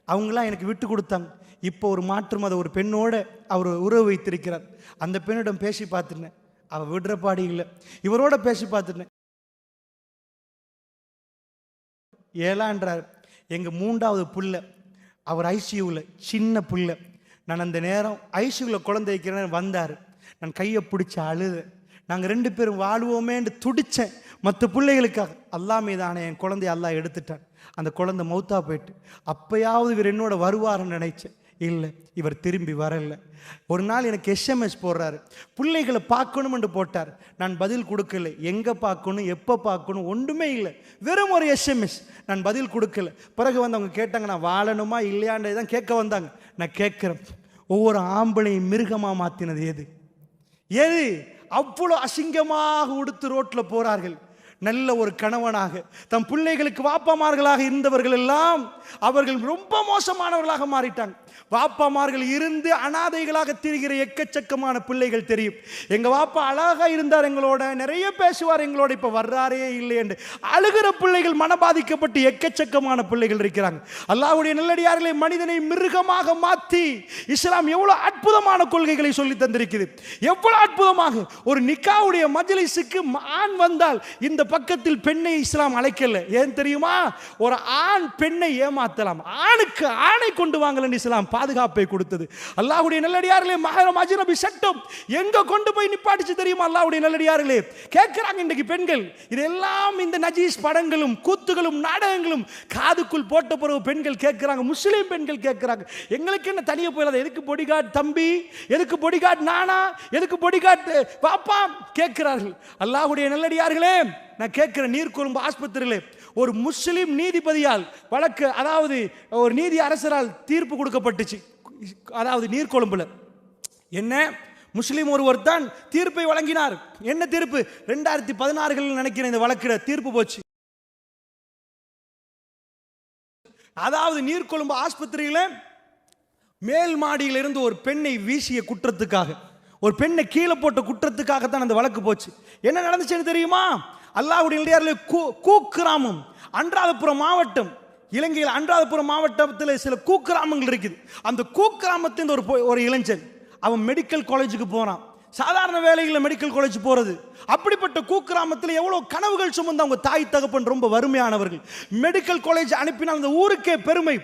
[SPEAKER 1] அவங்களாம் எனக்கு விட்டு கொடுத்தாங்க. இப்போ ஒரு மாற்று மத ஒரு பெண்ணோட அவர் உறவு வைத்திருக்கிறார். அந்த பெண்ணிடம் பேசி பார்த்துட்டேன், அவள் விடுற பாடி இல்லை. இவரோட பேசி பார்த்துட்டேன், ஏலான்றார். எங்கள் 3வது புள்ள, அவர் ஐசியூவில் சின்ன புள்ள. நான் அந்த நேரம் ஐசியூவில் குழந்தை வைக்கிறேன் வந்தார். நான் கையை பிடிச்சி அழுது, நாங்கள் 2 பேரும் வாழ்வோமேன்னு துடித்தேன். மற்ற பிள்ளைகளுக்காக. அல்லாஹ் மீதான என் குழந்தைய அல்லாஹ் எடுத்துட்டான். அந்த குழந்தை மௌத்தா போயிட்டு. அப்பயாவது இவர் என்னோட வருவாருன்னு நினைச்சேன். இல்லை, இவர் திரும்பி வரல. ஒரு நாள் எனக்கு எஸ்எம்எஸ் போடுறாரு, பிள்ளைகளை பார்க்கணும் என்று போட்டார். நான் பதில் கொடுக்கல. எங்கே பார்க்கணும், எப்போ பார்க்கணும் ஒன்றுமே இல்லை, வெறும் ஒரு எஸ்எம்எஸ். நான் பதில் கொடுக்கல. பிறகு அவங்க கேட்டாங்க, நான் வாழணுமா இல்லையான்றதை தான் கேட்க வந்தாங்க. நான் கேட்குறேன், ஒவ்வொரு ஆம்பளையும் மிருகமாக மாற்றினது எது? அவ்வளோ அசிங்கமாக உடுத்து ரோட்டில் போகிறார்கள். நல்ல ஒரு கணவனாக தம் பிள்ளைகளுக்கு வாப்பாமார்களாக இருந்தவர்கள் எல்லாம் அவர்கள் ரொம்ப மோசமானவர்களாக மாறிட்டாங்க. வாப்பாமார்கள் இருந்து அனாதைகளாக திரிகிற எக்கச்சக்கமான பிள்ளைகள் தெரியும். எங்க வாப்பா அழகா இருந்தார், எங்களோட நிறைய பேசுவார், எங்களோட இப்ப வர்றாரே இல்லை என்று அழுகிற பிள்ளைகள், மனபாதிக்கப்பட்டு எக்கச்சக்கமான பிள்ளைகள் இருக்கிறாங்க. அல்லாஹ்வுடைய நல்லடியார்களை மனிதனை மிருகமாக மாற்றி இஸ்லாம் எவ்வளவு அற்புதமான கொள்கைகளை சொல்லி தந்திருக்கிறது. எவ்வளவு அற்புதமாக ஒரு நிக்காவுடைய மஜ்லிஸுக்கு ஆண் வந்தால் இந்த பக்கத்தில் பெண்ணை இஸ்லாம் அழைக்கல. ஏன் தெரியுமா? ஒரு ஆண் பெண்ணை ஏமாத்தலாம், ஆணுக்கு ஆணை கொண்டு வாங்கலன்னு இஸ்லாம் பாதுகாப்பை கொடுத்தது. அல்லாஹ்வுடைய நல்லடியார்களே, மஹரம் அஜ்னபி சட்டம் எங்க கொண்டு போய் நிப்பாட்டிச்சு தெரியுமா? அல்லாஹ்வுடைய நல்லடியார்களே, கேட்கிறாங்க இன்னைக்கு பெண்கள், இதெல்லாம் இந்த நஜீஸ் படங்களும் கூத்துகளும் நாடகங்களும் காதுக்குள் போட்ட பிறகு பெண்கள் கேட்கிறாங்க, முஸ்லீம் பெண்கள் கேட்கிறாங்க, எங்களுக்கு என்ன தனியே போயிடாது, எதுக்கு பொடிகார்ட் தம்பி, எதுக்கு பொடிகார்ட் நானா, எதுக்கு பொடிகார்ட் பாப்பா கேட்கிறார்கள். அல்லாஹ்வுடைய நல்லடியார்களே, நான் கேட்கிற நீர்கொழும்பு ஆஸ்பத்திரியிலே ஒரு முஸ்லிம் நீதிபதியால் வழக்கு, அதாவது ஒரு நீதி அரசரால் தீர்ப்பு கொடுக்கப்பட்டுச்சு. அதாவது நீர்கொழும்புல என்ன, முஸ்லிம் ஒருவர் தான் தீர்ப்பை வழங்கினார். என்ன தீர்ப்பு? 2016 நினைக்கிறேன் இந்த வழக்கில் தீர்ப்பு போச்சு. அதாவது நீர்கொழும்பு ஆஸ்பத்திரியில மேல் மாடியில் இருந்து ஒரு பெண்ணை வீசிய குற்றத்துக்காக, ஒரு பெண்ணை கீழே போட்ட குற்றத்துக்காகத்தான் அந்த வழக்கு போச்சு. என்ன நடந்துச்சுன்னு தெரியுமா? அல்லாஹ்வுடைய கூக்கிராமம், அன்றாதபுரம் மாவட்டம், இலங்கையில் அன்றாதபுரம் மாவட்டத்தில் சில கூக்கிராமங்கள் இருக்குது. அந்த கூக்கிராமத்தின் ஒரு இளைஞன், அவன் மெடிக்கல் காலேஜுக்கு போறான். சாதாரண வேலைகளில் மெடிக்கல் காலேஜ் போறது. அப்படிப்பட்ட கூக்கிராமத்தில் எவ்வளவு கனவுகள் சுமந்து அவங்க தாய் தகப்பன் ரொம்ப வறுமையானவர்கள். மெடிக்கல் காலேஜ் அனுப்பினால் அந்த ஊருக்கே பெருமை.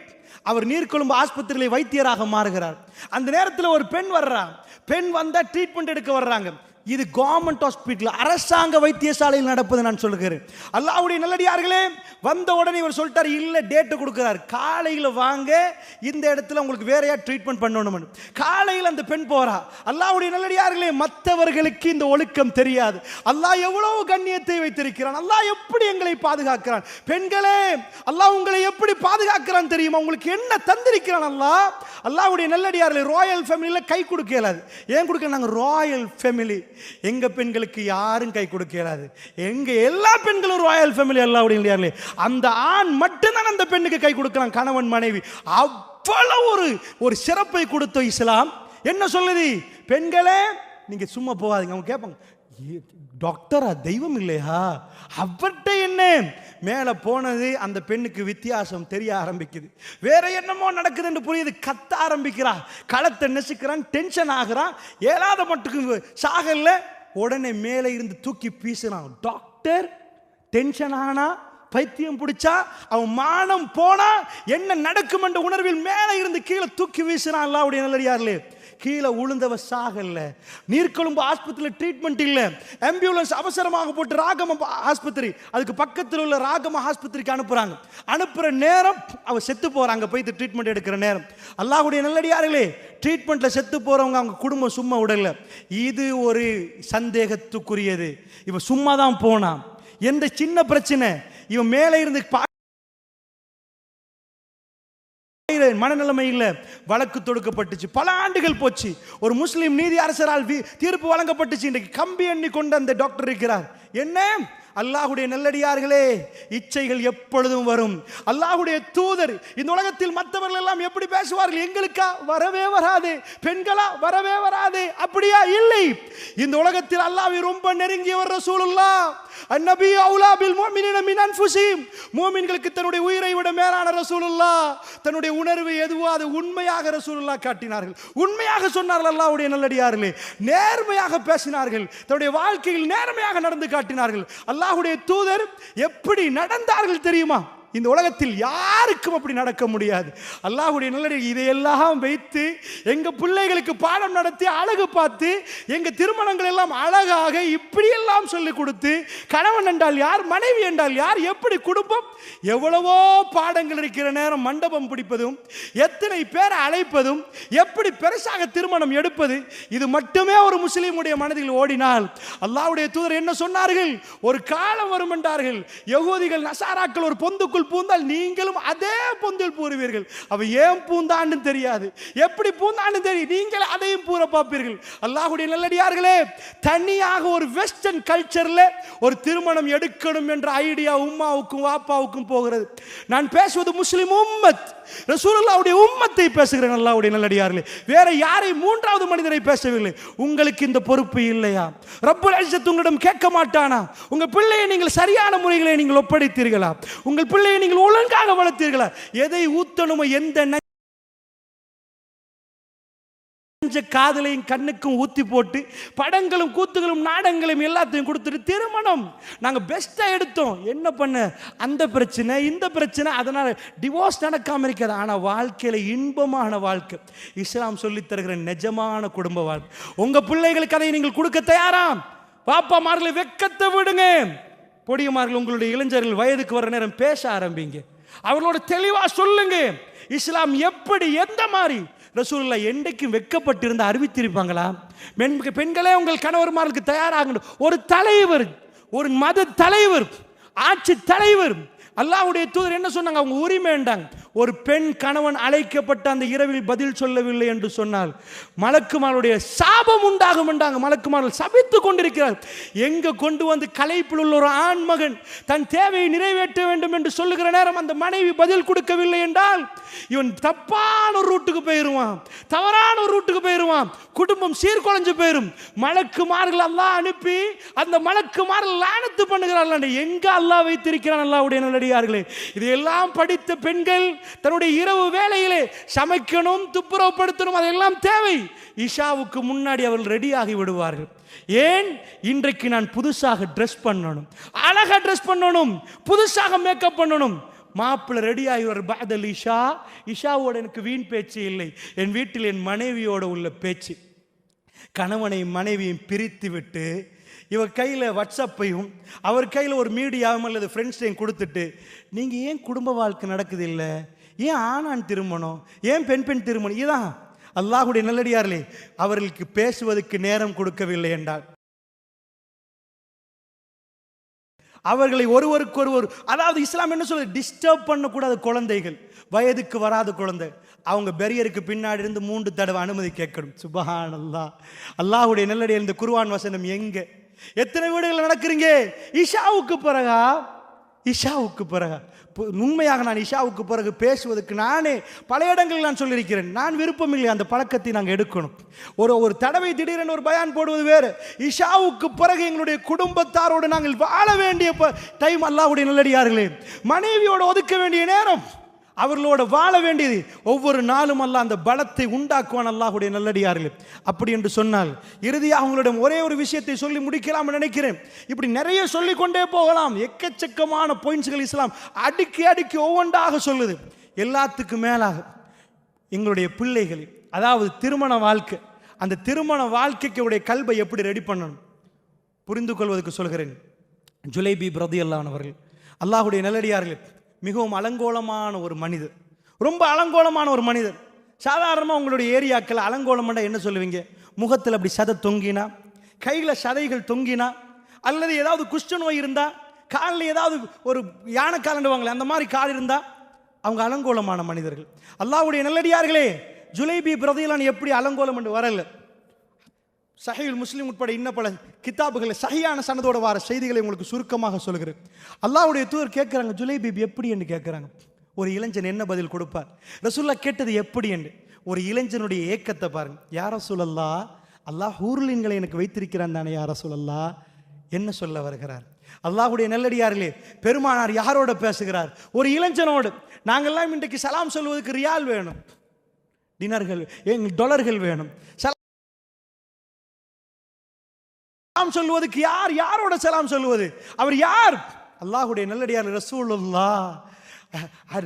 [SPEAKER 1] அவர் நீர்கொழும்பு ஆஸ்பத்திரியிலே வைத்தியராக மாறுகிறார். அந்த நேரத்தில் ஒரு பெண் வர்றா. பெண் வந்தா ட்ரீட்மெண்ட் எடுக்க வர்றாங்க. இது கவர்மெண்ட் ஹாஸ்பிட்டல், அரசாங்க வைத்தியசாலையில் நடப்பது நான் சொல்லுகிறேன். அல்லாஹ்வுடைய நல்லடியார்களே, வந்த உடனே இவர் சொல்லிட்டார், இல்ல டேட் கொடுக்கிறார், காலையில் வாங்க, இந்த இடத்துல உங்களுக்கு வேறையா ட்ரீட்மெண்ட் பண்ணணும். காலையில் அந்த பெண் போறா. அல்லாஹ்வுடைய நல்லடியார்களே, மற்றவர்களுக்கு இந்த ஒழுக்கம் தெரியாது. அல்லாஹ் எவ்வளவு கண்ணியத்தை வைத்திருக்கிறான், அல்லாஹ் எப்படி எங்களை பாதுகாக்கிறான். பெண்களே, அல்லாஹ் உங்களை எப்படி பாதுகாக்கிறான் தெரியுமா? உங்களுக்கு என்ன தந்திருக்கிறான் அல்லாஹ். அல்லாஹ்வுடைய நல்லடியார்களே, ராயல் ஃபேமிலியில் கை கொடுக்க இயலாது. ஏன் கொடுக்க? நாங்கள் ராயல் ஃபேமிலி, எங்க பெண்களுக்கு யாரும் கை கொடுக்க இயலாது. எங்க எல்லா பெண்களும் ராயல் ஃபேமிலி. அல்லாஹ்வுடைய அந்த ஆண் மட்டும்தான் அந்த பெண்ணுக்கு கை கொடுக்கலாம், கணவன் மனைவி. அவ்வளவு ஒரு சிறப்பை கொடுத்த இஸ்லாம் என்ன சொல்லுது? பெண்களே நீங்க சும்மா போகாதீங்க. அவங்க கேட்பாங்க, டாக்டரா தெய்வம் இல்லையா? அவர்கிட்ட என்ன மேலே போனது, அந்த பெண்ணுக்கு வித்தியாசம் தெரிய ஆரம்பிக்குது. வேற என்னமோ நடக்குதுன்னு புரியுது. கத்த ஆரம்பிக்கிறா, களத்தை நெசுக்கிறான், டென்ஷன் ஆகுறான். ஏழாத மட்டுக்கு சாகல்ல, உடனே மேலே இருந்து தூக்கி வீசுறான். டாக்டர் டென்ஷன் ஆனா, பைத்தியம் பிடிச்சா, அவன் மானம் போனா என்ன நடக்கும் என்ற உணர்வில் மேலே இருந்து கீழே தூக்கி வீசுறான். அல்லாஹ்வுடைய நல்லடியார்களே, கீழே உளுந்தவ சாகல்ல. நீர்கொழும்பு ஆஸ்பத்திரியில் ட்ரீட்மெண்ட் இல்லை. ஆம்புலன்ஸ் அவசரமாக போட்டு ராகம ஆஸ்பத்திரி, அதுக்கு பக்கத்தில் உள்ள ராகம ஆஸ்பத்திரிக்கு அனுப்புறாங்க. அனுப்புற நேரம் அவ செத்து போறாங்க. போயிட்டு ட்ரீட்மெண்ட் எடுக்கிற நேரம். அல்லாஹ்வுடைய நல்லடியார்களே, ட்ரீட்மெண்ட்ல செத்து போறவங்க அவங்க குடும்பம் சும்மா விடல. இது ஒரு சந்தேகத்துக்குரியது. இவ சும்மா தான் போனா, எந்த சின்ன பிரச்சனை இவன் மேலே இருந்து மனநிலைமை இல்ல, வழக்கு தொடுக்கப்பட்டுச்சு. பல ஆண்டுகள் போச்சு. ஒரு முஸ்லிம் நீதி அரசரால் தீர்ப்பு வழங்கப்பட்டுச்சு. இன்றைக்கு கம்பி எண்ணி கொண்ட அந்த டாக்டர் இருக்கிறார். என்ன அல்லாஹ்வுடைய நல்லடியார்களே, இச்சைகள் எப்பொழுதும் வரும். அல்லாஹ்வுடைய தூதர் இந்த உலகத்தில் மற்றவர்கள் எல்லாம் எப்படி பேசுவார்கள்? எங்களுக்கா வரவே வராது, பெண்களா வரவே வராது, அப்படியா? இல்லை. இந்த உலகத்தில் அல்லாஹ்வை ரொம்ப நெருங்கியவர் ரசூலுல்லாஹ். அந்நபி அவுலா பில் முஃமினீன மின் அன்ஃபுஸிஹிம். முஃமின்களுக்கு தன்னுடைய உயிரை விட மேலான ரசூலுல்லாஹ். தன்னுடைய உணர்வு எதுவோ அது உண்மையாக ரசூலுல்லாஹ் காட்டினார்கள். உண்மையாக சொன்னார்கள். அல்லாஹ்வுடைய நல்லடியார்களே, நேர்மையாக பேசினார்கள். தன்னுடைய வாழ்க்கையில் நேர்மையாக நடந்து காட்டினார்கள். அல்லாஹ்வுடைய தூதர் எப்படி நடந்தார்கள் தெரியுமா? இந்த உலகத்தில் யாருக்கும் அப்படி நடக்க முடியாது. அல்லாஹ்வுடைய நல்லடியார் இதையெல்லாம் வைத்து எங்க பிள்ளைகளுக்கு பாடம் நடத்தி அழகு பார்த்து எங்க திருமணங்கள் எல்லாம் அழகாக இப்படியெல்லாம் சொல்லிக் கொடுத்து, கணவன் என்றால் யார், மனைவி என்றால் யார், எப்படி குடும்பம், எவ்வளவோ பாடங்கள் இருக்கிற நேரம் மண்டபம் பிடிப்பதும், எத்தனை பேரை அழைப்பதும், எப்படி பெருசாக திருமணம் எடுப்பது, இது மட்டுமே ஒரு முஸ்லீமுடைய மனதில் ஓடினால் அல்லாஹ்வுடைய தூதர் என்ன சொன்னார்கள்? ஒரு காலம் வரும் என்றார்கள், யகூதிகள் நசாராக்கள் ஒரு பொந்துக்குள் பூந்தால் நீங்களும் அதே பொந்தில் பூருவீர்கள். அவ ஏன் பூந்தான்னு தெரியாது, எப்படி பூந்தான்னு தெரியும், நீங்கள் அதையும் பூர பார்ப்பீர்கள். அல்லாஹ்வுடைய நல்லடியார்களே, தனியாக ஒரு வெஸ்டர்ன் கல்ச்சர்ல ஒரு திருமணம் எடுக்கணும் என்ற ஐடியா உம்மாவுக்கும் வாப்பாவுக்கும் போகிறது. நான் பேசுவது முஸ்லிம் உம்மத், ரசூலுல்லாஹ்வுடைய உம்மத்தை பேசுகிறேன். அல்லாஹ்வுடைய நல்லடியார்களே, வேற யாரை மூன்றாவது மனிதரை பேசவில்லை. உங்களுக்கு இந்த பொறுப்பு இல்லையா? ரப்புல் இஸ்ஸத் உங்களிடம் கேட்க மாட்டானா? உங்க பிள்ளையை நீங்கள் சரியான முறைகளை நீங்கள் ஒப்படைத்தீர்களா? உங்கள் பிள்ளையை நீங்கள் ஒழுங்காக வளர்த்தீர்களா? எதை ஊத்தணுமோ, எந்த காதலையும் கண்ணுக்கும் ஊத்தி போட்டு படங்களும் கூத்துகளும் நாடகங்களும் எல்லாத்தையும் கொடுத்துட்டு திருமணம் நாங்க பெஸ்டா எடுத்தோம். என்ன பண்ண, அந்த பிரச்சனை இந்த பிரச்சனை, அதனால டிவோர்ஸ் நடக்காம இருக்கிறது. ஆனா வாழ்க்கையில இன்பமான வாழ்க்கை இஸ்லாம் சொல்லி தருகிற நிஜமான குடும்ப வாழ்க்கை. உங்க பிள்ளைகளுக்கு அதை நீங்கள் கொடுக்க தயாராம்? பாப்பாமார்களை வெக்கத்தை விடுங்க. பொடியமார்கள், உங்களுடைய இளைஞர்கள் வயதுக்கு வர நேரம் பேச ஆரம்பிங்க. அவர்களோட தெளிவா சொல்லுங்க இஸ்லாம் எப்படி, எந்த மாதிரி. ரசூலுல்லாஹ் என்றைக்கும் வெக்கப்பட்டிருந்த அறிவித்திருப்பாங்களா? பெண்களே உங்கள் கணவர்மார்களுக்கு தயாராகணும். ஒரு தலைவர், ஒரு மத தலைவர், ஆட்சி தலைவர், அல்லாஹ்வுடைய தூதர் என்ன சொன்னாங்க? அவங்க உரிமை என்றாங்க. ஒரு பெண் கணவன் அழைக்கப்பட்ட அந்த இரவில் பதில் சொல்லவில்லை என்று சொன்னால் மலக்குமாருடைய சாபம் உண்டாகும் என்றாங்க. மலக்குமார்கள் சபித்துக் கொண்டிருக்கிறார். எங்க கொண்டு வந்து களைப்பில் உள்ள ஒரு ஆண் மகன் தன் தேவையை நிறைவேற்ற வேண்டும் என்று சொல்லுகிற நேரம் அந்த மனைவி பதில் கொடுக்கவில்லை என்றால் இவன் தப்பான ஒரு ரூட்டுக்கு போயிருவான், தவறான ஒரு ரூட்டுக்கு போயிருவான், குடும்பம் சீர்குலைஞ்சு போயிரும். மலக்குமார்கள் அல்லாஹ் அனுப்பி அந்த மலக்குமார்கள் லானத்து பண்ணுகிறார்கள். எங்க அல்லாஹ் வைத்திருக்கிறான்? அல்லாஹ்வுடைய நல்லடியார்களே, இதையெல்லாம் படித்த பெண்கள் தன்னுடைய இரவு வேளையிலே சமைக்கணும், துப்புரவுப்படுத்தணும், அதெல்லாம் தேவை. இஷாவுக்கு முன்னாடி அவர்கள் ரெடியாகி விடுவார்கள். ஏன்? இன்றைக்கு நான் புதுசாக ட்ரெஸ் பண்ணணும், அழகா ட்ரெஸ் பண்ணணும், புதுசாக மேக்கப் பண்ணணும். மாப்பிள்ளை ரெடி ஆகிவார். பாதல் இஷா, இஷாவோட எனக்கு வீண் பேச்சு இல்லை. என் வீட்டில் என் மனைவியோட உள்ள பேச்சு. கணவனையும் மனைவியும் பிரித்து விட்டு இவர் கையில் வாட்ஸ்அப்பையும் அவர் கையில் ஒரு மீடியாவும் அல்லது ஃப்ரெண்ட்ஸையும் கொடுத்துட்டு, நீங்கள் ஏன் குடும்ப வாழ்க்கை நடக்குது இல்லை, ஏன் ஆணான் திருமணம், ஏன் பெண் பெண் திருமணம், இதுதான். அல்லாஹ்வுடைய நல்லடியார்களே, அவர்களுக்கு பேசுவதற்கு நேரம் கொடுக்கவில்லை என்றால் அவர்களை ஒருவருக்கொருவர், அதாவது இஸ்லாம் என்ன சொல்லுது, டிஸ்டர்ப் பண்ணக்கூடாது. குழந்தைகள், வயதுக்கு வராத குழந்தை, அவங்க பெரியருக்கு பின்னாடி இருந்து 3 தடவை அனுமதி கேட்கணும். சுப்ஹானல்லாஹ். அல்லாஹ்வுடைய நல்லடியார், இந்த குர்ஆன் வசனம் எங்க, எத்தனை வீடுகள் நடக்கிறீங்க? இஷாவுக்கு பிறகா இஷாவுக்கு பிறகு. உண்மையாக நான் இஷாவுக்கு பிறகு பேசுவதற்கு நானே பல இடங்களில் நான் சொல்லியிருக்கிறேன். நான் விருப்பம் இல்லை, அந்த பழக்கத்தை நாங்கள் எடுக்கணும். ஒரு தடவை திடீரென ஒரு பயான் போடுவது வேறு. இஷாவுக்கு பிறகு எங்களுடைய குடும்பத்தாரோடு நாங்கள் வாழ வேண்டிய டைம், அல்லாஹ்வுடைய நல்லடியார்களே, மனைவியோடு ஒதுக்க வேண்டிய நேரம், அவர்களோட வாழ வேண்டியது. ஒவ்வொரு நாளும் அல்லாஹ் அந்த பலத்தை உண்டாக்குவான், அல்லாஹ்வுடைய நல்லடியார்களே. அப்படி என்று சொன்னால் இறுதியாக அவங்களிடம் ஒரே ஒரு விஷயத்தை சொல்லி முடிக்கலாம் நினைக்கிறேன். இப்படி நிறைய சொல்லிக்கொண்டே போகலாம். எக்கச்சக்கமான பாயிண்ட்ஸ்கள் இஸ்லாம் அடுக்கி அடுக்கி ஒவ்வொன்றாக சொல்லுது. எல்லாத்துக்கும் மேலாக எங்களுடைய பிள்ளைகள், அதாவது திருமண வாழ்க்கை, அந்த திருமண வாழ்க்கைக்கு உடைய கல்வை எப்படி ரெடி பண்ணணும் புரிந்து கொள்வதற்கு சொல்கிறேன். ஜுலைபீப் ரலியல்லாஹு அன்ஹு அவர்கள், அல்லாஹ்வுடைய நல்லடியார்களே, மிகவும் அலங்கோலமான ஒரு மனிதர், ரொம்ப அலங்கோலமான ஒரு மனிதர். சாதாரணமாக உங்களுடைய ஏரியாக்கள் அலங்கோலம்னா என்ன சொல்லுவீங்க? முகத்தில் அப்படி சதை தொங்கினா, கையில் சதைகள் தொங்கினா, அல்லது ஏதாவது குஷ்ட நோய் இருந்தா, காலில் ஏதாவது ஒரு யானை காலண்டுவாங்களே அந்த மாதிரி கால் இருந்தா, அவங்க அலங்கோலமான மனிதர்கள். அல்லாஹ்வுடைய நல்லடியார்களே, ஜுலைபீப் ரலியல்லாஹு அன்ஹு எப்படி அலங்கோலம் என்று வரல. சஹீஹுல் முஸ்லிம் உட்பட இன்ன பல கிதாபுகளில் சஹீஹான சனதோட வர செய்திகளை உங்களுக்கு சுருக்கமாக சொல்கிறேன். அல்லாஹ்வுடைய தூதர் கேட்குறாங்க, ஜுலைபீப் எப்படி என்று கேட்குறாங்க. ஒரு இளைஞன் என்ன பதில் கொடுப்பார்? ரசூலுல்லாஹ் கேட்டது எப்படி என்று ஒரு இளைஞனுடைய ஏக்கத்தை பாருங்க. யா ரசூலல்லாஹ், அல்லாஹ் ஹூர்லின்களை எனக்கு வைத்திருக்கிறான் தானே யா ரசூலல்லாஹ், என்ன சொல்ல வருகிறார்? அல்லாஹ்வுடைய நல்லடியார்களே, பெருமானார் யாரோட பேசுகிறார்? ஒரு இளைஞனோடு. நாங்கள்லாம் இன்றைக்கு சலாம் சொல்வதற்கு ரியால் வேணும், டினர்கள், டாலர்கள் வேணும். சலாம் சொல்வதற்கு யாரோட சலாம் சொல்வது? அவர் யார்? அல்லாஹ்வுடைய நல்லடியார் ரசூலுல்லாஹ்.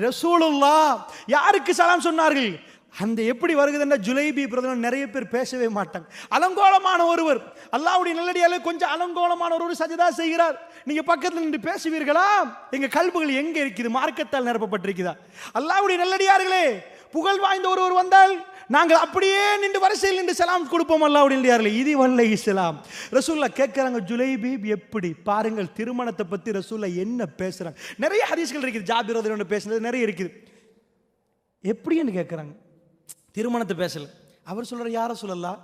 [SPEAKER 1] ரசூலுல்லாஹ் யாருக்கு சலாம் சொன்னார்கள்? அந்த எப்படி வருகிறதுன்னா, ஜுலைபீப் ரலியல்லாஹு நிறைய பேர் பேசவே மாட்டாங்க. அலங்கோலமான ஒருவர், அல்லாஹ்வுடைய நல்லடியார்களே, கொஞ்சம் அலங்கோலமான ஒருவர் சஜதா செய்கிறார். நீங்க பக்கத்தில் நின்று பேசுவீர்களா? எங்க கல்புகள் எங்க இருக்குது? மார்க்கத்தால் நிரப்பப்பட்டிருக்குதா? அல்லாஹ்வுடைய நல்லடியார்களே, புகழ் வாய்ந்த ஒருவர் வந்தால் நாங்கள் அப்படியே நின்று வரிசையில் நின்று சலாம் கொடுப்போம். அல்லாஹ்வுடைய நல்லடியார்களே, இது வல்ல இஸ்லாம். ரசூலுல்லாஹ் கேட்கிறாங்க, ஜுலைபீப் எப்படி? பாருங்கள் திருமணத்தை பத்தி ரசூலுல்லாஹ் என்ன பேசுறாங்க. நிறைய ஹதீஸ்கள் இருக்குது, ஜாபிர் ரலியல்லாஹு அன்ஹு பேசுனது நிறைய இருக்குது. எப்படின்னு கேட்குறாங்க. திருமணத்தை பேசல. அவர் சொல்ற, யா ரசூலல்லாஹ்,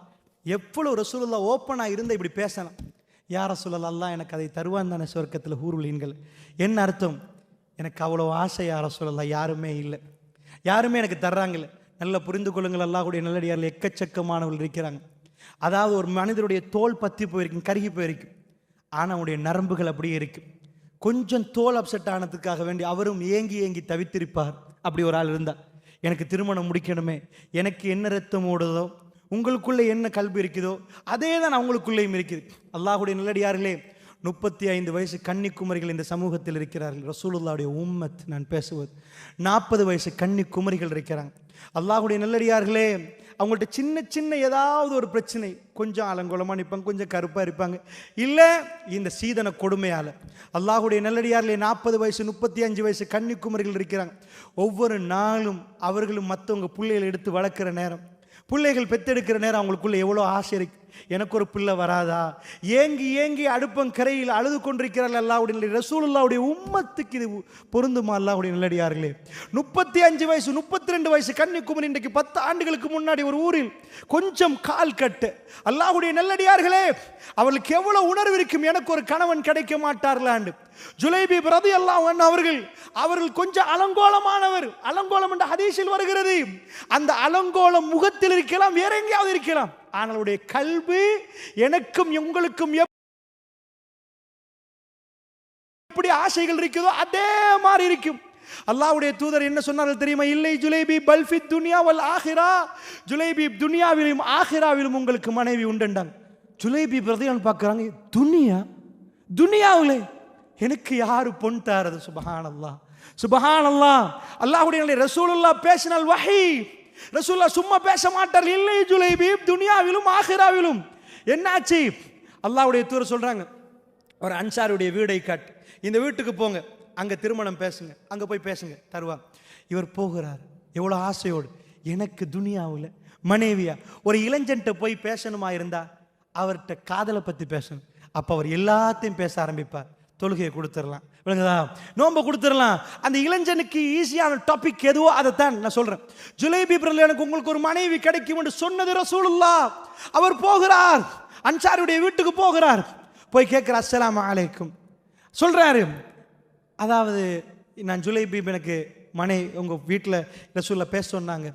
[SPEAKER 1] எவ்வளவு ரசூலுல்லாஹ் ஓப்பனா இருந்தா இப்படி பேசலாம். யா ரசூலல்லாஹ், அல்லாஹ் எனக்கு அதை தருவான் தானே சொர்க்கத்தில் ஹூருலீன்கள். என்ன அர்த்தம்? எனக்கு அவ்வளோ ஆசை யா ரசூலல்லாஹ், யாருமே இல்லை, யாருமே எனக்கு தர்றாங்கல்ல. நல்லா புரிந்து கொள்ளுங்கள், அல்லாஹ்வுடைய நல்லடியார்கள் எக்கச்சக்கமானவர்கள் இருக்கிறாங்க. அதாவது ஒரு மனிதருடைய தோல் பற்றி போயிருக்கும், கருகி போயிருக்கும், ஆனால் அவனுடைய நரம்புகள் அப்படியே இருக்கும். கொஞ்சம் தோல் அப்செட் ஆனதுக்காக வேண்டி அவரும் ஏங்கி ஏங்கி தவித்திருப்பார். அப்படி ஒரு ஆள் இருந்தால், எனக்கு திருமணம் முடிக்கணுமே, எனக்கு என்ன ரத்தம் ஓடுதோ, உங்களுக்குள்ளே என்ன கல்வி இருக்குதோ அதே தான் அவங்களுக்குள்ளேயும் இருக்குது. அல்லாஹ்வுடைய நல்லடியார்களே, 35 வயசு கன்னிக்குமரிகள் இந்த சமூகத்தில் இருக்கிறார்கள். ரசூலுல்லாஹ்வுடைய உம்மத் நான் பேசுவது. 40 வயசு கன்னிக்குமரிகள் இருக்கிறாங்க. அல்லாஹ்வுடைய நல்லடியார்களே, அவங்கள்ட்ட சின்ன சின்ன ஏதாவது ஒரு பிரச்சனை, கொஞ்சம் அலங்கோலமாக நிற்பாங்க, கொஞ்சம் கருப்பாக இருப்பாங்க, இல்லை இந்த சீதன கொடுமையால். அல்லாஹ்வுடைய நல்லடியார்களே, 40 வயசு 35 வயசு கன்னிக்குமரிகள் இருக்கிறாங்க. ஒவ்வொரு நாளும் அவர்களும் மற்றவங்க பிள்ளைகளை எடுத்து வளர்க்குற நேரம், பிள்ளைகள் பெற்றெடுக்கிற நேரம் அவங்களுக்குள்ள எவ்வளோ ஆசை இருக்கு. எனக்கு ஒரு பிள்ளை வராதா? ஏங்கி ஏங்கி அடுப்பங்கரையில் அழுது கொண்டிருக்கிறார்கள். அல்லாஹ்வுடைய ரசூலுல்லாஹ்வுடைய உம்மத்துக்கு இது பொருந்துமா? அல்லாஹ்வுடைய நல்லடியார்களே, 35 வயசு 32 வயசு கன்னிக்குமரி இன்றைக்கு 10 ஆண்டுகளுக்கு முன்னாடி ஒரு ஊரில் கொஞ்சம் கால் கட்டு. அல்லாஹ்வுடைய நல்லடியார்களே, அவர்களுக்கு எவ்வளவு உணர்வு இருக்கும், எனக்கு ஒரு கணவன் கிடைக்க மாட்டார்களாண்டு. ஜுலைபீப் ரலியல்லாஹு அன்ஹு அவர்கள் கொஞ்சம் அலங்கோலமானவர். அலங்கோலம் என்ற ஹதீஸில் வருகிறது. அந்த அலங்கோலம் முகத்தில் இருக்கலாம், வேற எங்கேயாவது இருக்கலாம், ஆனால் அவருடைய கல்வி எனக்கும் உங்களுக்கும் எப்படி ஆசைகள் இருக்குதோ அதே மாதிரி இருக்கும். அல்லாஹ்வுடைய தூதர் என்ன சொன்னார்கள் தெரியுமா? இல்லை ஜுலைபீப், பல் ஃபித் துன்யா வல் ஆகிரா, ஜுலைபீப் துன்யாவிலும் ஆகிராவிலும் உங்களுக்கு மனைவி உண்டுண்டாங்க. ஜுலைபீப் ரலியல்லாஹு பார்க்குறாங்க, துன்யாவிலே எனக்கு யாரு பொன் தாரது? சுபஹானல்லாஹ், சுபஹானல்லாஹ். அல்லாஹ்வுடைய ரசூலுல்லாஹ் பேசினால் வஹி, ரசூலுல்லாஹ் சும்மா பேச மாட்டார். இல்லை ஜுலைபீப், துன்யாவிலும் ஆகிராவிலும். என்னாச்சு? அல்லாஹ்வுடைய தூதர் சொல்றாங்க, ஒரு அன்சாருடைய வீடை காட்டு, இந்த வீட்டுக்கு போங்க, அங்க திருமணம் பேசுங்க, அங்க போய் பேசுங்க, தருவாங்க. இவர் போகிறார் எவ்வளோ ஆசையோடு. எனக்கு துனியாவில் மனைவியா? ஒரு இளைஞன்ட்ட போய் பேசணுமா இருந்தா அவர்கிட்ட காதலை பற்றி பேசணும். அப்போ அவர் எல்லாத்தையும் பேச ஆரம்பிப்பார். தொழுகையை கொடுத்துடலாம், விளங்குதா? நோன்பை கொடுத்துடலாம். அந்த இளைஞனுக்கு ஈஸியான டாபிக் எதுவோ அதைத்தான் நான் சொல்றேன். ஜுலைபீப் ரலியல்லாஹு உங்களுக்கு ஒரு மனைவி கிடைக்கும் என்று சொன்னது ரசூலுல்லாஹ். அவர் போகிறார், அன்சாருடைய வீட்டுக்கு போகிறார். போய் கேட்கிறார், அஸ்ஸலாமு அலைக்கும் சொல்றாரு. அதாவது நான் ஜுலைபீப் எனக்கு உங்கள் வீட்டில் ரசூலுல்லாஹ் பேச சொன்னாங்க,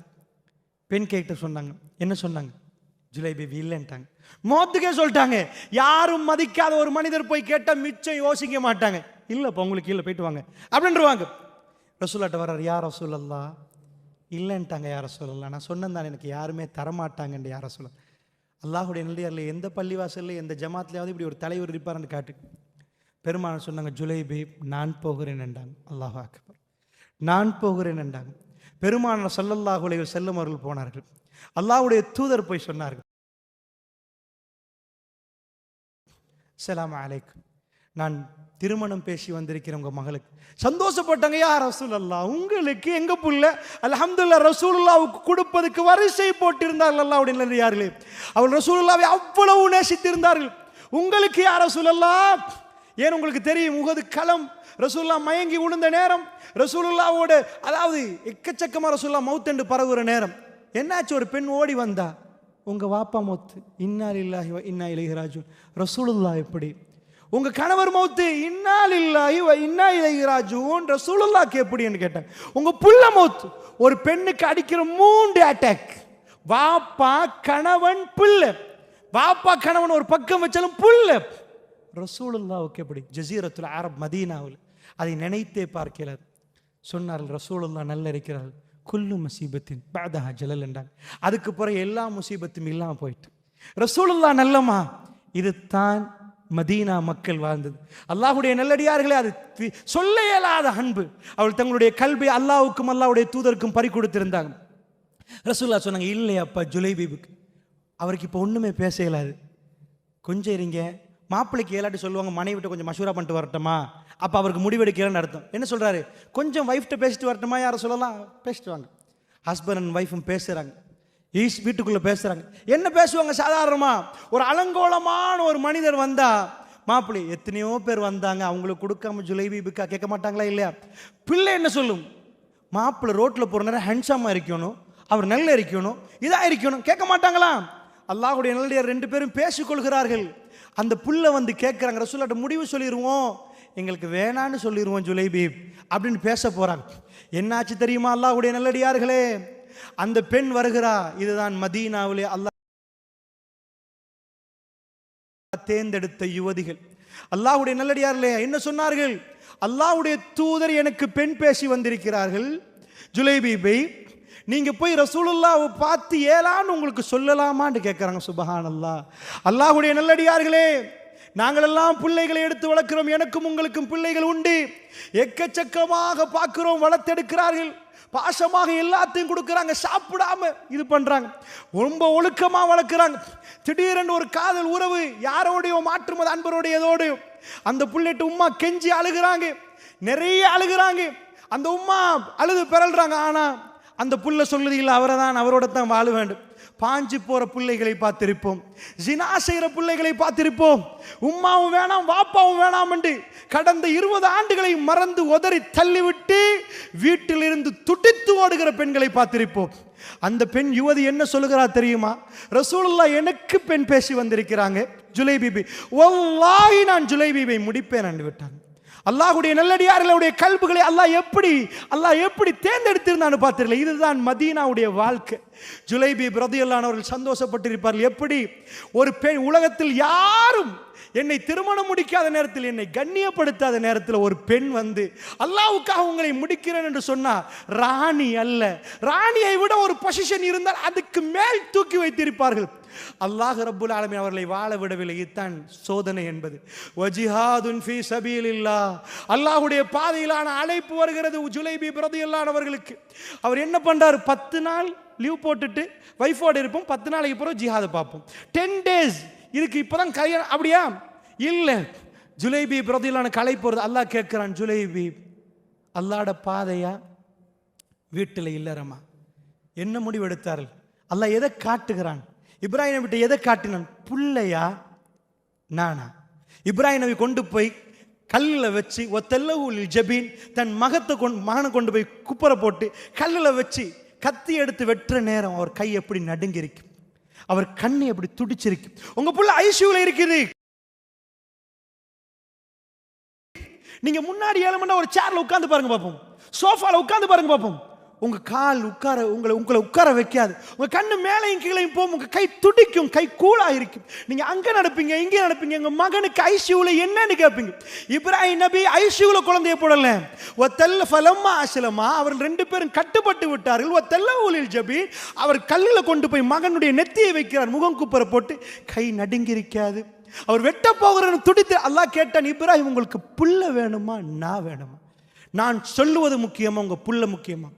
[SPEAKER 1] பெண் கேட்டு சொன்னாங்க. என்ன சொன்னாங்க? ஜுலைபீப் இல்லைன்ட்டாங்க. மோத்துக்கே சொல்லிட்டாங்க. யாரும் மதிக்காத ஒரு மனிதர் போய் கேட்டால் மிச்சம் யோசிக்க மாட்டாங்க. இல்லைப்பா உங்களுக்கு இல்லை, போயிட்டு வாங்க அப்படின்றவாங்க. ரசூலுல்லாஹ்ட்ட வர்றார், யா ரசூலல்லாஹ் இல்லைன்ட்டாங்க. யா ரசூலல்லாஹ் நான் சொன்னேன் தானே, எனக்கு யாருமே தரமாட்டாங்கன்னு. யா ரசூலல்லாஹ் அல்லாஹுடைய நல்லடியாரில் எந்த பள்ளிவாசலில் எந்த ஜமாத்லையாவது இப்படி ஒரு தலைவர் இருப்பார்னு காட்டு. பெருமாள் சொன்னாங்க, ஜுலைபீப் நான் போகிறேன் என்றாங்க. அல்லாஹு அக்பர். நான் போகிறேன் என்றாங்க. பெருமானார் ஸல்லல்லாஹு அலைஹி வஸல்லம் அவர்கள் போனார்கள். அல்லாஹ்வுடைய தூதர் போய் சொன்னார்கள், ஸலாம் அலைக்கும், நான் திருமணம் பேசி வந்திருக்கிறேன் உங்க மகளுக்கு. சந்தோஷப்பட்டாங்க. யா ரசூலல்லாஹ் உங்களுக்கு எங்க புள்ள அல்ஹம்துலில்லாஹ் ரசூலுல்லாஹ்வுக்கு கொடுப்பதற்கு வரிசை போட்டிருந்தார்கள். அல்லாஹ்வுடைய நல்லடியார்களே, அவள் ரசூலுல்லாஹ்வை அவ்வளவு நேசித்திருந்தார்கள். உங்களுக்கு யா ரசூலல்லாஹ், ஏன் உங்களுக்கு தெரியும், உஹது களம் ரசூலுல்லாஹ் மயங்கி விழுந்த நேரம், ரசூலுல்லாஹ்வோட அதாவது எக்கச்சக்கமா ரசூலுல்லாஹ் மௌத் என்று பரவுகிற நேரம் என்னாச்சு? ஒரு பெண் ஓடி வந்தா, உங்க வாப்பா மௌத்து, இன்னா லில்லாஹி வ இன்னா இலைஹி ராஜிஊன். ரசூலுல்லாஹ் எப்படி? உங்க கணவர் மௌத்து, இன்னா லில்லாஹி வ இன்னா இலைஹி ராஜிஊன். ரசூலுல்லாஹ்க்கு எப்படின்னு கேட்டாங்க. உங்க புள்ள மௌத்து. ஒரு பெண்ணுக்கு அடிக்கிற 3 அட்டாக், வாப்பா கணவன் புள்ள, வாப்பா கணவன் ஒரு பக்கம் வச்சாலும் புள்ள. ரசூலுல்லாஹ்வுக்கு எப்படி? ஜஸீரத்துல் அரப் மதீனாவில் அதை நினைத்தே பார்க்கிறார். சொன்னார்கள், ரசூலுல்லாஹ் நல்ல இருக்கிறார்கள். குல்லு முசீபத்தின் பஅதஹா ஜலல் என்றாங்க. அதுக்கு பிறகு எல்லா முசீபத்தும் இல்லாமல் போயிட்டு. ரசூலுல்லாஹ் நல்லமா? இது தான் மதீனா மக்கள் வாழ்ந்தது. அல்லாஹ்வுடைய நல்லடியார்களே, அது சொல்ல இயலாத அன்பு. அவள் தங்களுடைய கல்வி அல்லாஹ்வுக்கும் அல்லாஹ்வுடைய தூதருக்கும் பறி கொடுத்திருந்தாங்க. ரசூலுல்லாஹ் சொன்னாங்க, இல்லையாப்பா ஜுலைபீபுக்கு அவருக்கு இப்போ ஒன்றுமே பேச இயலாது, கொஞ்சம் இருங்க. மாப்பிள்ளைக்கு ஏலாட்டி சொல்லுவாங்க, மனைவிட்ட கொஞ்சம் மஷூரா பண்ணிட்டு வரட்டுமா, அப்போ அவருக்கு முடிவெடுக்கலன்னு அர்த்தம். என்ன சொல்கிறாரு? கொஞ்சம் ஒய்ஃப்ட்ட பேசிட்டு வரட்டுமா, யாரை சொல்லலாம், பேசிட்டு வாங்க. ஹஸ்பண்ட் அண்ட் ஒய்ஃபும் பேசுகிறாங்க, வீட்டுக்குள்ளே பேசுகிறாங்க. என்ன பேசுவாங்க? சாதாரணமாக ஒரு அலங்கோலமான ஒரு மனிதர் வந்தா, மாப்பிள்ளை எத்தனையோ பேர் வந்தாங்க, அவங்களுக்கு கொடுக்காம ஜுலைபீபுக்கா கேட்க மாட்டாங்களா இல்லையா? பிள்ளை என்ன சொல்லும்? மாப்பிள்ளை ரோட்டில் போகிற நேரம் ஹேண்ட்ஸமாக இருக்கணும், அவர் நல்ல இருக்கணும், இதாக இருக்கணும், கேட்க மாட்டாங்களா? அல்லாஹ்வுடைய நல்லடியார் 2 பேரும் பேசிக்கொள்கிறார்கள். அந்த புள்ள வந்து கேட்குறாங்க, ரசூலுல்லாஹ்ட்ட முடிவு சொல்லிடுவோம், எங்களுக்கு வேணான்னு சொல்லிடுவோம் ஜுலைபீப் அப்படின்னு பேச போகிறாங்க. என்னாச்சு தெரியுமா அல்லாஹ்வுடைய நல்லடியார்களே? அந்த பெண் வருகிறா. இதுதான் மதீனாவிலே அல்லாஹ் தேர்ந்தெடுத்த யுவதிகள். அல்லாஹ்வுடைய நல்லடியார்களே என்ன சொன்னார்கள்? அல்லாஹ்வுடைய தூதர் எனக்கு பெண் பேசி வந்திருக்கிறார்கள், ஜுலைபீபை நீங்க போய் ரசூலுல்லாஹ்வை பார்த்து ஏலான்னு உங்களுக்கு சொல்லலாமான்னு கேட்குறாங்க. சுபஹானல்லாஹ். அல்லாஹ்வுடைய நல்லடியார்களே, நாங்களெல்லாம் பிள்ளைகளை எடுத்து வளர்க்கிறோம், எனக்கும் உங்களுக்கும் பிள்ளைகள் உண்டு, எக்கச்சக்கமாக பார்க்கிறோம், வளர்த்தெடுக்கிறார்கள், பாசமாக எல்லாத்தையும் கொடுக்குறாங்க, சாப்பிடாம இது பண்றாங்க, ரொம்ப ஒழுக்கமா வளர்க்குறாங்க. திடீரென்று ஒரு காதல் உறவு யாரோடையோ மாற்றுமது அன்பரோடையதோடு அந்த புள்ளைட்டு உம்மா கெஞ்சி அழுகிறாங்க, நிறைய அழுகிறாங்க. அந்த உம்மா அழுது பிறல்றாங்க. ஆனா அந்த புள்ள சொல்லுது, இல்லை அவரை தான், அவரோட தான் வாழ வேண்டும். பாஞ்சு போற பிள்ளைகளை பார்த்திருப்போம், ஜினா செய்கிற பிள்ளைகளை பார்த்திருப்போம், உம்மாவும் வேணாம் வாப்பாவும் வேணாம் என்று கடந்த 20 ஆண்டுகளை மறந்து உதறி தள்ளிவிட்டு வீட்டிலிருந்து துடித்து ஓடுகிற பெண்களை பார்த்திருப்போம். அந்த பெண் யுவதி என்ன சொல்லுகிறா தெரியுமா? ரசூலுல்லாஹ் எனக்கு பெண் பேசி வந்திருக்கிறாங்க ஜுலைபீபி, வல்லாஹி நான் ஜுலைபீபை முடிப்பேன் என்று விட்டாங்க. அல்லாஹ்வுடைய நல்லடியார்களுடைய கல்புகளை அல்லாஹ் எப்படி தேர்ந்தெடுத்திருந்தான்னு பார்த்தீர்களா? இதுதான் மதீனாவுடைய வாழ்க்கை. ஜுலைபீப் ரலியல்லாஹு அன்ஹு அவர்கள் சந்தோஷப்பட்டிருப்பார்கள். எப்படி ஒரு பெண், உலகத்தில் யாரும் என்னை திருமணம் முடிக்காத நேரத்தில், என்னை கண்ணியப்படுத்தாத நேரத்தில் ஒரு பெண் வந்து அல்லாஹ்வுக்காக உங்களை முடிக்கிறேன் என்று சொன்னா, ராணி அல்ல, ராணியை விட ஒரு பொசிஷன் இருந்தால் அதுக்கு மேல் தூக்கி வைத்திருப்பார்கள். அல்லாஹ் ரப்புல் ஆலமீன் அவர்களை வாழ விடவில்லை. இதுதான் சோதனை என்பது. வஜிஹாதுன் ஃபீ சபீலில்லாஹ், அல்லாஹ்வுடைய பாதையிலான அழைப்பு வருகிறது ஜுலைபீப் ரலியல்லாஹு அன்ஹு அவர்களுக்கு. அவர் என்ன பண்றாரு? 10 நாள் லீவ் போட்டுட்டு வைஃபோட இருப்போம், 10 நாளைக்கு பிறகு ஜிஹாதை பார்ப்போம். 10 டேஸ் இதுக்கு இப்பதான் கல்யாணம், அப்படியா? இல்ல, ஜுலைபீப் ரலியல்லாஹு அன்ஹு கலை போறது. அல்லாஹ் கேட்கிறான், ஜுலைபீப் அல்லாஹ்ட பாதையா வீட்டில் இல்லறமா? என்ன முடிவு எடுத்தார்கள்? அல்லாஹ் எதை காட்டுகிறான்? இப்ராஹிம் நபிட்ட எதை காட்டினான்? புள்ளையா நானா? இப்ராஹிம் நபி கொண்டு போய் கல்லில் வச்சு ஒத்தல்லஹுல் ஜபீன், தன் மகனை கொண்டு போய் குப்பரை போட்டு கல்லில் வச்சு கத்தி எடுத்து வெட்டுற நேரம் அவர் கை எப்படி நடுங்கிருக்கு, அவர் கண்ணு எப்படி துடிச்சிருக்கு. உங்க புள்ள ஐசியூல இருக்குது, நீங்க முன்னாடி 7 மணி நேரம் ஒரு சேர்ல உட்கார்ந்து பாருங்க பார்ப்போம், சோஃபால உட்கார்ந்து பாருங்க பார்ப்போம். உங்க கால் உங்களை உட்கார வைக்காது. உங்க கண்ணு மேலையும் கீழையும் போகும். உங்க கை துடிக்கும், கை கூலா இருக்கும். நீங்க அங்க நடப்பீங்க, இங்கே நடப்பீங்க. எங்க மகனுக்கு ஐசியூல என்னன்னு கேட்பீங்க. இப்ராஹிம் நபி ஐசியூல குழந்தைய போடல. ஒத்தல்ல ஃபலம்மா அஸ்லமா, அவர்கள் 2 பேரும் கட்டுப்பட்டு விட்டார்கள். ஒத்தல்ல ஊலில் ஜபி, அவர் கல்லுல கொண்டு போய் மகனுடைய நெத்தியை வைக்கிறார். முகம் குப்புற போட்டு கை நடுங்கி இருக்காது. அவர் வெட்ட போகிறன்னு துடித்து அல்லாஹ் கேட்டான், இப்ராஹிம் உங்களுக்கு புல்ல வேணுமா நான் வேணுமா? நான் சொல்லுவது முக்கியமா உங்க புல்ல முக்கியமா?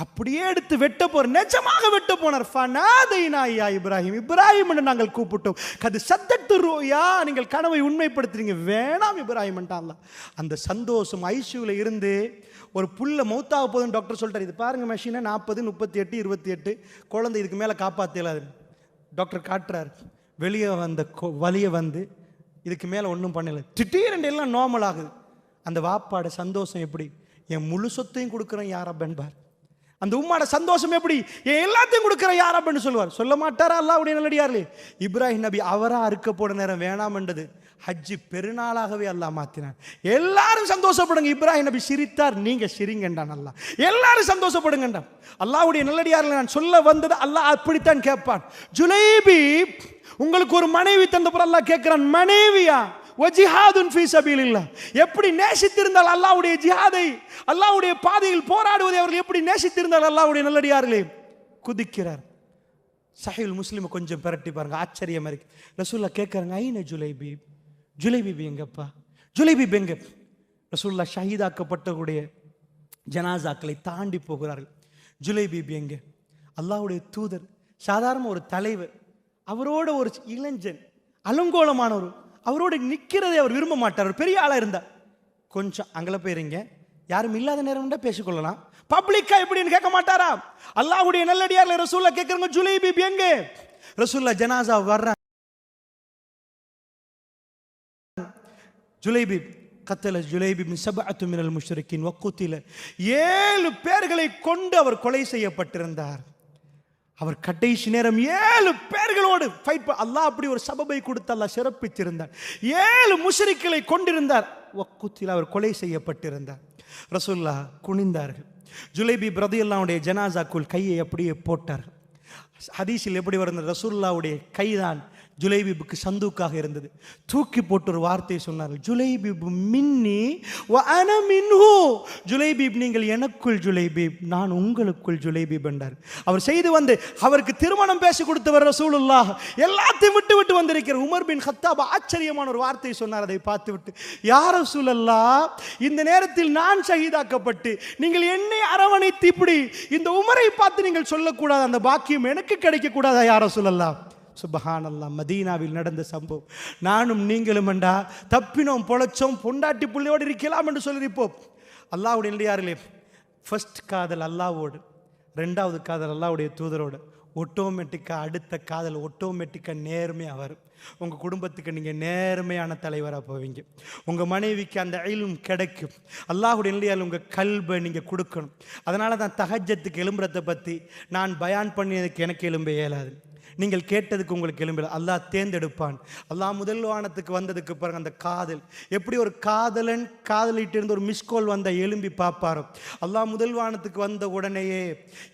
[SPEAKER 1] அப்படியே எடுத்து வெட்ட போற, நிஜமாக வெட்ட போனார். ஃபனாதைனா யா இப்ராஹிம், இப்ராஹிம் என்று நாங்கள் கூப்பிட்டோம். கது சத்தத்து ரோயா, நீங்கள் கனவை உண்மைப்படுத்துறீங்க, வேணாம் இப்ராஹிம் என்றான். அந்த சந்தோஷம் ஐசியூல இருந்து ஒரு புல்ல மௌத்தாக போதும் டாக்டர் சொல்லிட்டார். இது பாருங்க மெஷினை 40, 38, 28 குழந்தை இதுக்கு மேலே காப்பாற்றலாது. டாக்டர் காட்டுறார். வெளியே வந்த வலியை வந்து இதுக்கு மேலே ஒன்றும் பண்ணலை. திடீரென்று எல்லாம் நார்மல் ஆகுது. அந்த வாப்பாட சந்தோஷம் எப்படி? என் முழு சொத்தையும் கொடுக்குறேன் யாரா பெண்பார். அந்த உம்மாட சந்தோஷம் எப்படி? எல்லாத்தையும் கொடுக்கிற யாரா அப்படின்னு சொல்லுவார். சொல்ல மாட்டாரா அல்லாஹ்வுடைய நல்லடியார்களே? இப்ராஹிம் நபி அவரா அறுக்க போட நேரம் வேணாம் என்றது ஹஜ்ஜி பெருநாளாகவே அல்லாஹ் மாத்தினார். எல்லாரும் சந்தோஷப்படுங்க. இப்ராஹிம் நபி சிரித்தார், நீங்க சிரிங்கண்டான் அல்லாஹ். எல்லாரும் சந்தோஷப்படுங்கண்டான். அல்லாஹ்வுடைய நல்லடியார்களே, நான் சொல்ல வந்தது அல்லாஹ் அப்படித்தான் கேட்பான். ஜுலைபி, உங்களுக்கு ஒரு மனைவி தந்தப்பறம் அல்லாஹ் கேட்கிறான், மனைவியா வஜிஹாதுன் ஃபீ சபீலில்லாஹ், எப்படி நேசித்திருந்தால் அல்லாஹ்வுடைய ஜிஹாதை, அல்லாஹ்வுடைய பாதையில் போராடுவதை அவர்கள் எப்படி நேசித்திருந்தால் அல்லாஹ்வுடைய நல்லடியார்களே குதிக்கிறார். சஹீஹுல் முஸ்லிம் கொஞ்சம் பிரட்டி பாருங்க, ஆச்சரியமா இருக்கு. ரசூலுல்லாஹ் கேட்கறாங்க, ஐன ஜுலைபி, ஜுலைபி எங்கப்பா, ஜுலைபி எங்க? ரசூலுல்லாஹ் ஷஹீதாக்கப்பட்டவருடைய ஜனாசாக்களை தாண்டி போகிறார்கள். ஜுலைபி எங்க? அல்லாஹ்வுடைய தூதர், சாதாரண ஒரு தலைவர், அவரோட ஒரு இளைஞன் அலங்கோலமானவர், அவரோட நிற்கிறதை அவர் விரும்ப மாட்டார். ஒரு பெரிய ஆளா இருந்தா கொஞ்சம் அங்கல போயிருங்க, யாரும் இல்லாத நேரம் பேசிக்கொள்ளலாம், பப்ளிக்கா எப்படின்னு கேட்க மாட்டாரா? அல்லாஹ்வுடைய நல்லடியார்ல ரசூலுல்லாஹ் கேட்கறாங்க, ஜுலைபி எங்க? ரசூலுல்லாஹ் ஜனாசா வர்றாங்க. ஜுலைபி கத்தல ஜுலைபி மின் சபஅத்து மினல் முஷ்ரிக்கின் வக்குத்தில, 7 பேர்களை கொண்டு அவர் கொலை செய்யப்பட்டிருந்தார். அவர் கடைசி நேரம் 7 பேர்களோடு ஃபைட். அல்லாஹ் அப்படி ஒரு சபபை கொடுத்து அல்லாஹ் சிறப்பித்திருந்தார். 7 முஷ்ரிக்களை கொண்டிருந்தார். வக்குத்தில் அவர் கொலை செய்யப்பட்டிருந்தார். ரசூலுல்லாஹ் குனிந்தார்கள். ஜுலைபி ரலியல்லாஹுடைய ஜனாசாக்குள் கையை அப்படியே போட்டார். ஹதீஸில் எப்படி வருது? ரசூலுல்லாஹுடைய கைதான் ஜுலைபிபுக்கு சந்தூக்காக இருந்தது. தூக்கி போட்டு ஒரு வார்த்தையை சொன்னார்கள், ஜுலைபிபு மின்னி வ அன மின்ஹு, ஜுலைபிப் நீங்கள் எனக்குள், ஜுலைபிப் நான் உங்களுக்குள் ஜுலைபிப் என்றார். அவர் செய்து வந்து அவருக்கு திருமணம் பேசி கொடுத்தவர் ரசூலுல்லாஹ். எல்லாத்தையும் விட்டு விட்டு வந்திருக்கிற உமர் பின் கத்தாப் ஆச்சரியமான ஒரு வார்த்தையை சொன்னார். அதை பார்த்து விட்டு, யா ரசூலல்லாஹ், இந்த நேரத்தில் நான் ஷஹீதாக்கப்பட்டு நீங்கள் என்னை அரவணைத்து இப்படி இந்த உமரை பார்த்து நீங்கள் சொல்லக்கூடாது, அந்த பாக்கியம் எனக்கு கிடைக்க கூடாதா யா ரசூலல்லாஹ்? சுப்ஹானல்லாஹ், மதீனாவில் நடந்த சம்பவம். நானும் நீங்களும் என்றா தப்பினோம் பொழைச்சோம், பொண்டாட்டி புள்ளையோடு இருக்கலாம் என்று சொல்லியிருப்போம். அல்லாஹ்வுடைய நல்லடியார்களே, ஃபர்ஸ்ட் காதல் அல்லாஹ்வோடு, 2வது காதல் அல்லாஹ்வுடைய தூதரோடு. ஆட்டோமேட்டிக்காக அடுத்த காதல் ஆட்டோமேட்டிக்காக நேர்மையாக வரும். உங்கள் குடும்பத்துக்கு நீங்கள் நேர்மையான தலைவராக போவீங்க. உங்கள் மனைவிக்கு அந்த இல்ம் கிடைக்கும். அல்லாஹ்வுடைய நல்லடியார்களே, உங்கள் கல்பை நீங்கள் கொடுக்கணும். அதனால தான் தஹஜ்ஜத்துக்கு எழும்புறதை பற்றி நான் பயான் பண்ணியதுக்கு எனக்கு எழும்ப இயலாது. நீங்கள் கேட்டதுக்கு உங்களுக்கு எழும்பல. அல்லாஹ் தேர்ந்தெடுப்பான். அல்லாஹ் முதல் வானத்துக்கு வந்ததுக்கு பிறகு அந்த காதல் எப்படி ஒரு காதலன் காதலிட்டு இருந்து ஒரு மிஸ்கோல் வந்த எழும்பி பார்ப்பாரோ, அல்லாஹ் முதல் வானத்துக்கு வந்த உடனேயே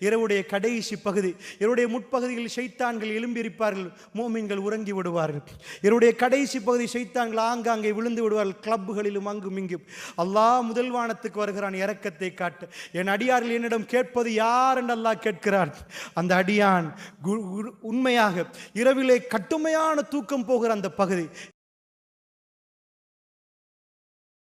[SPEAKER 1] இரவுடைய கடைசி பகுதி, இரவுடைய முற்பகுதிகளில் ஷைத்தான்கள் எழும்பி இருப்பார்கள், மோமின்கள் உறங்கி விடுவார்கள். இரவுடைய கடைசி பகுதி ஷைத்தான்கள் ஆங்காங்கே விழுந்து விடுவார்கள், கிளப்புகளிலும் அங்கும் இங்கும். அல்லாஹ் முதல் வானத்துக்கு வருகிறான் இரக்கத்தை காட்டு. என் அடியார்கள் என்னிடம் கேட்பது யார் என்று அல்லாஹ் கேட்கிறான். அந்த அடியான் உண்மையாக இரவிலே கட்டுமையான தூக்கம் போகிற அந்த பகுதி,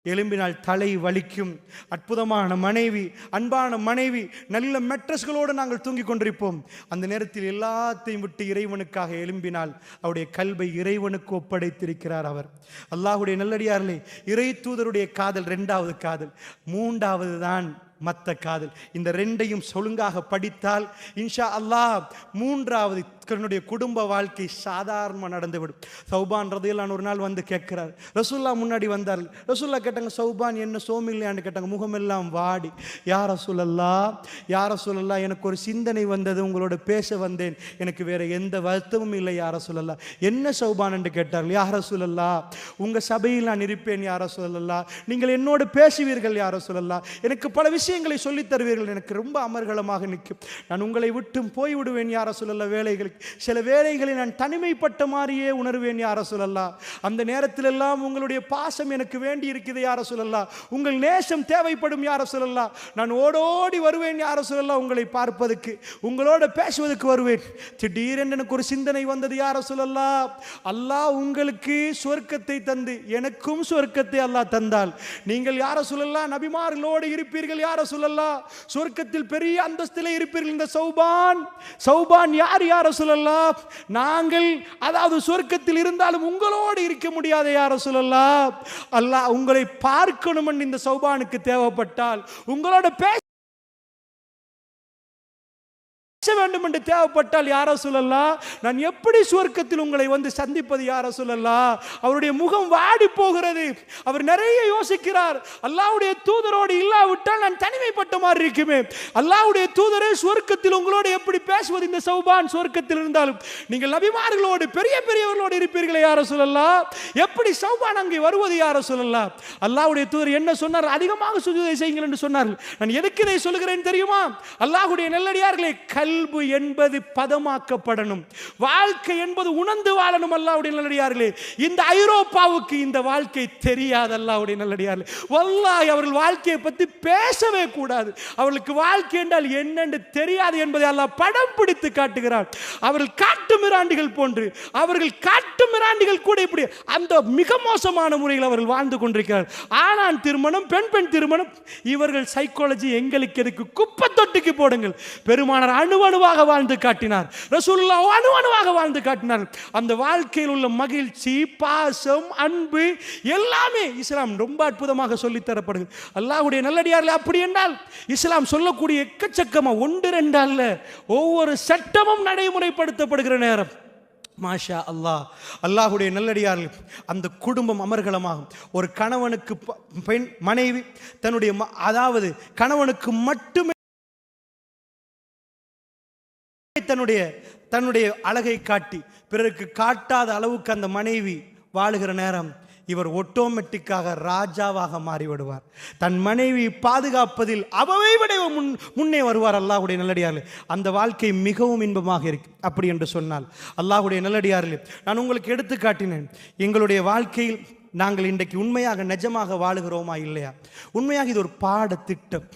[SPEAKER 1] எலும்பினால் தலை வலிக்கும். அற்புதமான மனைவி, அன்பான மனைவி, நல்ல மெட்ரஸ்களோடு நாங்கள் தூங்கிக் கொண்டிருப்போம். அந்த நேரத்தில் எல்லாத்தையும் விட்டு இறைவனுக்காக எழும்பினால் அவருடைய கல்வை இறைவனுக்கு ஒப்படைத்திருக்கிறார் அவர். அல்லாஹ்வுடைய நல்லடியார்களே, இறை தூதருடைய காதல் 2வது காதல். 3வது தான் மற்ற காதல். இந்த 2ஐயும் ஒழுங்காக படித்தால் இன்ஷா அல்லாஹ் 3வது மக்களுடைய குடும்ப வாழ்க்கை சாதாரணமாக நடந்துவிடும். சௌபான் ரதியல்லாஹு ஒரு நாள் வந்து கேட்கிறார். ரசூலுல்லாஹ் முன்னாடி வந்தார்கள். ரசூலுல்லாஹ் கேட்டாங்க, சௌபான் என்ன சோமில்லையான்னு கேட்டாங்க. முகமெல்லாம் வாடி, யா ரசூலல்லாஹ் எனக்கு ஒரு சிந்தனை வந்தது, உங்களோட பேச வந்தேன், எனக்கு வேற எந்த வருத்தமும் இல்லை யா ரசூலல்லாஹ். என்ன சௌபான் என்று கேட்டார்கள். யா ரசூலல்லாஹ், உங்க சபையில் நான் இருப்பேன் யா ரசூலல்லாஹ், நீங்கள் என்னோடு பேசுவீர்கள் யா ரசூலல்லாஹ், எனக்கு பல விஷயங்களை சொல்லித் தருவீர்கள், எனக்கு ரொம்ப அமர்கலமாக நிற்கும், நான் உங்களை விட்டும் போய்விடுவேன் யா ரசூலல்லாஹ். வேலைகளுக்கு சில வேலைகளை நான் தனிமைப்பட்ட மாதிரியே உணர்வேன் யா ரசூலல்லாஹ். அந்த நேரத்தில் எல்லாம் உங்களுடைய பாசம் எனக்கு வேண்டி இருக்குது யா ரசூலல்லாஹ், உங்கள் நேசம் தேவைப்படும் யா ரசூலல்லாஹ். நான் ஓடோடி வருவேன் யா ரசூலல்லாஹ், உங்களை பார்ப்பதற்கு, உங்களோட பேசுவதற்கு வருவேன். திடீரென்று எனக்கு ஒரு சிந்தனை வந்தது யா ரசூலல்லாஹ், அல்லாஹ் உங்களுக்கு சொர்க்கத்தை தந்து எனக்கும் சொர்க்கத்தை அல்லாஹ் தந்தால் நீங்கள் யா ரசூலல்லாஹ் நபிமார்களோடு இருப்பீர்கள் யா ரசூலல்லாஹ், சொர்க்கத்தில் பெரிய அந்தஸ்திலே இருப்பீர்கள். இந்த சௌபான் யார் யா ரசூலல்லாஹ்? நாங்கள் அதாவது சொர்க்கத்தில் இருந்தாலும் உங்களோடு இருக்க முடியாது யா ரசூலல்லாஹ், அல்லாஹ் உங்களை பார்க்கணும் என்று இந்த சௌபானுக்கு தேவைப்பட்டால், உங்களோட பேச வேண்டும் என்று தேவைப்பட்டால் யா ரசூலல்லாஹ், நான் எப்படி சுவர்க்கத்தில் உங்களை வந்து சந்திப்பது யா ரசூலல்லாஹ்? அவருடைய முகம் வாடி போகிறது. அவர் நிறைய யோசிக்கிறார். அல்லாஹ்வுடைய தூதரோடு இல்லாவிட்டால் நான் தனிமைப்பட்ட மாதிரி இருக்குமே, அல்லாஹ்வுடைய தூதரே சுவர்க்கத்தில் உங்களோடு எப்படி பேசுவது? இந்த சௌபான் சுவர்க்கத்தில் இருந்தாலும் நீங்கள் நபிமார்களோடு பெரியவர்களோடு இருப்பீர்களே யா ரசூலல்லாஹ், எப்படி சௌபான் அங்கே வருவது யா ரசூலல்லாஹ்? அல்லாஹ்வுடைய தூதர் என்ன சொன்னார்? அதிகமாக சுஜூதை செய்யுங்கள் என்று சொன்னார்கள். நான் எதுக்கு இதை சொல்கிறேன் தெரியுமா? அல்லாஹ்வுடைய நல்லடியார்களே, கல்பு என்பது பதமாக்கப்படணும், வாழ்க்கை என்பது உணர்ந்து வாழணும். அல்லாஹ்வுடைய நல்லடியார்களே, இந்த ஐரோப்பாவுக்கு இந்த வாழ்க்கை தெரியாது. அல்லாஹ்வுடைய நல்லடியார்களே, வல்லாஹி அவர்கள் வாழ்க்கையை பற்றி பேசவே கூடாது. அவர்களுக்கு வாழ்க்கை என்றால் என்னென்று தெரியாது என்பதை அல்லாஹ் படம் பிடித்து காட்டுகிறார். அவர்கள் காட்டு மிராண்டிகள் போன்று, அவர்கள் காட்டு மிராண்டிகள் கூட இப்படி அந்த மிக மோசமான முறையில் அவர்கள் வாழ்ந்து கொண்டிருக்கிறார். ஆணான் திருமணம், பெண் திருமணம், இவர்கள் சைக்காலஜி எங்களுக்கு எதுக்கு? குப்பை தொட்டிக்கு போடுங்கள். பெருமானார் அணுவாக வாழ்ந்து காட்டினார். ரசூலுல்லாஹ் அணுவாக வாழ்ந்து காட்டினார். அந்த வாழ்க்கையில் உள்ள மகிழ்ச்சி, பாசம், அன்பு எல்லாமே இஸ்லாம் ரொம்ப அற்புதமாக சொல்லித் தரப்படுகிறது. அல்லாஹ்வுடைய நல்லடியார்கள், அப்படி என்றால் இஸ்லாம் சொல்லக்கூடிய எக்கச்சக்கமா ஒன்று ரெண்டு அல்ல, ஒவ்வொரு சட்டமும் நடைமுறைப்படுத்தப்படுகிற நேரம் மாஷா அல்லாஹ், அல்லாஹ்வுடைய நல்லடியார்கள், அந்த குடும்பம் அமர்கலமாகும். ஒரு கணவனுக்கு பெண் மனைவி தன்னுடைய அதாவது கணவனுக்கு மட்டுமே தன்னுடைய அழகை காட்டி பிறருக்கு காட்டாத அளவுக்கு அந்த மனைவி வாழுகிற நேரம் இவர் ஆட்டோமேட்டிக்காக ராஜாவாக மாறிவிடுவார். தன் மனைவி பாதுகாப்பதில் அவை விட முன்னே வருவார். அல்லாஹ்வுடைய நல்லடியார்களே, அந்த வாழ்க்கை மிகவும் இன்பமாக இருக்கு. அப்படி என்று சொன்னால் அல்லாஹ்வுடைய நல்லடியார்களே, நான் உங்களுக்கு எடுத்து காட்டினேன். எங்களுடைய வாழ்க்கையில் நாங்கள் இன்றைக்கு உண்மையாக நிஜமாக வாழுகிறோமா இல்லையா? உண்மையாக இது ஒரு பாடத்திட்டம்.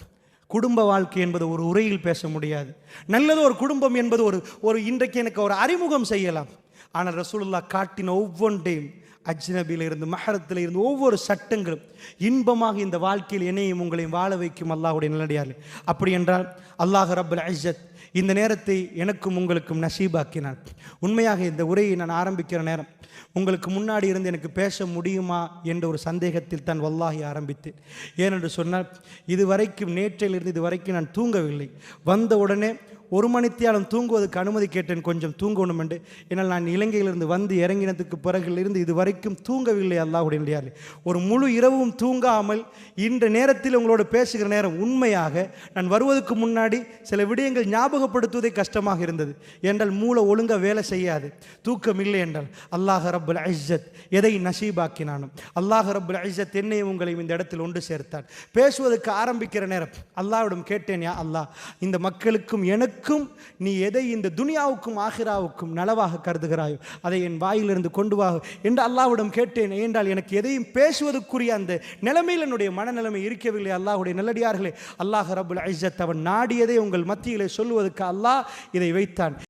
[SPEAKER 1] குடும்ப வாழ்க்கை என்பது ஒரு உரையில் பேச முடியாது. நல்லது ஒரு குடும்பம் என்பது ஒரு இன்றைக்கு எனக்கு ஒரு அறிமுகம் செய்யலாம். ஆனால் ரசூலுல்லாஹ் காட்டின ஒவ்வொன்றையும், அஜ்னபியில் இருந்து மஹரத்தில் இருந்து ஒவ்வொரு சட்டங்களும் இன்பமாக இந்த வாழ்க்கையில் என்னையும் உங்களையும் வாழ வைக்கும். அல்லாஹ்வுடைய நல்லடியார்களே, அப்படி என்றால் அல்லாஹ் ரப்பல் இஸ்ஸத் இந்த நேரத்தை எனக்கும் உங்களுக்கும் நசீபாக்கினார். உண்மையாக இந்த உரையை நான் ஆரம்பிக்கிற நேரம் உங்களுக்கு முன்னாடி இருந்து எனக்கு பேச முடியுமா என்ற ஒரு சந்தேகத்தில் தான் வல்லாஹி ஆரம்பித்தேன். ஏனென்று சொன்னால், இதுவரைக்கும் நேற்றிலிருந்து இதுவரைக்கும் நான் தூங்கவில்லை. வந்த உடனே ஒரு மணித்தியாலும் தூங்குவதற்கு அனுமதி கேட்டேன், கொஞ்சம் தூங்கணும் என்று. ஏன்னால் நான் இலங்கையிலிருந்து வந்து இறங்கினதுக்கு பிறகிலிருந்து இது வரைக்கும் தூங்கவில்லை. அல்லாஹ்வுடைய நல்லடியார்களே, ஒரு முழு இரவும் தூங்காமல் இன்ற நேரத்தில் உங்களோடு பேசுகிற நேரம் உண்மையாக நான் வருவதற்கு முன்னாடி சில விடயங்கள் ஞாபகப்படுத்துவதே கஷ்டமாக இருந்தது. என்றால் மூளை ஒழுங்காக வேலை செய்யாது, தூக்கம் இல்லை என்றால். அல்லாஹ் ரப்பல் இஸ்ஸத் எதை நசீபாக்கினானும் அல்லாஹ் ரப்பல் இஸ்ஸத் என்னையும் உங்களையும் இந்த இடத்தில் ஒன்று சேர்த்தான். பேசுவதற்கு ஆரம்பிக்கிற நேரம் அல்லாஹ்விடம் கேட்டேன், யா அல்லாஹ், இந்த மக்களுக்கும் எனக்கும் நீ எதை இந்த துனியாவுக்கும் ஆகிராவுக்கும் நலவாக கருதுகிறாயோ அதை என் வாயிலிருந்து கொண்டு வா என்று அல்லாஹ்விடம் கேட்டேன். ஏனென்றால் எனக்கு எதையும் பேசுவதற்குரிய அந்த நிலைமையில் என்னுடைய மனநிலைமை இருக்கவில்லை. அல்லாஹ்வுடைய நல்லடியார்களே, அல்லாஹ் ரப்பல் இஸ்ஸத் அவன் நாடியதை உங்கள் மத்தியிலே சொல்லுவதற்கு அல்லாஹ் இதை வைத்தான்.